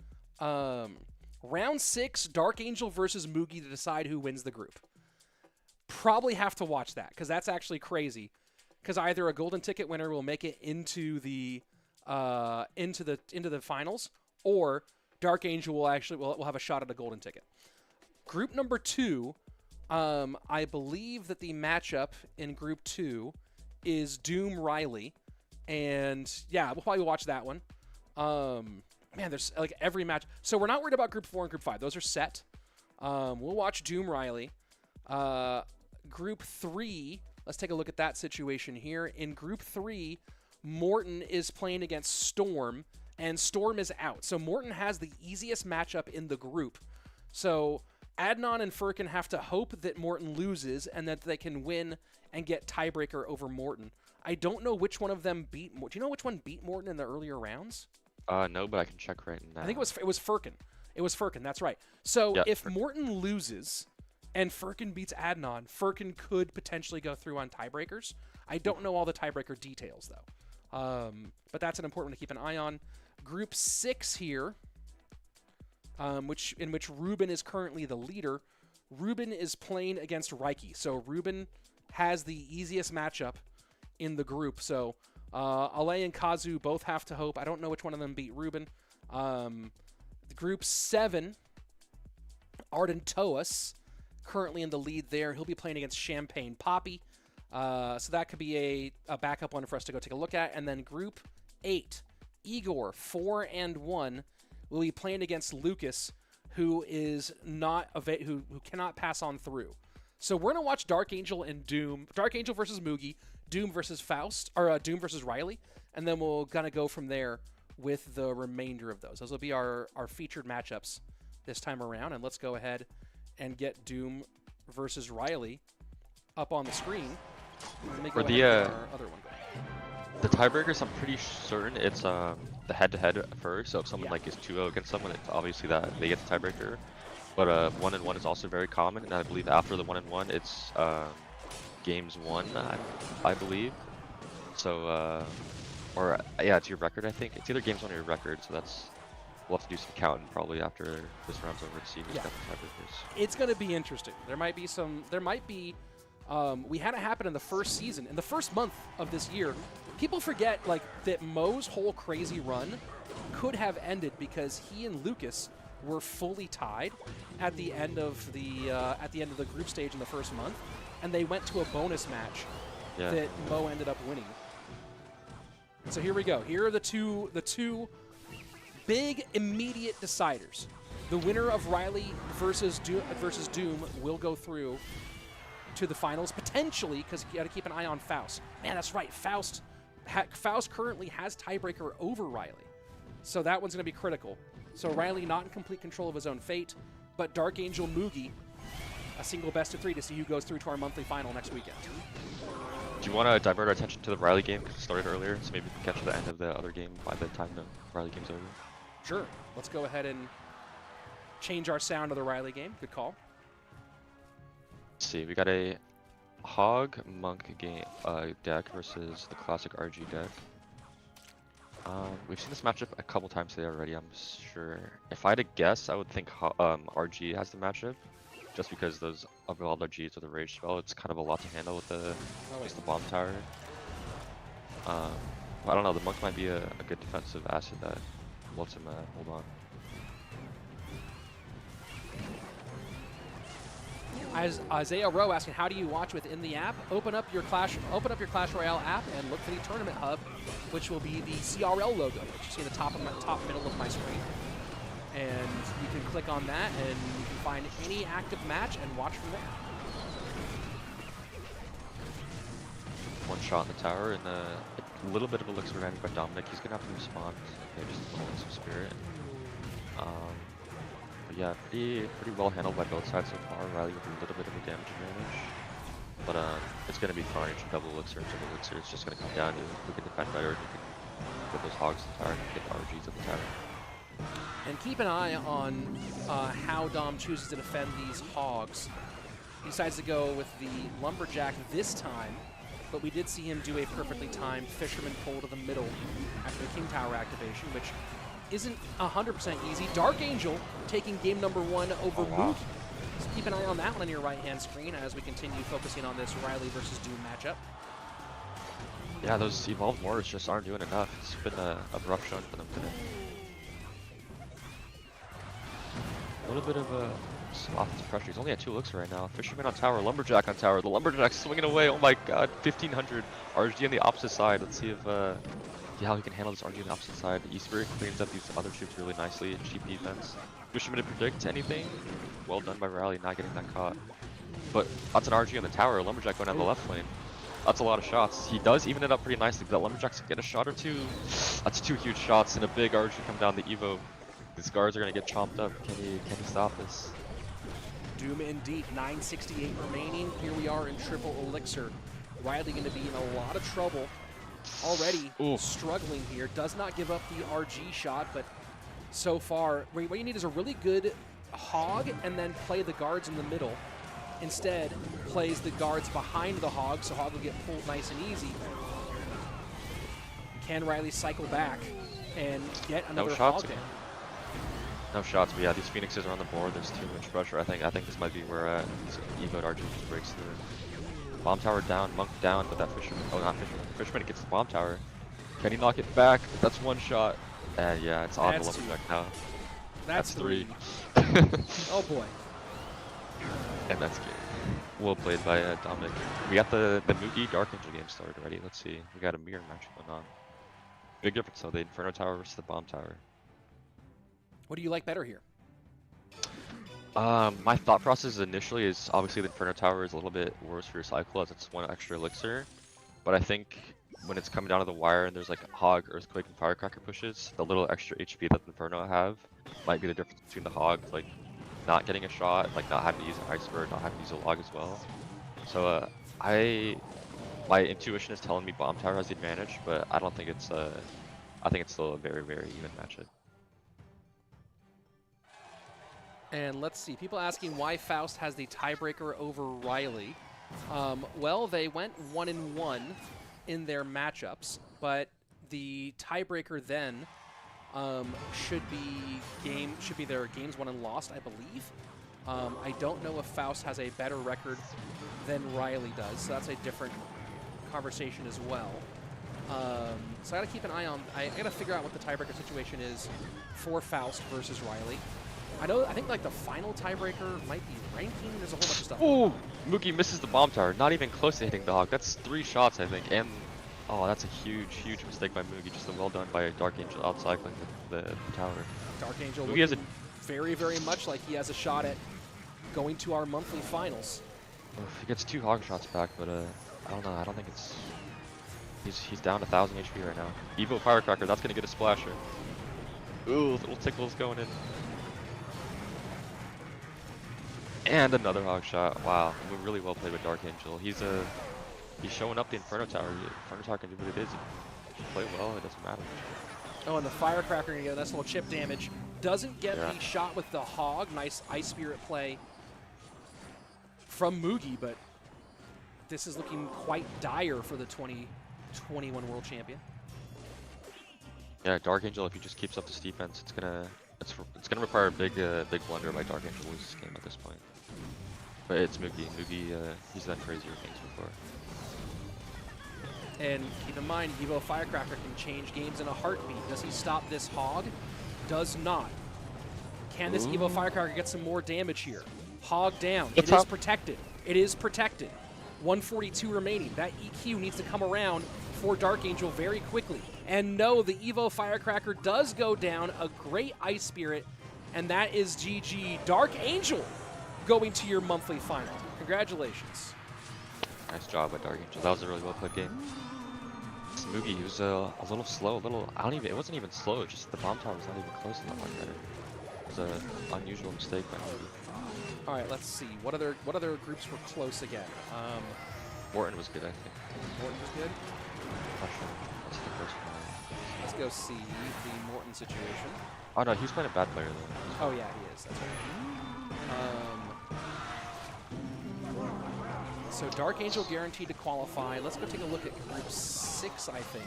Round 6, DarkAngel versus Mugi to decide who wins the group. Probably have to watch that, because that's actually crazy. Because either a golden ticket winner will make it into the finals, or DarkAngel will have a shot at a golden ticket. Group number 2, I believe that the matchup in Group 2 is Doom Ryley, and yeah, we'll probably watch that one. Man, there's like every match, so we're not worried about Group 4 and Group 5; those are set. We'll watch Doom Ryley. Group 3, let's take a look at that situation here. In Group 3, Morten is playing against Storm, and Storm is out. So Morten has the easiest matchup in the group. So Adnan and Furkan have to hope that Morten loses and that they can win and get tiebreaker over Morten. I don't know which one of them beat Morten. Do you know which one beat Morten in the earlier rounds? No, but I can check right now. I think it was Furkan. It was Furkan, that's right. So yeah, if Furkan. Morten loses and Furkan beats Adnan, Furkan could potentially go through on tiebreakers. I don't know all the tiebreaker details, though. But that's an important one to keep an eye on. Group 6 here, in which Rubén is currently the leader. Rubén is playing against Raiki. So Rubén has the easiest matchup in the group. So Alee and Kazu both have to hope. I don't know which one of them beat Rubén. Group 7, Ardentoas, currently in the lead there. He'll be playing against Champagnepapi. So that could be a backup one for us to go take a look at. And then Group 8, Igor, 4-1, will be playing against Lucas, who is not who cannot pass on through. So we're gonna watch DarkAngel and Doom, DarkAngel versus Mugi, Doom versus Faust, or Doom versus Ryley, and then we'll gonna go from there with the remainder of those. Those will be our featured matchups this time around. And let's go ahead and get Doom versus Ryley up on the screen. For the our other one going. The tiebreakers, I'm pretty certain it's the head-to-head first. So if someone like is 2-0 against someone, it's obviously that they get the tiebreaker. But 1-1 is also very common, and I believe after the 1-1, it's games 1, I believe. So yeah, it's your record. I think it's either games 1 or your record. So that's we'll have to do some counting probably after this round's over to see who's got the tiebreakers. It's going to be interesting. There might be we had it happen in the first season, in the first month of this year. People forget like that Mo's whole crazy run could have ended because he and Lucas were fully tied at the end of the group stage in the first month, and they went to a bonus match that Mo ended up winning. So here we go. Here are the two big immediate deciders. The winner of Ryley versus Doom will go through to the finals, potentially, because you got to keep an eye on Faust. Man, that's right. Faust currently has tiebreaker over Ryley. So that one's going to be critical. So Ryley not in complete control of his own fate, but DarkAngel Mugi, a single best of 3 to see who goes through to our monthly final next weekend. Do you want to divert our attention to the Ryley game because it started earlier, so maybe we can catch the end of the other game by the time the Ryley game's over? Sure. Let's go ahead and change our sound to the Ryley game. Good call. Let's see, we got a Hog Monk game deck versus the classic RG deck. We've seen this matchup a couple times today already, I'm sure. If I had to guess, I would think RG has the matchup, just because those Evolved RGs with the Rage Spell, it's kind of a lot to handle with just the Bomb Tower. I don't know, the Monk might be a good defensive asset that lets him hold on. Isaiah Rowe asking, how do you watch within the app? Open up your Clash Royale app and look for the tournament hub, which will be the CRL logo, which you see in the top middle of my screen. And you can click on that, and you can find any active match and watch from there. One shot in the tower, and a little bit of elixir advantage by Dominik. He's gonna have to respond. Okay, just pulling some spirit. But yeah, pretty well handled by both sides so far. Ryley with a little bit of a damage advantage, but it's gonna be fine. Double elixir and triple elixir. It's just gonna come down to who can defend better, who can get those hogs in the tower, and get RGs at the tower. And keep an eye on how Dom chooses to defend these hogs. He decides to go with the Lumberjack this time, but we did see him do a perfectly timed Fisherman pull to the middle after the King Tower activation, which isn't 100% easy. DarkAngel taking game number 1 over Mugi. So keep an eye on that one on your right-hand screen as we continue focusing on this Ryley versus Doom matchup. Yeah, those evolved mortars just aren't doing enough. It's been a rough showing for them today. A little bit of some offensive pressure. He's only at 2 elixir right now. Fisherman on tower, Lumberjack on tower. The Lumberjack's swinging away. Oh my god, 1500 RG on the opposite side. Let's see if how he can handle this RG on the opposite side. E-Spirit cleans up these other troops really nicely. Cheap defense. Fisherman to predict anything. Well done by Ryley, not getting that caught. But that's an RG on the tower. Lumberjack going down the left lane. That's a lot of shots. He does even it up pretty nicely, but that Lumberjack's get a shot or two. That's 2 huge shots and a big RG come down the Evo. These guards are gonna get chomped up. Can he stop this? Doom indeed, 968 remaining. Here we are in triple elixir. Ryley going to be in a lot of trouble. Already struggling here. Does not give up the RG shot, but so far, what you need is a really good hog and then play the guards in the middle. Instead, plays the guards behind the hog, so hog will get pulled nice and easy. Can Ryley cycle back and get another hog down? No shots, but yeah, these Phoenixes are on the board. There's too much pressure. I think this might be where Evo RG just breaks through. Bomb tower down, Monk down, but that Fisherman, oh not Fisherman, Fisherman gets the bomb tower. Can he knock it back? That's 1 shot. And yeah, it's on the Lumberjack now. That's 3. Oh boy. And that's good. Well played by Dominik. We got the Mugi DarkAngel game started already. Let's see. We got a mirror match going on. Big difference though, the Inferno Tower versus the bomb tower. What do you like better here? My thought process initially is obviously the Inferno Tower is a little bit worse for your cycle as it's 1 extra elixir. But I think when it's coming down to the wire and there's like Hog, Earthquake, and Firecracker pushes, the little extra HP that the Inferno have might be the difference between the Hog, like not getting a shot, like not having to use an Ice Bird, not having to use a log as well. So my intuition is telling me Bomb Tower has the advantage, but I don't think it's I think it's still a very, very even matchup. And let's see, people asking why Faust has the tiebreaker over Ryley. Well, they went 1-1 in their matchups, but the tiebreaker then should be their games won and lost, I believe. I don't know if Faust has a better record than Ryley does, so that's a different conversation as well. So I gotta keep an eye on, I gotta figure out what the tiebreaker situation is for Faust versus Ryley. I think like the final tiebreaker might be ranking. There's a whole bunch of stuff. Oh, Mugi misses the bomb tower. Not even close to hitting the hog. That's 3 shots, I think. And oh, that's a huge, huge mistake by Mugi. Just well done by DarkAngel outcycling the tower. DarkAngel looking has very, very much like he has a shot at going to our monthly finals. He gets 2 hog shots back, but I don't know. I don't think it's. He's down 1,000 HP right now. Evo Firecracker. That's gonna get a splasher. Ooh, little tickles going in. And another hog shot. Wow, really well played with DarkAngel. He's showing up the Inferno Tower. Inferno Tower can do what it is. If you play well, it doesn't matter. Oh, and the Firecracker gonna get a nice little chip damage. Doesn't get the shot with the hog. Nice Ice Spirit play from Mugi, but this is looking quite dire for the 2021 World Champion. Yeah, DarkAngel, if he just keeps up this defense, it's gonna require a big blunder by DarkAngel to lose this game at this point. But it's Mugi. Mugi, he's done crazier things before. And keep in mind, Evo Firecracker can change games in a heartbeat. Does he stop this hog? Does not. Can this Evo Firecracker get some more damage here? Hog down. It is protected. It is protected. 142 remaining. That EQ needs to come around for DarkAngel very quickly. And no, the Evo Firecracker does go down. A great Ice Spirit. And that is GG. DarkAngel going to your monthly final. Congratulations. Nice job by DarkAngel. That was a really well played game. This Mugi, he was a little slow, it wasn't even slow, just the bomb tower was not even close enough like that. It was an unusual mistake by Mugi. All right, let's see. What other groups were close again? Morten was good, I think. Morten was good? Not sure. That's the first one. Let's go see the Morten situation. Oh no, he's playing a bad player though. Oh yeah, he is. That's right. So DarkAngel guaranteed to qualify. Let's go take a look at Group 6, I think,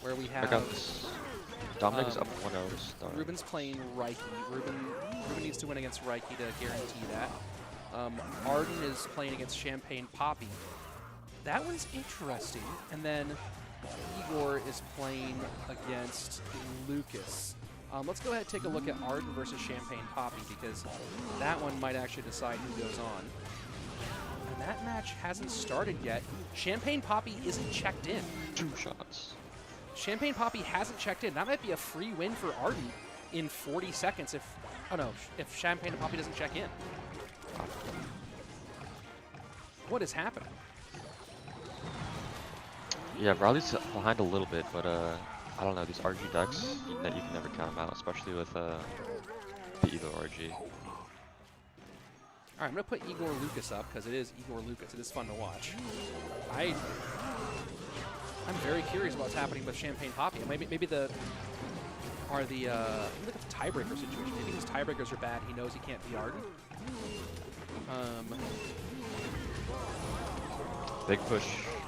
where we have... Dominik is up 1-0 to start. Rubén's playing Raiki. Rubén needs to win against Raiki to guarantee that. Arden is playing against Champagnepapi. That one's interesting. And then Igor is playing against Lucas. Let's go ahead and take a look at Arden versus Champagnepapi, because that one might actually decide who goes on. And that match hasn't started yet. Champagnepapi isn't checked in. 2 shots. Champagnepapi hasn't checked in. That might be a free win for Arden in 40 seconds if, oh no, if Champagnepapi doesn't check in. What is happening? Yeah, Ryley's behind a little bit, but I don't know, these RG decks, you can never count them out, especially with the Igor RG. Alright, I'm going to put Igor Lucas up, because it is Igor Lucas. It is fun to watch. I'm very curious about what's happening with Champagnepapi. Maybe the look at the tiebreaker situation. Maybe his tiebreakers are bad. He knows he can't beat Arden. Big push.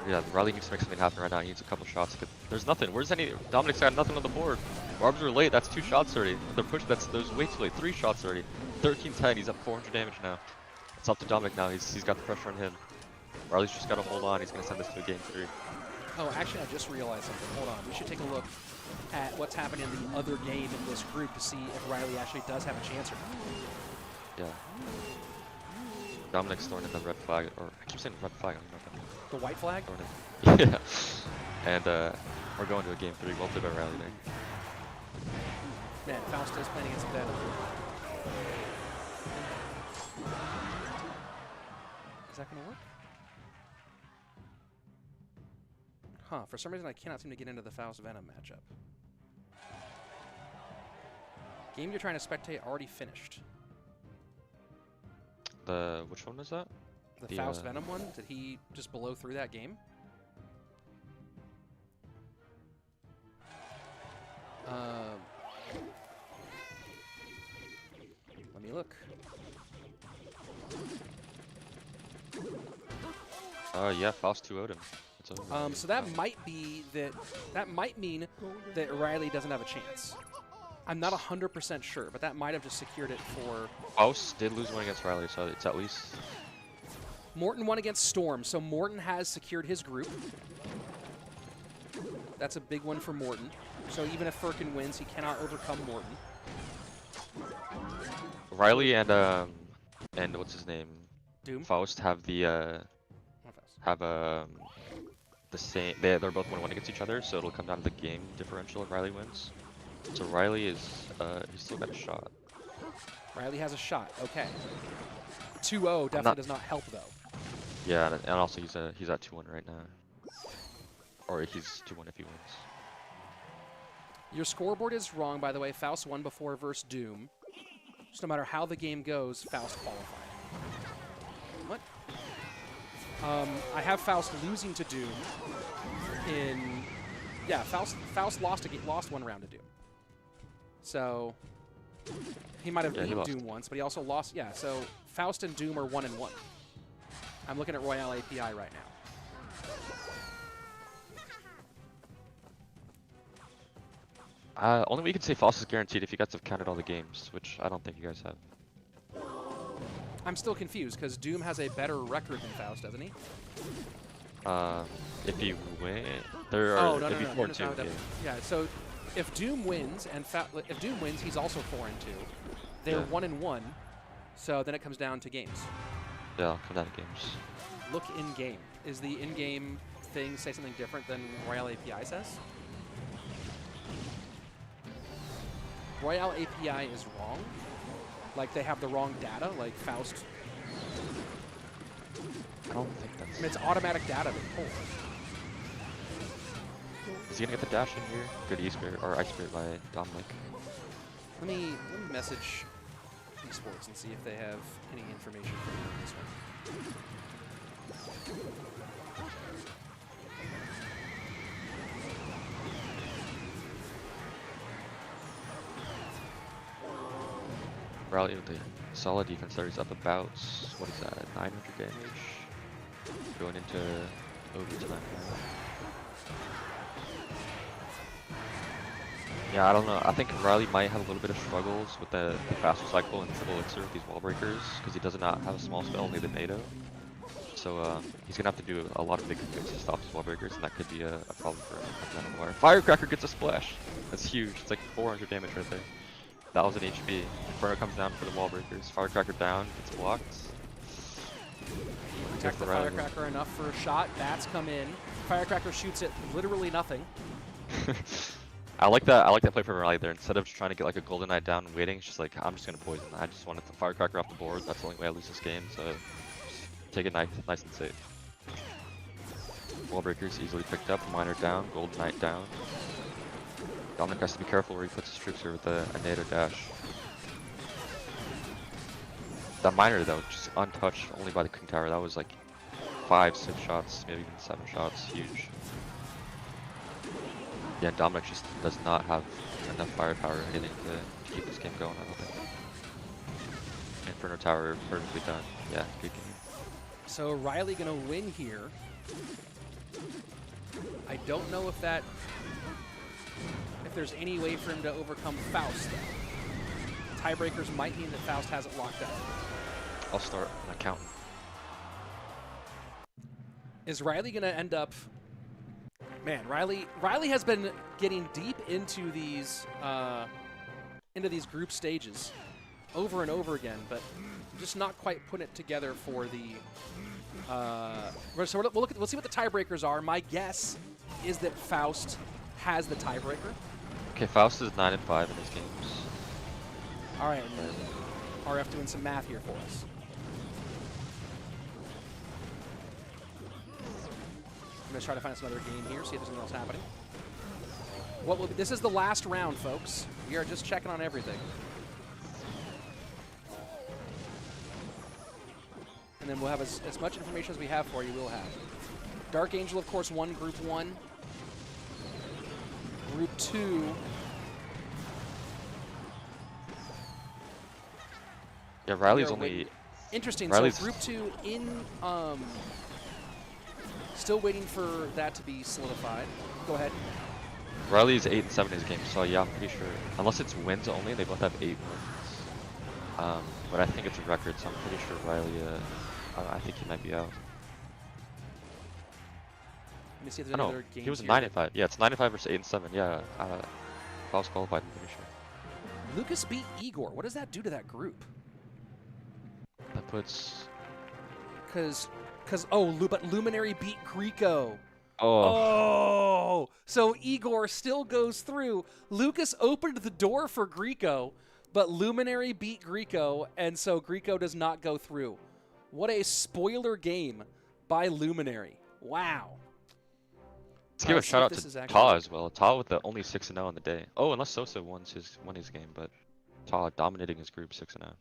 Yeah, Ryley needs to make something happen right now. He needs a couple shots. There's nothing. Where's any? Dominik's got nothing on the board. Barbs are late. That's 2 shots already. They're pushing. There's way too late. 3 shots already. 13-10. He's up 400 damage now. It's up to Dominik now. He's got the pressure on him. Ryley's just got to hold on. He's going to send this to a game 3. Oh, actually, I just realized something. Hold on. We should take a look at what's happening in the other game in this group to see if Ryley actually does have a chance or not. Yeah. Dominik's throwing in the red flag, or I keep saying red flag. I don't know what that means. The white flag? Yeah. And we're going to a game 3. Well played by Ryley there. Man, Faust is playing against Venom. Is that going to work? Huh, for some reason I cannot seem to get into the Faust-Venom matchup. Game you're trying to spectate already finished. Which one was that? The Faust-Venom one? Did he just blow through that game? Let me look. Yeah, Faust 2-0'd him. It's over. So that might be that might mean that Ryley doesn't have a chance. I'm not 100% sure, but that might have just secured it for... Faust did lose one against Ryley, so it's at least... Morten won against Storm, so Morten has secured his group. That's a big one for Morten. So even if Furkan wins, he cannot overcome Morten. Ryley and what's his name? Doom? Faust have the same. They're both 1-1 against each other, so it'll come down to the game differential if Ryley wins. So Ryley is he's still got a shot. Ryley has a shot. Okay. 2-0 definitely does not help though. Yeah, and also he's at 2-1 right now. Or he's 2-1 if he wins. Your scoreboard is wrong, by the way. Faust won before versus Doom. So no matter how the game goes, Faust qualified. What? I have Faust losing to Doom in... Yeah, Faust lost one round to Doom. So he might have beat Doom once, but he also lost. Yeah, so Faust and Doom are 1-1. I'm looking at Royale API right now. Only we can say Faust is guaranteed if you guys have counted all the games, which I don't think you guys have. I'm still confused because Doom has a better record than Faust, doesn't he? If you win, there are. No. Yeah, so if Doom wins and he's also 4-2. They're 1-1. So then it comes down to games. Yeah, it'll come down to games. Look in game. Is the in-game thing say something different than Royale API says? Royale API is wrong. Like they have the wrong data, like Faust. I don't think that's... I mean, it's automatic data they pull. Is he gonna get the dash in here? Good E-Spirit, or Ice-Spirit by Dominik. Let me message esports and see if they have any information for me on this one. Ryley with the solid defense there. He's up about, what is that, 900 damage? going into overtime now. Yeah, I don't know. I think Ryley might have a little bit of struggles with the faster cycle and triple elixir with these wall breakers because he does not have a small spell, only the NATO. So he's gonna have to do a lot of big things to stop his wall breakers, and that could be a problem for him. Firecracker gets a splash. That's huge. It's like 400 damage right there. 1000 HP. Inferno comes down for the wall breakers. Firecracker down, gets blocked. Protect the Firecracker enough for a shot. Bats come in. Firecracker shoots at literally nothing. I like that play from Ryley there. Instead of trying to get like a Golden Knight down and waiting, it's just like, I'm just gonna poison. I just wanted the Firecracker off the board. That's the only way I lose this game, so just take it nice and safe. Wall breakers easily picked up. Miner down. Golden Knight down. Dominik has to be careful where he puts his troops here with a NATO dash. That miner though, just untouched only by the King Tower. That was like 5-6 shots, maybe even 7 shots. Huge. Yeah, Dominik just does not have enough firepower or anything to keep this game going, I don't think. Inferno Tower perfectly done. Yeah, good game. So Ryley gonna win here. I don't know if there's any way for him to overcome Faust. Tiebreakers might mean that Faust has it locked up. I'll start my count. Is Ryley gonna end up? Man, Ryley has been getting deep into these group stages over and over again, but just not quite putting it together for the. So we'll see what the tiebreakers are. My guess is that Faust has the tiebreaker. Okay, Faust is 9-5 in his games. All right, RF doing some math here for us. I'm gonna try to find us another game here, see if there's anything else happening. This is the last round, folks. We are just checking on everything. And then we'll have as much information as we have for you, we'll have. DarkAngel, of course, won Group 1. Group 2. Yeah, Ryley's only... Interesting, Ryley's so Group 2 in... still waiting for that to be solidified. Go ahead. Ryley's 8-7 in his game, so yeah, I'm pretty sure. Unless it's wins only, they both have 8 wins. But I think it's a record, so I'm pretty sure Ryley, I think he might be out. Let me see if there's another game. He was 9-5. Yeah, it's 9-5 versus 8-7. Yeah, Faust qualified, I'm pretty sure. Lucas beat Igor. What does that do to that group? That puts... but Luminary beat Guriko. Oh. So Igor still goes through. Lucas opened the door for Guriko, but Luminary beat Guriko, and so Guriko does not go through. What a spoiler game by Luminary. Wow. Let's give a shout out to Ta as well. Ta with the only 6-0 on the day. Oh, unless Sosaa won his game, but Ta dominating his group 6-0.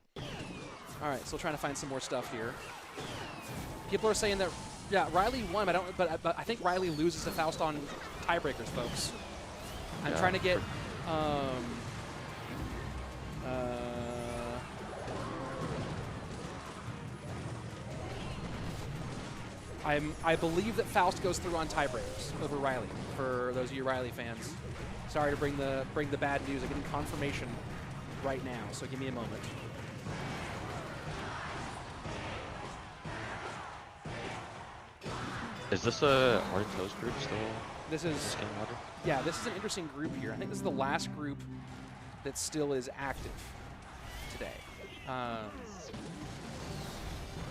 All right, still trying to find some more stuff here. People are saying that, yeah, Ryley won, but I think Ryley loses to Faust on tiebreakers, folks. I'm trying to get. I believe that Faust goes through on tiebreakers over Ryley. For those of you Ryley fans, sorry to bring the bad news. I'm getting confirmation right now, so give me a moment. Is this a Ardentoas group still? This is yeah. This is an interesting group here. I think this is the last group that still is active today.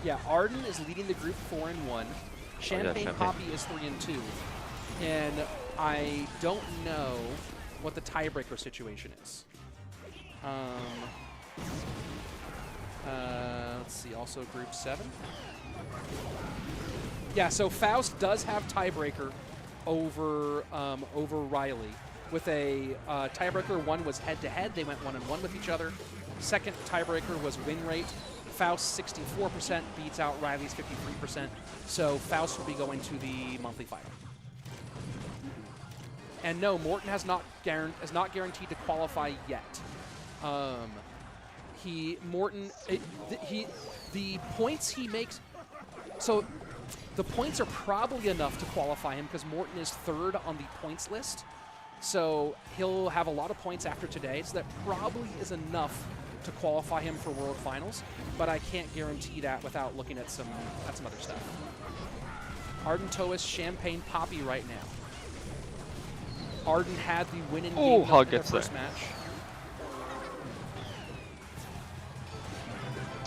Yeah, Arden is leading the group 4-1. Champagnepapi is 3-2, and I don't know what the tiebreaker situation is. Let's see. Also, Group 7. Yeah, so Faust does have tiebreaker over Ryley. With a tiebreaker, one was head-to-head. They went 1-1 with each other. Second tiebreaker was win rate. Faust 64% beats out Ryley's 53%. So Faust will be going to the monthly final. And no, Morten is not guaranteed to qualify yet. The points he makes. So The points are probably enough to qualify him because Morten is 3rd on the points list. So he'll have a lot of points after today, so that probably is enough to qualify him for World Finals, but I can't guarantee that without looking at some other stuff. Ardentoas Champagnepapi right now. Arden had the win in game in the first match.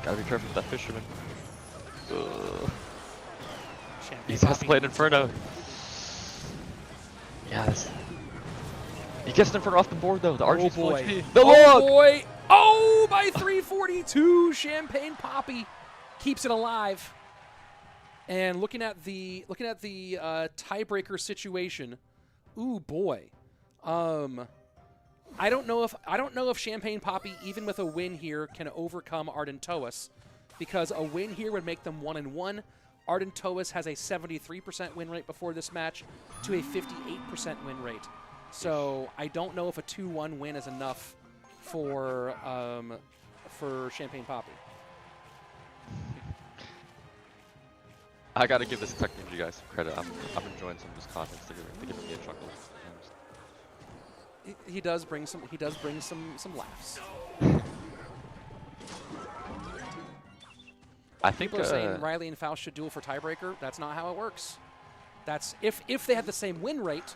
Gotta be careful with that fisherman. He has to play an Inferno. Yes. He gets an Inferno off the board though. The RG's full HP. Oh boy! Oh, by 342, Champagnepapi keeps it alive. And looking at the tiebreaker situation, ooh boy, I don't know if Champagnepapi, even with a win here, can overcome Ardentoas, because a win here would make them 1-1. Ardentoas has a 73% win rate before this match to a 58% win rate. So I don't know if a 2-1 win is enough for Champagnepapi. I gotta give this technology guys some credit. I'm enjoying some of his comments. They're giving me a chuckle. He does bring some laughs. I think people are saying Ryley and Faust should duel for tiebreaker. That's not how it works. That's if they had the same win rate,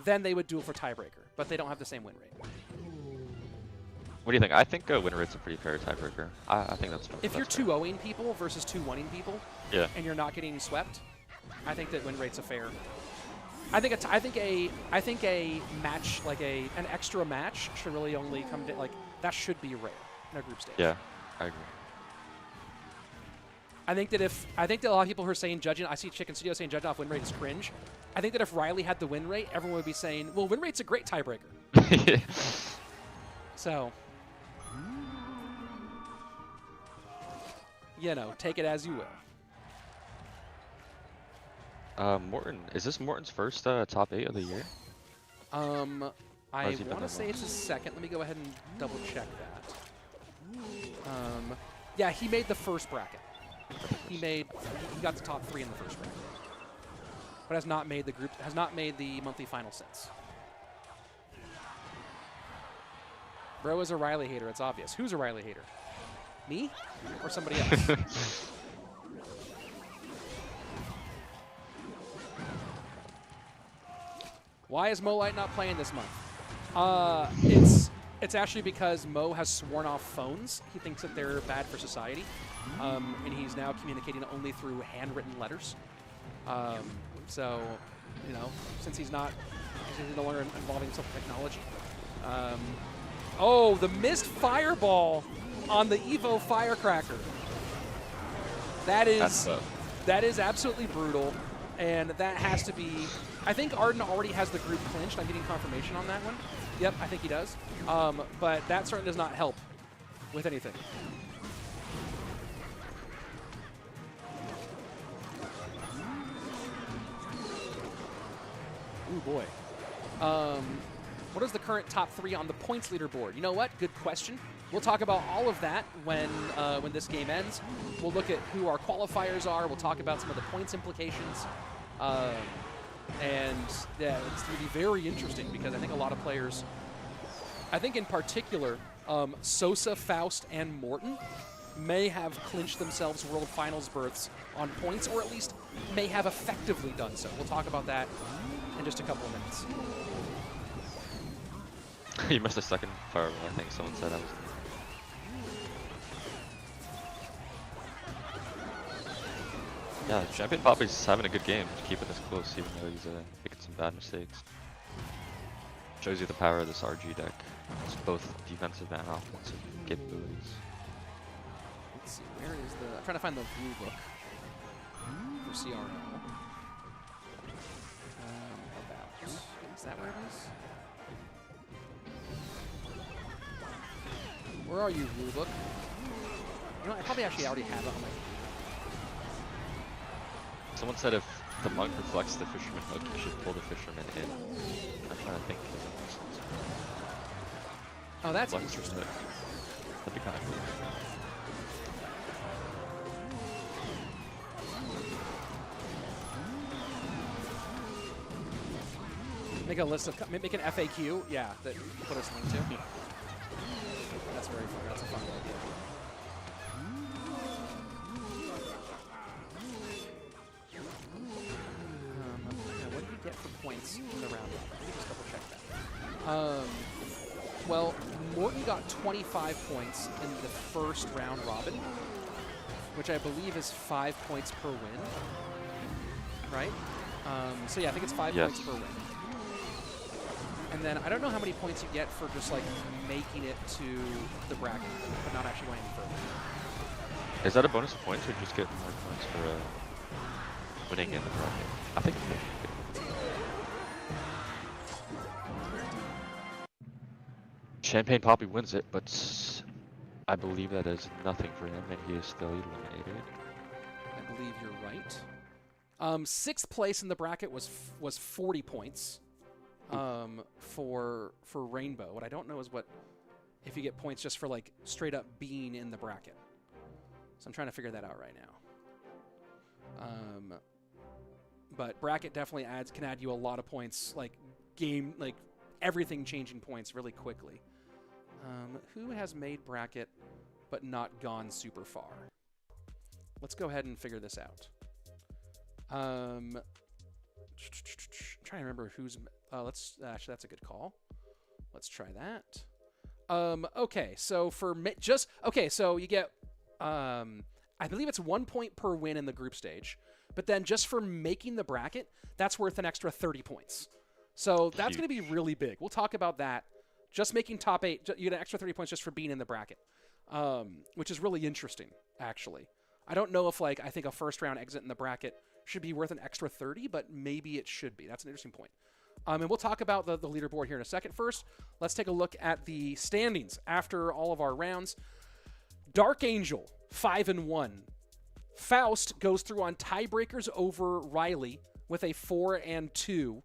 then they would duel for tiebreaker. But they don't have the same win rate. What do you think? I think win rate's a pretty fair tiebreaker. I think that's. If you're 2-0ing people versus 2-1ing people, yeah, and you're not getting swept, I think that win rate's a fair. I think a match, like an extra match, should really only come to, like, that should be rare in a group stage. Yeah, I agree. I think that a lot of people who are saying judging, I see Chicken Studio saying judging off win rate is cringe. I think that if Ryley had the win rate, everyone would be saying, well, win rate's a great tiebreaker. So, you know, take it as you will. Morten, is this Morten's first top 8 of the year? I want to say it's his second. Let me go ahead and double check that. Yeah, he made the first bracket. He got the top 3 in the first bracket, but has not made the monthly final since. Bro is a Ryley hater. It's obvious. Who's a Ryley hater? Me or somebody else? Why is Mo Light not playing this month? It's actually because Mo has sworn off phones. He thinks that they're bad for society, and he's now communicating only through handwritten letters. So, you know, since he's no longer involving himself in technology. Oh, the missed fireball on the Evo Firecracker. That is absolutely brutal, and that has to be. I think Arden already has the group clinched. I'm getting confirmation on that one. Yep, I think he does. But that certainly does not help with anything. Ooh, boy. What is the current top 3 on the points leaderboard? You know what? Good question. We'll talk about all of that when this game ends. We'll look at who our qualifiers are. We'll talk about some of the points implications. And yeah, it's going to be very interesting because I think a lot of players, I think in particular, Sosaa, Faust, and Morten may have clinched themselves World Finals berths on points, or at least may have effectively done so. We'll talk about that in just a couple of minutes. You missed a second fireball, I think someone said. I was. Yeah, Champagnepapi's having a good game, keeping this close even though he's making some bad mistakes. Shows you the power of this RG deck. It's both defensive and offensive capabilities. Let's see, where is the... I'm trying to find the rule book for CRL. About... Is that where it is? Where are you, rule book? You know, I probably actually already have it on my... Someone said if the monk reflects the fisherman hook, you should pull the fisherman in. I'm trying to think. Oh, that's interesting. That'd be kind of cool. Make a list of, make an FAQ, yeah, that you put us link to. That's very fun. That's a fun one. What did you get for points in the round robin? Let me just double check that. Well, Morten got 25 points in the first round robin, which I believe is 5 points per win, right? So yeah, I think it's 5 points per win. And then I don't know how many points you get for just like making it to the bracket, but not actually going any further. Is that a bonus of points, or just get more points for winning in the bracket? I think. Champagnepapi wins it, but I believe that is nothing for him, and he is still eliminated. I believe you're right. Sixth place in the bracket was 40 points. For Rainbow. What I don't know is if you get points just for like straight up being in the bracket. So I'm trying to figure that out right now. But bracket definitely can add you a lot of points, like everything changing points really quickly. Who has made bracket but not gone super far? Let's go ahead and figure this out. I'm trying to remember who's. Actually, that's a good call. Let's try that. Okay, so so you get, I believe it's 1 point per win in the group stage, but then just for making the bracket, that's worth an extra 30 points. So that's going to be really big. We'll talk about that. Just making top 8, you get an extra 30 points just for being in the bracket, which is really interesting, actually. I don't know if I think a first round exit in the bracket should be worth an extra 30, but maybe it should be. That's an interesting point. And we'll talk about the leaderboard here in a second. First, let's take a look at the standings after all of our rounds. DarkAngel, 5-1. Faust goes through on tiebreakers over Ryley with a 4-2 due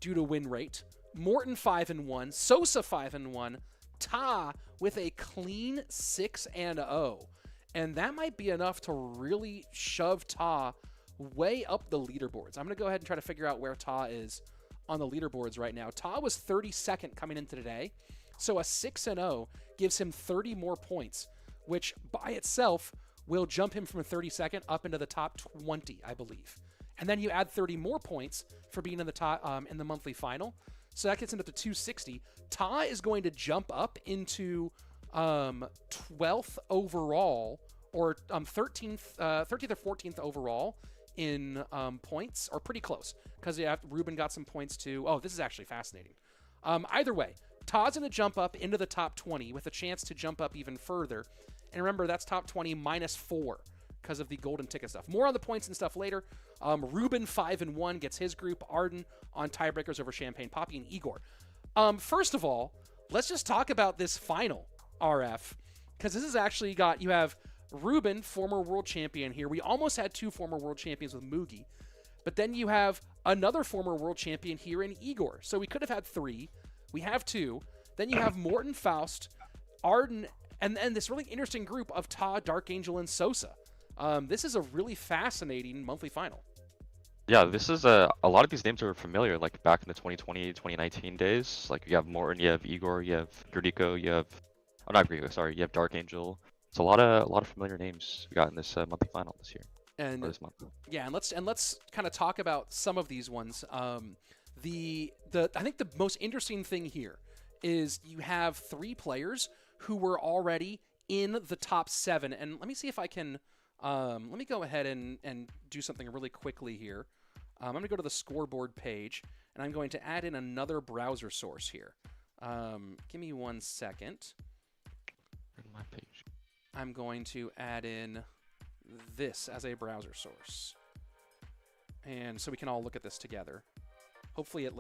to win rate. Morten, 5-1. Sosaa, 5-1. Ta with a clean 6-0. And that might be enough to really shove Ta way up the leaderboards. I'm going to go ahead and try to figure out where Ta is on the leaderboards right now. Ta was 32nd coming into today, so a 6-0 gives him 30 more points, which by itself will jump him from 32nd up into the top 20, I believe. And then you add 30 more points for being in the top in the monthly final, so that gets him up to 260. Ta is going to jump up into 12th overall, or 13th or 14th overall in points, or pretty close, because Rubén got some points too. Oh, this is actually fascinating. Either way, Ta's going to jump up into the top 20 with a chance to jump up even further. And remember, that's top 20 minus 4 because of the golden ticket stuff. More on the points and stuff later. Rubén, 5-1, gets his group. Arden on tiebreakers over Champagnepapi and Igor. First of all, let's just talk about this final, RF, because this has actually you have Rubén, former world champion here. We almost had 2 former world champions with Mugi, but then you have another former world champion here in Igor. So we could have had 3. We have 2. Then you have Morten, Faust, Arden, and this really interesting group of Ta, DarkAngel, and Sosaa. This is a really fascinating monthly final. Yeah, this is a lot of these names are familiar, like back in the 2020, 2019 days. Like you have Morten, you have Igor, you have Guriko, you have, oh not Guriko, sorry, you have DarkAngel. It's a lot of familiar names we got in this monthly final this year. And this month. Yeah, and let's kind of talk about some of these ones. I think the most interesting thing here is you have 3 players who were already in the top 7. And let me see if I can. Let me go ahead and do something really quickly here. I'm going to go to the scoreboard page, and I'm going to add in another browser source here. Give me 1 second. My page. I'm going to add in this as a browser source. And so we can all look at this together. Hopefully it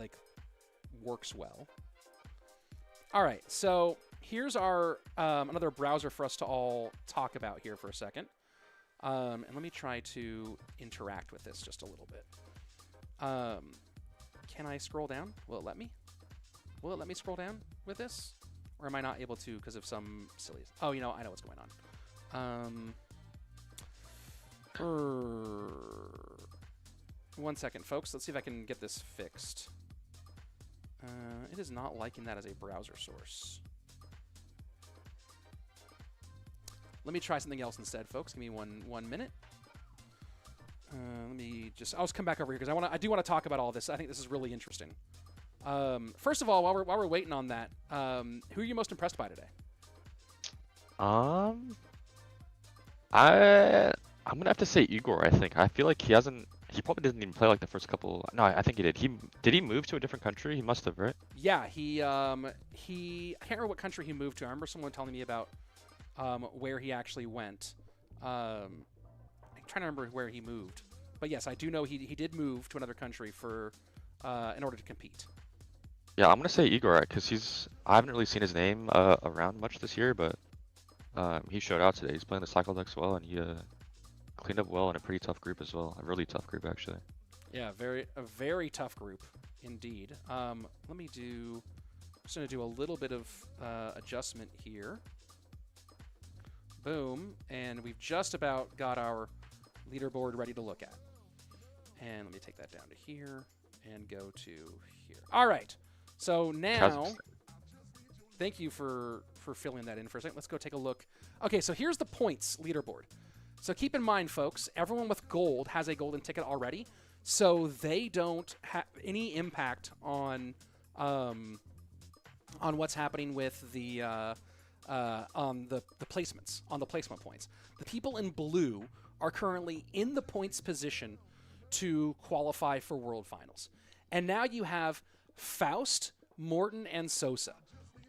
works well. All right, so here's our another browser for us to all talk about here for a second. And let me try to interact with this just a little bit. Can I scroll down? Will it let me? Will it let me scroll down with this? Or am I not able to because of some silly... Oh, I know what's going on. 1 second, folks. Let's see if I can get this fixed. It is not liking that as a browser source. Let me try something else instead, folks. Give me one minute. Let me just... I'll just come back over here because I do want to talk about all this. I think this is really interesting. First of all, while we're waiting on that, who are you most impressed by today? I'm gonna have to say Igor. I think I feel like he probably didn't even play like the first couple. No, I think he did. Did he move to a different country? He must have, right? Yeah, I can't remember what country he moved to. I remember someone telling me about where he actually went. I'm trying to remember where he moved, but yes, I do know he did move to another country for in order to compete. Yeah, I'm gonna say Igor because I haven't really seen his name around much this year, but he showed out today. He's playing the cycle decks well, and he cleaned up well in a pretty tough group as well. A really tough group, actually. Yeah, a very tough group indeed. Let me do. I'm just gonna do a little bit of adjustment here. Boom, and we've just about got our leaderboard ready to look at. And let me take that down to here and go to here. All right. So now, thank you for filling that in for a second. Let's go take a look. Okay, so here's the points leaderboard. So keep in mind, folks, everyone with gold has a golden ticket already, so they don't have any impact on what's happening with the on the placements, on the placement points. The people in blue are currently in the points position to qualify for World Finals. And now you have Faust, Morten, and Sosaa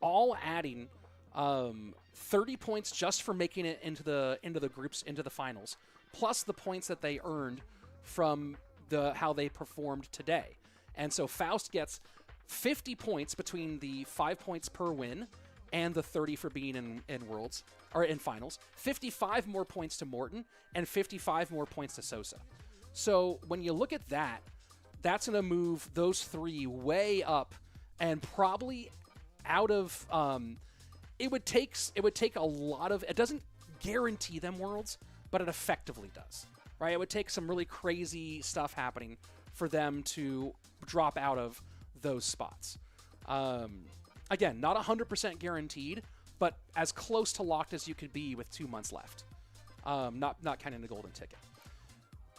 all adding 30 points just for making it into the groups, into the finals, plus the points that they earned from how they performed today. And so Faust gets 50 points between the 5 points per win and the 30 for being in Worlds, or in finals. 55 more points to Morten, and 55 more points to Sosaa. So when you look at that, that's going to move those three way up, and probably out of it would take a lot of, it doesn't guarantee them Worlds, but it effectively does, right? It would take some really crazy stuff happening for them to drop out of those spots. Again, not 100% guaranteed, but as close to locked as you could be with 2 months left. Not counting the golden ticket.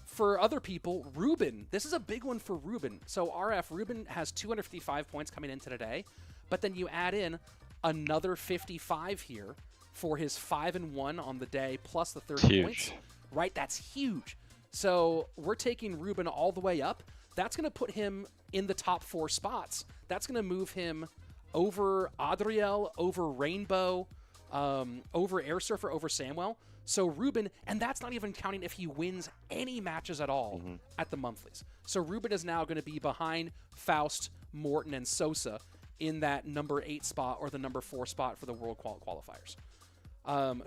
For other people, Rubén, this is a big one for Rubén. So Rubén has 255 points coming into today, but then you add in another 55 here for his 5-1 on the day plus the 30 points. Right? That's huge. So we're taking Rubén all the way up. That's going to put him in the top 4 spots. That's going to move him over Adriel, over Rainbow, over Air Surfer, over Samuel. So Rubén, and that's not even counting if he wins any matches at all at the monthlies. So Rubén is now going to be behind Faust, Morten, and Sosaa in that number 8 spot or the number 4 spot for the World Qualifiers.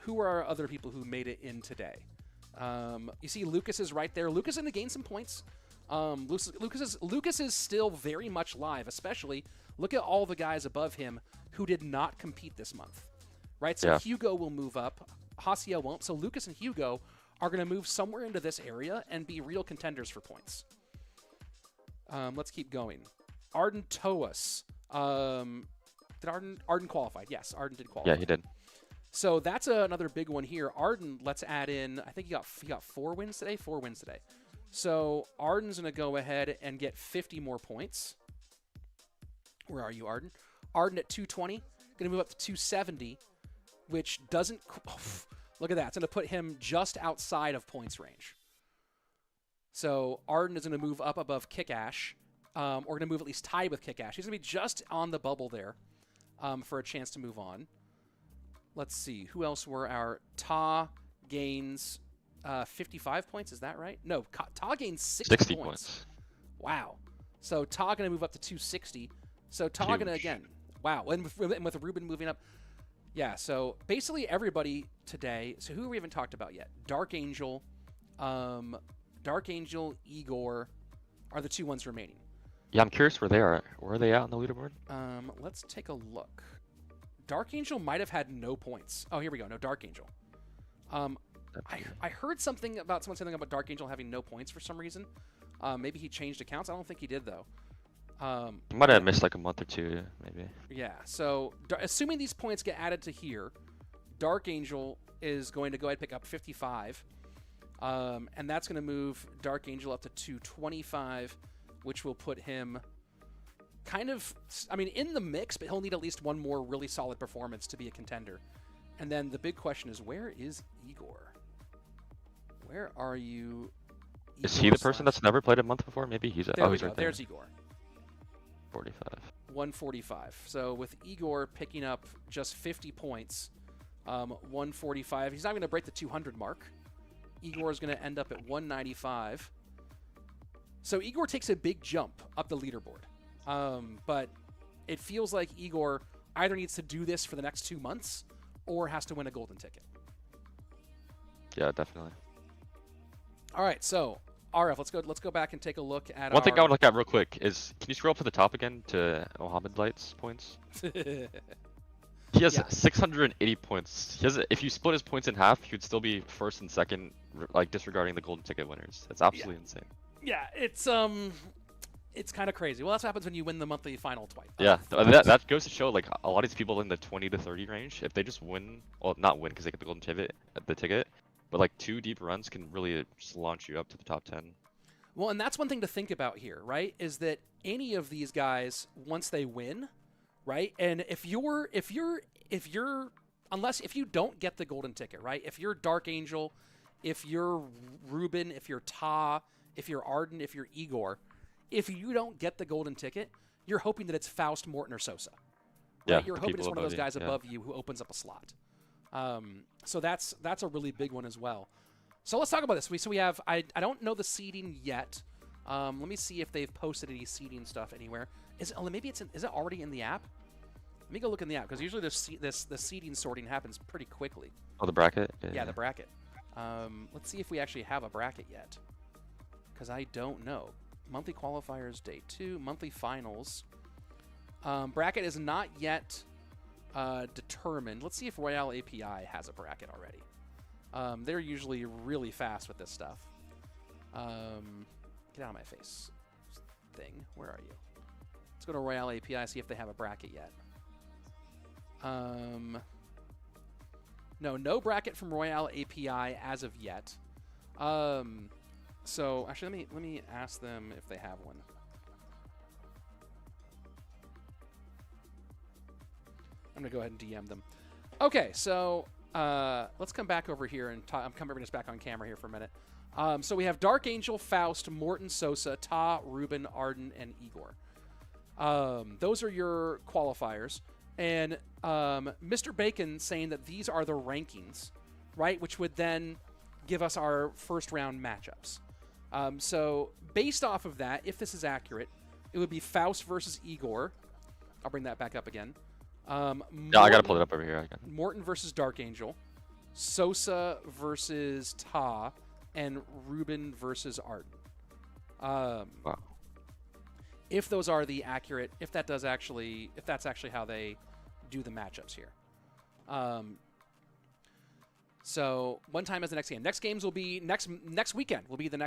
Who are our other people who made it in today? You see Lucas is right there. Lucas is going to gain some points. Lucas is still very much live, especially look at all the guys above him who did not compete this month, right? So Hugo will move up, Hasia won't. So Lucas and Hugo are going to move somewhere into this area and be real contenders for points. Let's keep going. Ardentoas. Did Arden qualified? Yes, Arden did qualify. Yeah, he did. So that's another big one here. Arden, let's add in, I think he got 4 wins today? 4 wins today. So Arden's going to go ahead and get 50 more points. Where are you, Arden? Arden at 220, going to move up to 270, which doesn't... look at that. It's going to put him just outside of points range. So Arden is going to move up above Kickash, or going to move at least tied with Kickash. He's going to be just on the bubble there for a chance to move on. Let's see. Who else were our... Ta gains 55 points. Is that right? No, Ta gains 60 points. Wow. So Ta going to move up to 260. So Ta going to, again... Wow. And with Rubén moving up... Yeah, so basically everybody today... So who we haven't talked about yet? DarkAngel, Igor are the 2 ones remaining. Yeah, I'm curious where they are. Where are they at on the leaderboard? Let's take a look. DarkAngel might have had no points. Oh, here we go. No, DarkAngel. I heard something about someone saying about DarkAngel having no points for some reason. Maybe he changed accounts. I don't think he did, though. You might have missed like a month or two, maybe. Yeah, so assuming these points get added to here, DarkAngel is going to go ahead and pick up 55. And that's going to move DarkAngel up to 225, which will put him kind of, I mean, in the mix, but he'll need at least one more really solid performance to be a contender. And then the big question is, where is Igor? Where are you? Is he the person that's never played a month before? Maybe he's. There we he's go. right there. There's Igor. 45. 145. So with Igor picking up just 50 points, 145. He's not going to break the 200 mark. Igor is going to end up at 195. So Igor takes a big jump up the leaderboard. But it feels like Igor either needs to do this for the next 2 months or has to win a golden ticket. Yeah, definitely. All right, so RF, let's go back and take a look at One thing I would look at real quick is, can you scroll up to the top again to Mohammed Light's points? He has 680 points. He has, if you split his points in half, he would still be first and second, like disregarding the golden ticket winners. It's absolutely insane. Yeah, it's kind of crazy. Well, that's what happens when you win the monthly final twice. Yeah, that goes to show like a lot of these people in the 20 to 30 range, if they just win, well, not win because they get the golden ticket, but like 2 deep runs can really just launch you up to the top 10. Well, and that's one thing to think about here, right? Is that any of these guys, once they win, right? And if you don't get the golden ticket, right? If you're DarkAngel, if you're Rubén, if you're Ta, if you're Arden, if you're Igor, if you don't get the golden ticket, you're hoping that it's Faust, Morten, or Sosaa. Right? Yeah, you're hoping it's one of those guys you, above you who opens up a slot. So that's a really big one as well. So let's talk about this. So we have, I don't know the seeding yet. Let me see if they've posted any seeding stuff anywhere. Is it already in the app? Let me go look in the app, because usually the seeding sorting happens pretty quickly. Oh, the bracket? Yeah, the bracket. Let's see if we actually have a bracket yet, because I don't know. Monthly qualifiers, day 2, monthly finals. Bracket is not yet determined. Let's see if Royale API has a bracket already. They're usually really fast with this stuff. Get out of my face, thing. Where are you? Let's go to Royale API, see if they have a bracket yet. No bracket from Royale API as of yet. So actually, let me ask them if they have one. I'm gonna go ahead and DM them. Okay, so let's come back over here and I'm bringing us back on camera here for a minute. So we have DarkAngel, Faust, Morten, Sosaa, Ta, Rubén, Arden, and Igor. Those are your qualifiers. And Mr. Bacon saying that these are the rankings, right? Which would then give us our first round matchups. So based off of that, if this is accurate, it would be Faust versus Igor. I'll bring that back up again. Morten, yeah, I gotta pull it up over here. Morten versus DarkAngel, Sosaa versus Ta, and Rubén versus Arden. Wow. If those are the accurate, if that's actually how they do the matchups here. So one time as the next game. Next games will be next weekend. Will be the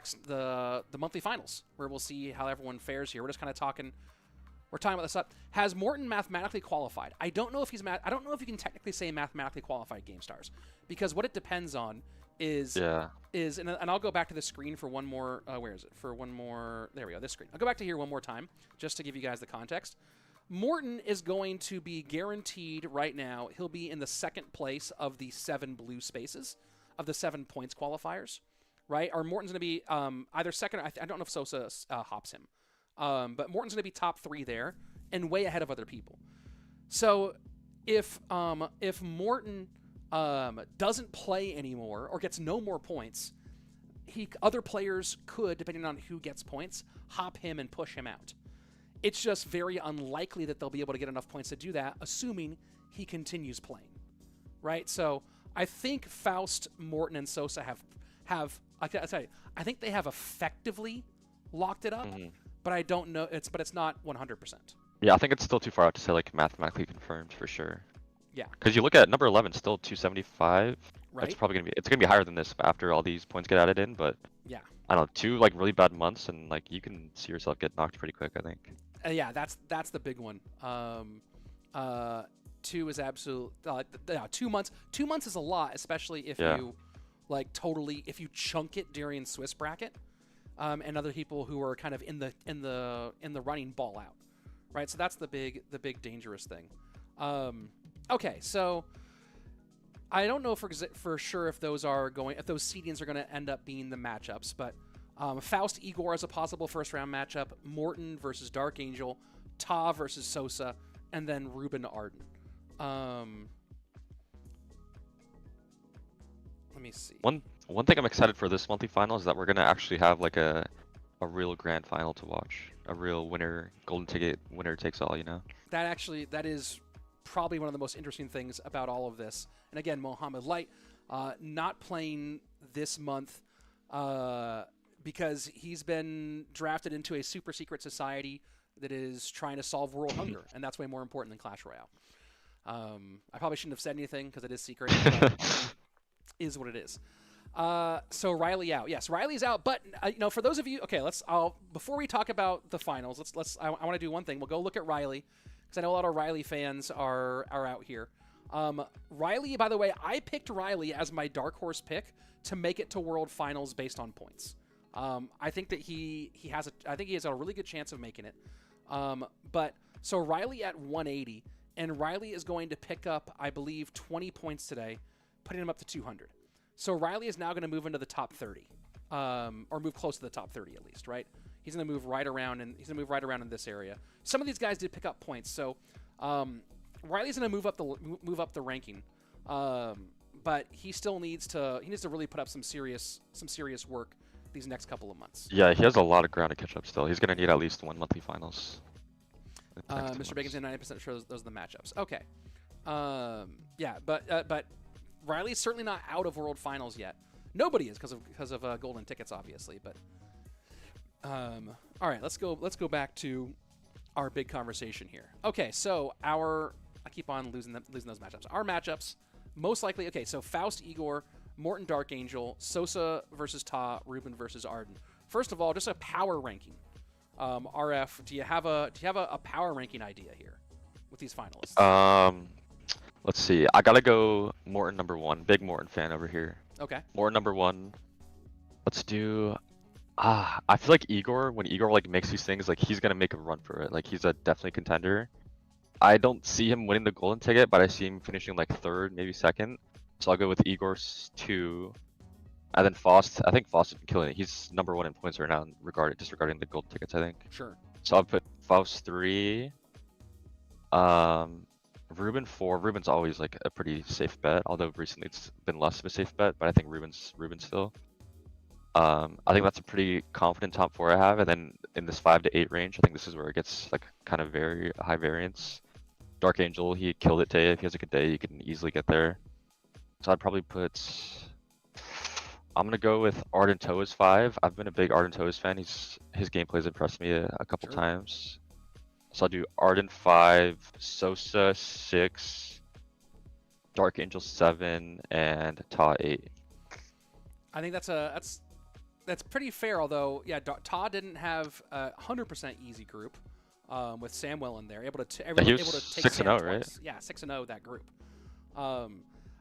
monthly finals, where we'll see how everyone fares here. We're just kind of talking. We're talking about this up. Has Morten mathematically qualified? I don't know if he's I don't know if you can technically say mathematically qualified Game Stars, because what it depends on is and I'll go back to the screen for one more. Where is it? For one more. There we go. This screen. I'll go back to here one more time just to give you guys the context. Morten is going to be guaranteed right now. He'll be in the second place of the 7 blue spaces of the 7 points qualifiers, right? Or Morten's going to be either second. Or I don't know if Sosaa hops him. But Morten's going to be top 3 there and way ahead of other people. So if Morten doesn't play anymore or gets no more points, other players could, depending on who gets points, hop him and push him out. It's just very unlikely that they'll be able to get enough points to do that, assuming he continues playing, right? So I think Faust, Morten, and Sosaa have I'll tell you, I think they have effectively locked it up. But I don't know. It's not 100%. Yeah, I think it's still too far out to say like mathematically confirmed for sure. Yeah. Because you look at number 11, still 275. Right. It's probably gonna be higher than this after all these points get added in. But yeah, I don't know, 2 like really bad months, and like you can see yourself get knocked pretty quick, I think. Yeah, that's the big one. 2 is absolute. 2 months. 2 months is a lot, especially if you like totally if you chunk it during Swiss bracket, and other people who are kind of in the running ball out, right? So that's the big dangerous thing. Okay, so I don't know for sure if those seedings are going to end up being the matchups, but Faust Igor is a possible first round matchup. Morten versus DarkAngel, Ta versus Sosaa, and then Rubén Arden. Let me see. One thing I'm excited for this monthly final is that we're gonna actually have like a real grand final to watch, a real golden ticket winner takes all. You know. That is probably one of the most interesting things about all of this. And again, Mohamed Light not playing this month because he's been drafted into a super secret society that is trying to solve world hunger, and that's way more important than Clash Royale. I probably shouldn't have said anything because it is secret. But is what it is. So Ryley out. Yes, Ryley's out. But for those of you, okay, before we talk about the finals, I want to do one thing. We'll go look at Ryley because I know a lot of Ryley fans are out here. Ryley, by the way, I picked Ryley as my dark horse pick to make it to World Finals based on points. I think that he has a really good chance of making it. But so Ryley at 180, and Ryley is going to pick up, I believe, 20 points today, putting him up to 200. So Ryley is now going to move into the top 30, or move close to the top 30 at least, right? He's going to move right around, and he's going to move right around in this area. Some of these guys did pick up points, so Ryley's going to move up the ranking, but he still needs to really put up some serious work these next couple of months. Yeah, he has a lot of ground to catch up still. He's going to need at least one monthly finals. Mr. Bacon's in 90% sure those are the matchups. Okay. Yeah, but Ryley's certainly not out of World Finals yet. Nobody is because of golden tickets, obviously. But all right, let's go back to our big conversation here. Okay, so I keep on losing those matchups. Our matchups most likely. Okay, so Faust Igor, Morten DarkAngel, Sosaa versus Ta, Rubén versus Arden. First of all, just a power ranking. RF, do you have a power ranking idea here with these finalists? Let's see. I gotta go Morten number 1. Big Morten fan over here. Okay. Morten number 1. Let's do. I feel like when Igor like makes these things, like he's gonna make a run for it. Like he's a definitely contender. I don't see him winning the golden ticket, but I see him finishing like 3rd, maybe 2nd. So I'll go with Igor's 2. And then Faust, I think Faust has been killing it. He's number 1 in points right now, regarding the gold tickets, I think. Sure. So I'll put Faust 3. Rubén 4. Rubén's always like a pretty safe bet, although recently it's been less of a safe bet. But I think Rubén's still. I think that's a pretty confident top 4 I have. And then in this 5 to 8 range, I think this is where it gets like kind of very high variance. DarkAngel, he killed it today. If he has a good day, he can easily get there. So I'd probably put. I'm gonna go with Ardentoas 5. I've been a big Ardentoas fan. His gameplay's impressed me a couple times. So I'll do Arden 5, Sosaa 6, DarkAngel 7, and Ta 8. I think that's pretty fair. Although, yeah, Ta didn't have a 100% easy group with Samuel in there, able to take 6-0, right? Yeah, 6-0 that group.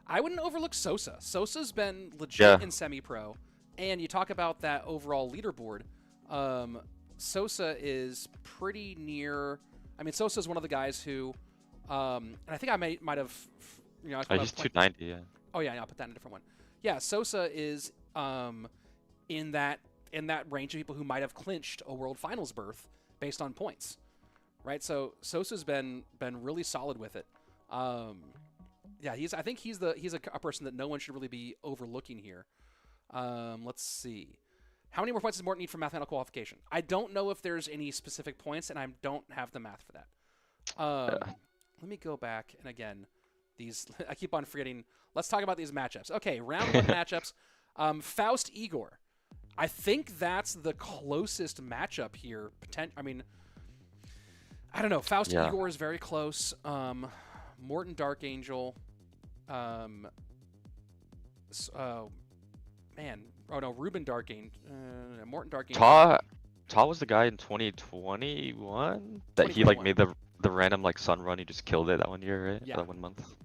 I wouldn't overlook Sosaa. Sosa's been legit in semi-pro, and you talk about that overall leaderboard. Sosaa is pretty near. I mean, Sosa's one of the guys who, and I think I might have, he's 290. Yeah. Oh yeah, I'll put that in a different one. Yeah, Sosaa is in that range of people who might have clinched a World Finals berth based on points, right? So Sosa's been really solid with it. Yeah, I think he's a person that no one should really be overlooking here. Let's see. How many more points does Morten need for mathematical qualification? I don't know if there's any specific points, and I don't have the math for that. Let me go back, and again, I keep on forgetting. Let's talk about these matchups. Okay, round 1 matchups. Faust Igor. I think that's the closest matchup here. I mean, I don't know. Faust Igor is very close. Morten DarkAngel. Man. Oh no, Rubén DarkAngel. Morten DarkAngel. Todd was the guy in 2021 that he like 2021. made the random like sun run. He just killed it that one year, right? Yeah. That 1 month.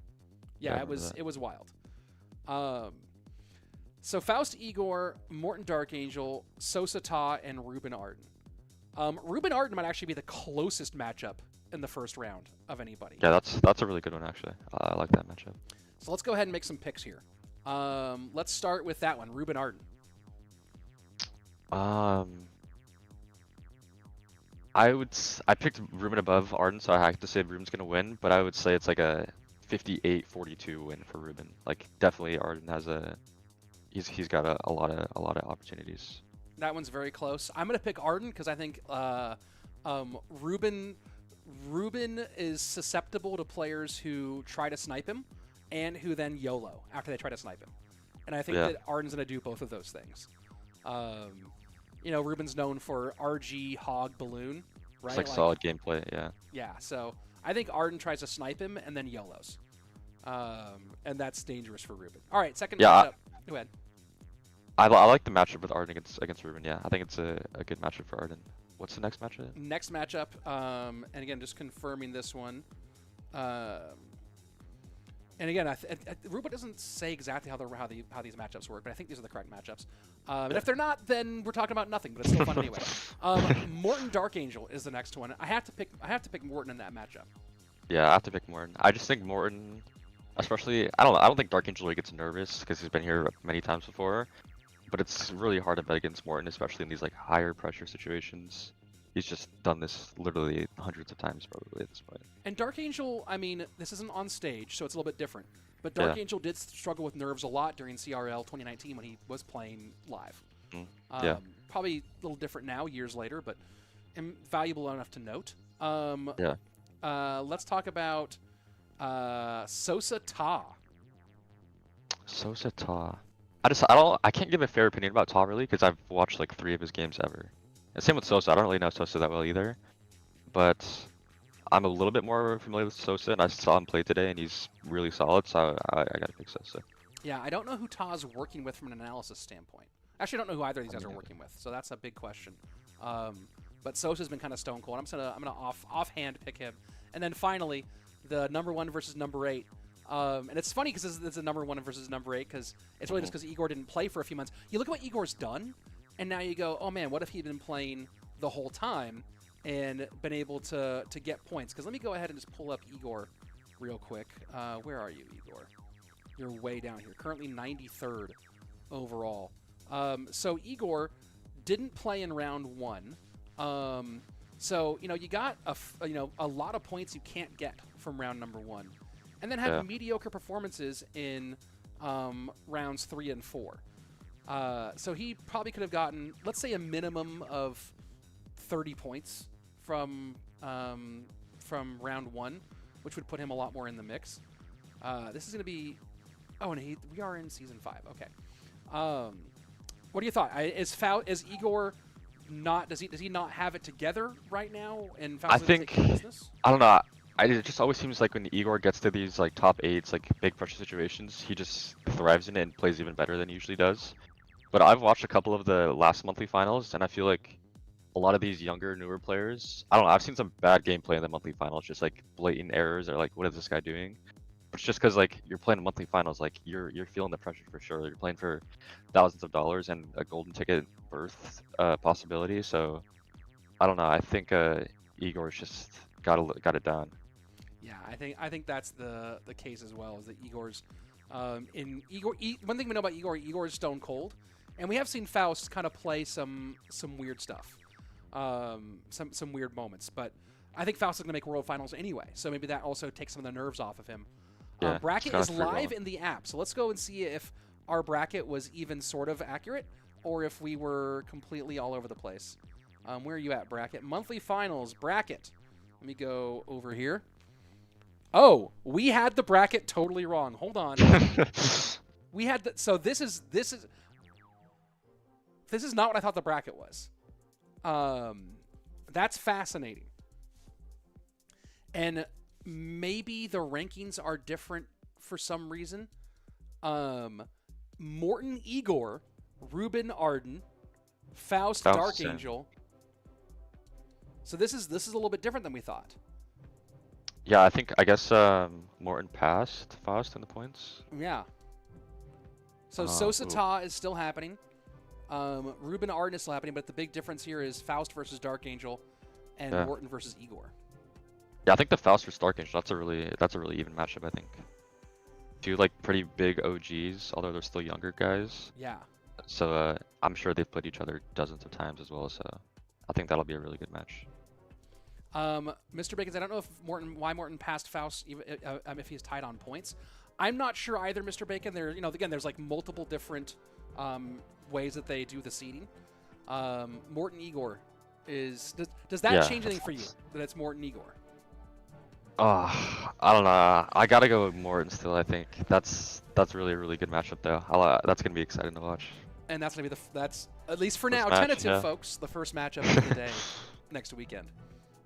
Yeah, I it remember was that. it was wild. So Faust, Igor, Morten, DarkAngel, Sosaa, and Rubén Arden. Rubén Arden might actually be the closest matchup in the first round of anybody. Yeah, that's a really good one actually. I like that matchup. So let's go ahead and make some picks here. Let's start with that one, Rubén Arden. I picked Rubén above Arden, so I have to say Ruben's gonna win. But I would say it's like a 58-42 win for Rubén. Like definitely Arden has he's got a lot of opportunities. That one's very close. I'm gonna pick Arden because I think Rubén is susceptible to players who try to snipe him and who then YOLO after they try to snipe him. And I think that Arden's gonna do both of those things. You know, Ruben's known for RG Hog Balloon, right? It's like solid gameplay, yeah. Yeah, so I think Arden tries to snipe him and then YOLOs. And that's dangerous for Rubén. All right, second matchup. Go ahead. I like the matchup with Arden against Rubén, yeah. I think it's a good matchup for Arden. What's the next matchup? Next matchup, and again, just confirming this one. And again, Rubén doesn't say exactly how these matchups work, but I think these are the correct matchups. And if they're not, then we're talking about nothing. But it's still fun anyway. Morten DarkAngel is the next one. I have to pick Morten in that matchup. Yeah, I have to pick Morten. I just think Morten, especially I don't think DarkAngel really gets nervous because he's been here many times before. But it's really hard to bet against Morten, especially in these like higher pressure situations. He's just done this literally hundreds of times probably at this point. And DarkAngel, I mean, this isn't on stage, so it's a little bit different. But DarkAngel did struggle with nerves a lot during CRL 2019 when he was playing live. Probably a little different now, years later, but valuable enough to note. Let's talk about Sosaa. Sosaa. I can't give a fair opinion about Ta really because I've watched like 3 of his games ever. And same with Sosaa. I don't really know Sosaa that well either. But I'm a little bit more familiar with Sosaa, and I saw him play today, and he's really solid, so I gotta pick Sosaa. Yeah, I don't know who Ta's working with from an analysis standpoint. Actually, I don't know who either of these guys are working with, so that's a big question. But Sosa's been kind of stone cold. I'm gonna offhand pick him. And then finally, the number 1 versus number 8. And it's funny because it's a number 1 versus number 8 because it's really just because Igor didn't play for a few months. You look at what Igor's done, and now you go, oh man, what if he'd been playing the whole time and been able to get points? Because let me go ahead and just pull up Igor real quick. Where are you, Igor? You're way down here. Currently 93rd overall. So Igor didn't play in round 1. So you know you got a lot of points you can't get from round number 1, and then had mediocre performances in rounds 3 and 4. So he probably could have gotten, let's say, a minimum of 30 points from round 1, which would put him a lot more in the mix. This is going to be, and we are in season 5. Okay. What do you thought? Is Igor not? Does he not have it together right now? And Faust I think business? I don't know. It just always seems like when Igor gets to these like top 8s, like big pressure situations, he just thrives in it and plays even better than he usually does. But I've watched a couple of the last monthly finals, and I feel like a lot of these younger, newer players, I don't know, I've seen some bad gameplay in the monthly finals, just like blatant errors or like, what is this guy doing? But it's just because like you're playing monthly finals, like you're feeling the pressure for sure. You're playing for thousands of dollars and a golden ticket berth possibility. So I don't know. I think Igor's just got it done. Yeah, I think that's the case as well. Is that Igor's one thing we know about Igor is stone cold, and we have seen Faust kind of play some weird stuff, some weird moments. But I think Faust is going to make World Finals anyway, so maybe that also takes some of the nerves off of him. Yeah, bracket is live in the app, so let's go and see if our bracket was even sort of accurate or if we were completely all over the place. Where are you at, bracket? Monthly finals bracket. Let me go over here. Oh, we had the bracket totally wrong. Hold on. We had so this is not what I thought the bracket was. That's fascinating. And maybe the rankings are different for some reason. Morten, Igor, Rubén Arden, Faust, DarkAngel, So this is a little bit different than we thought. Yeah, I guess Morten passed Faust in the points. Yeah. So Sosaa is still happening. Rubén Arden is still happening, but the big difference here is Faust versus DarkAngel and Morten versus Igor. Yeah, I think the Faust versus DarkAngel, that's a really even matchup, I think. Two like pretty big OGs, although they're still younger guys. Yeah. So I'm sure they've played each other dozens of times as well, so I think that'll be a really good match. Mr. Bacons, I don't know why Morten passed Faust if he's tied on points. I'm not sure either, Mr. Bacon. Again, there's like multiple different ways that they do the seeding. Morten Igor does that change anything for you that it's Morten Igor? I don't know. I gotta go with Morten still. I think that's really a really good matchup though. That's gonna be exciting to watch. And that's gonna be that's at least for now, match, tentative, folks. The first matchup of the day next weekend.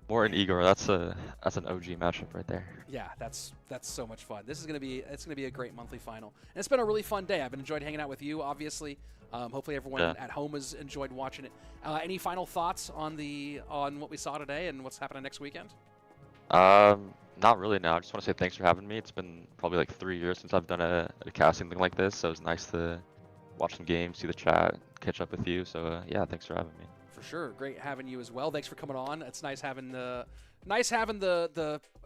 Morten Igor, that's an OG matchup right there. Yeah, that's so much fun. It's gonna be a great monthly final, and it's been a really fun day. I've enjoyed hanging out with you, obviously. Hopefully everyone at home has enjoyed watching it. Any final thoughts on what we saw today and what's happening next weekend? Not really. Now, I just want to say thanks for having me. It's been probably like 3 years since I've done a casting thing like this, so it was nice to watch some games, see the chat, catch up with you. So yeah, thanks for having me. For sure, great having you as well. Thanks for coming on. It's nice having the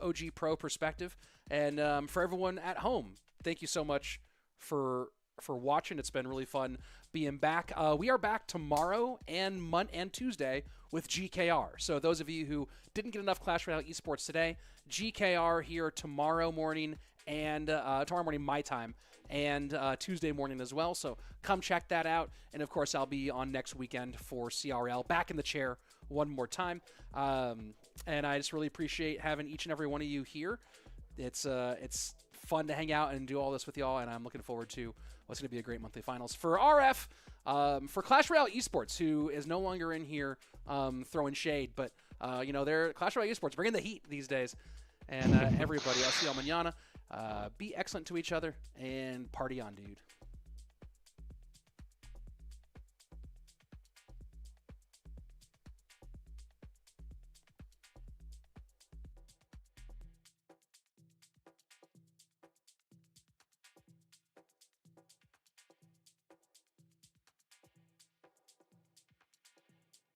OG pro perspective, and for everyone at home, thank you so much for watching. It's been really fun being back. We are back tomorrow and Tuesday with GKR. So those of you who didn't get enough Clash Royale esports today, GKR here tomorrow morning and tomorrow morning my time, and Tuesday morning as well. So come check that out. And of course, I'll be on next weekend for CRL, back in the chair one more time. And I just really appreciate having each and every one of you here. It's fun to hang out and do all this with y'all, and I'm looking forward to what's going to be a great monthly finals for RF, for Clash Royale Esports, who is no longer in here throwing shade, but they're Clash Royale Esports bringing the heat these days. And everybody, I'll see y'all mañana. Be excellent to each other and party on, dude.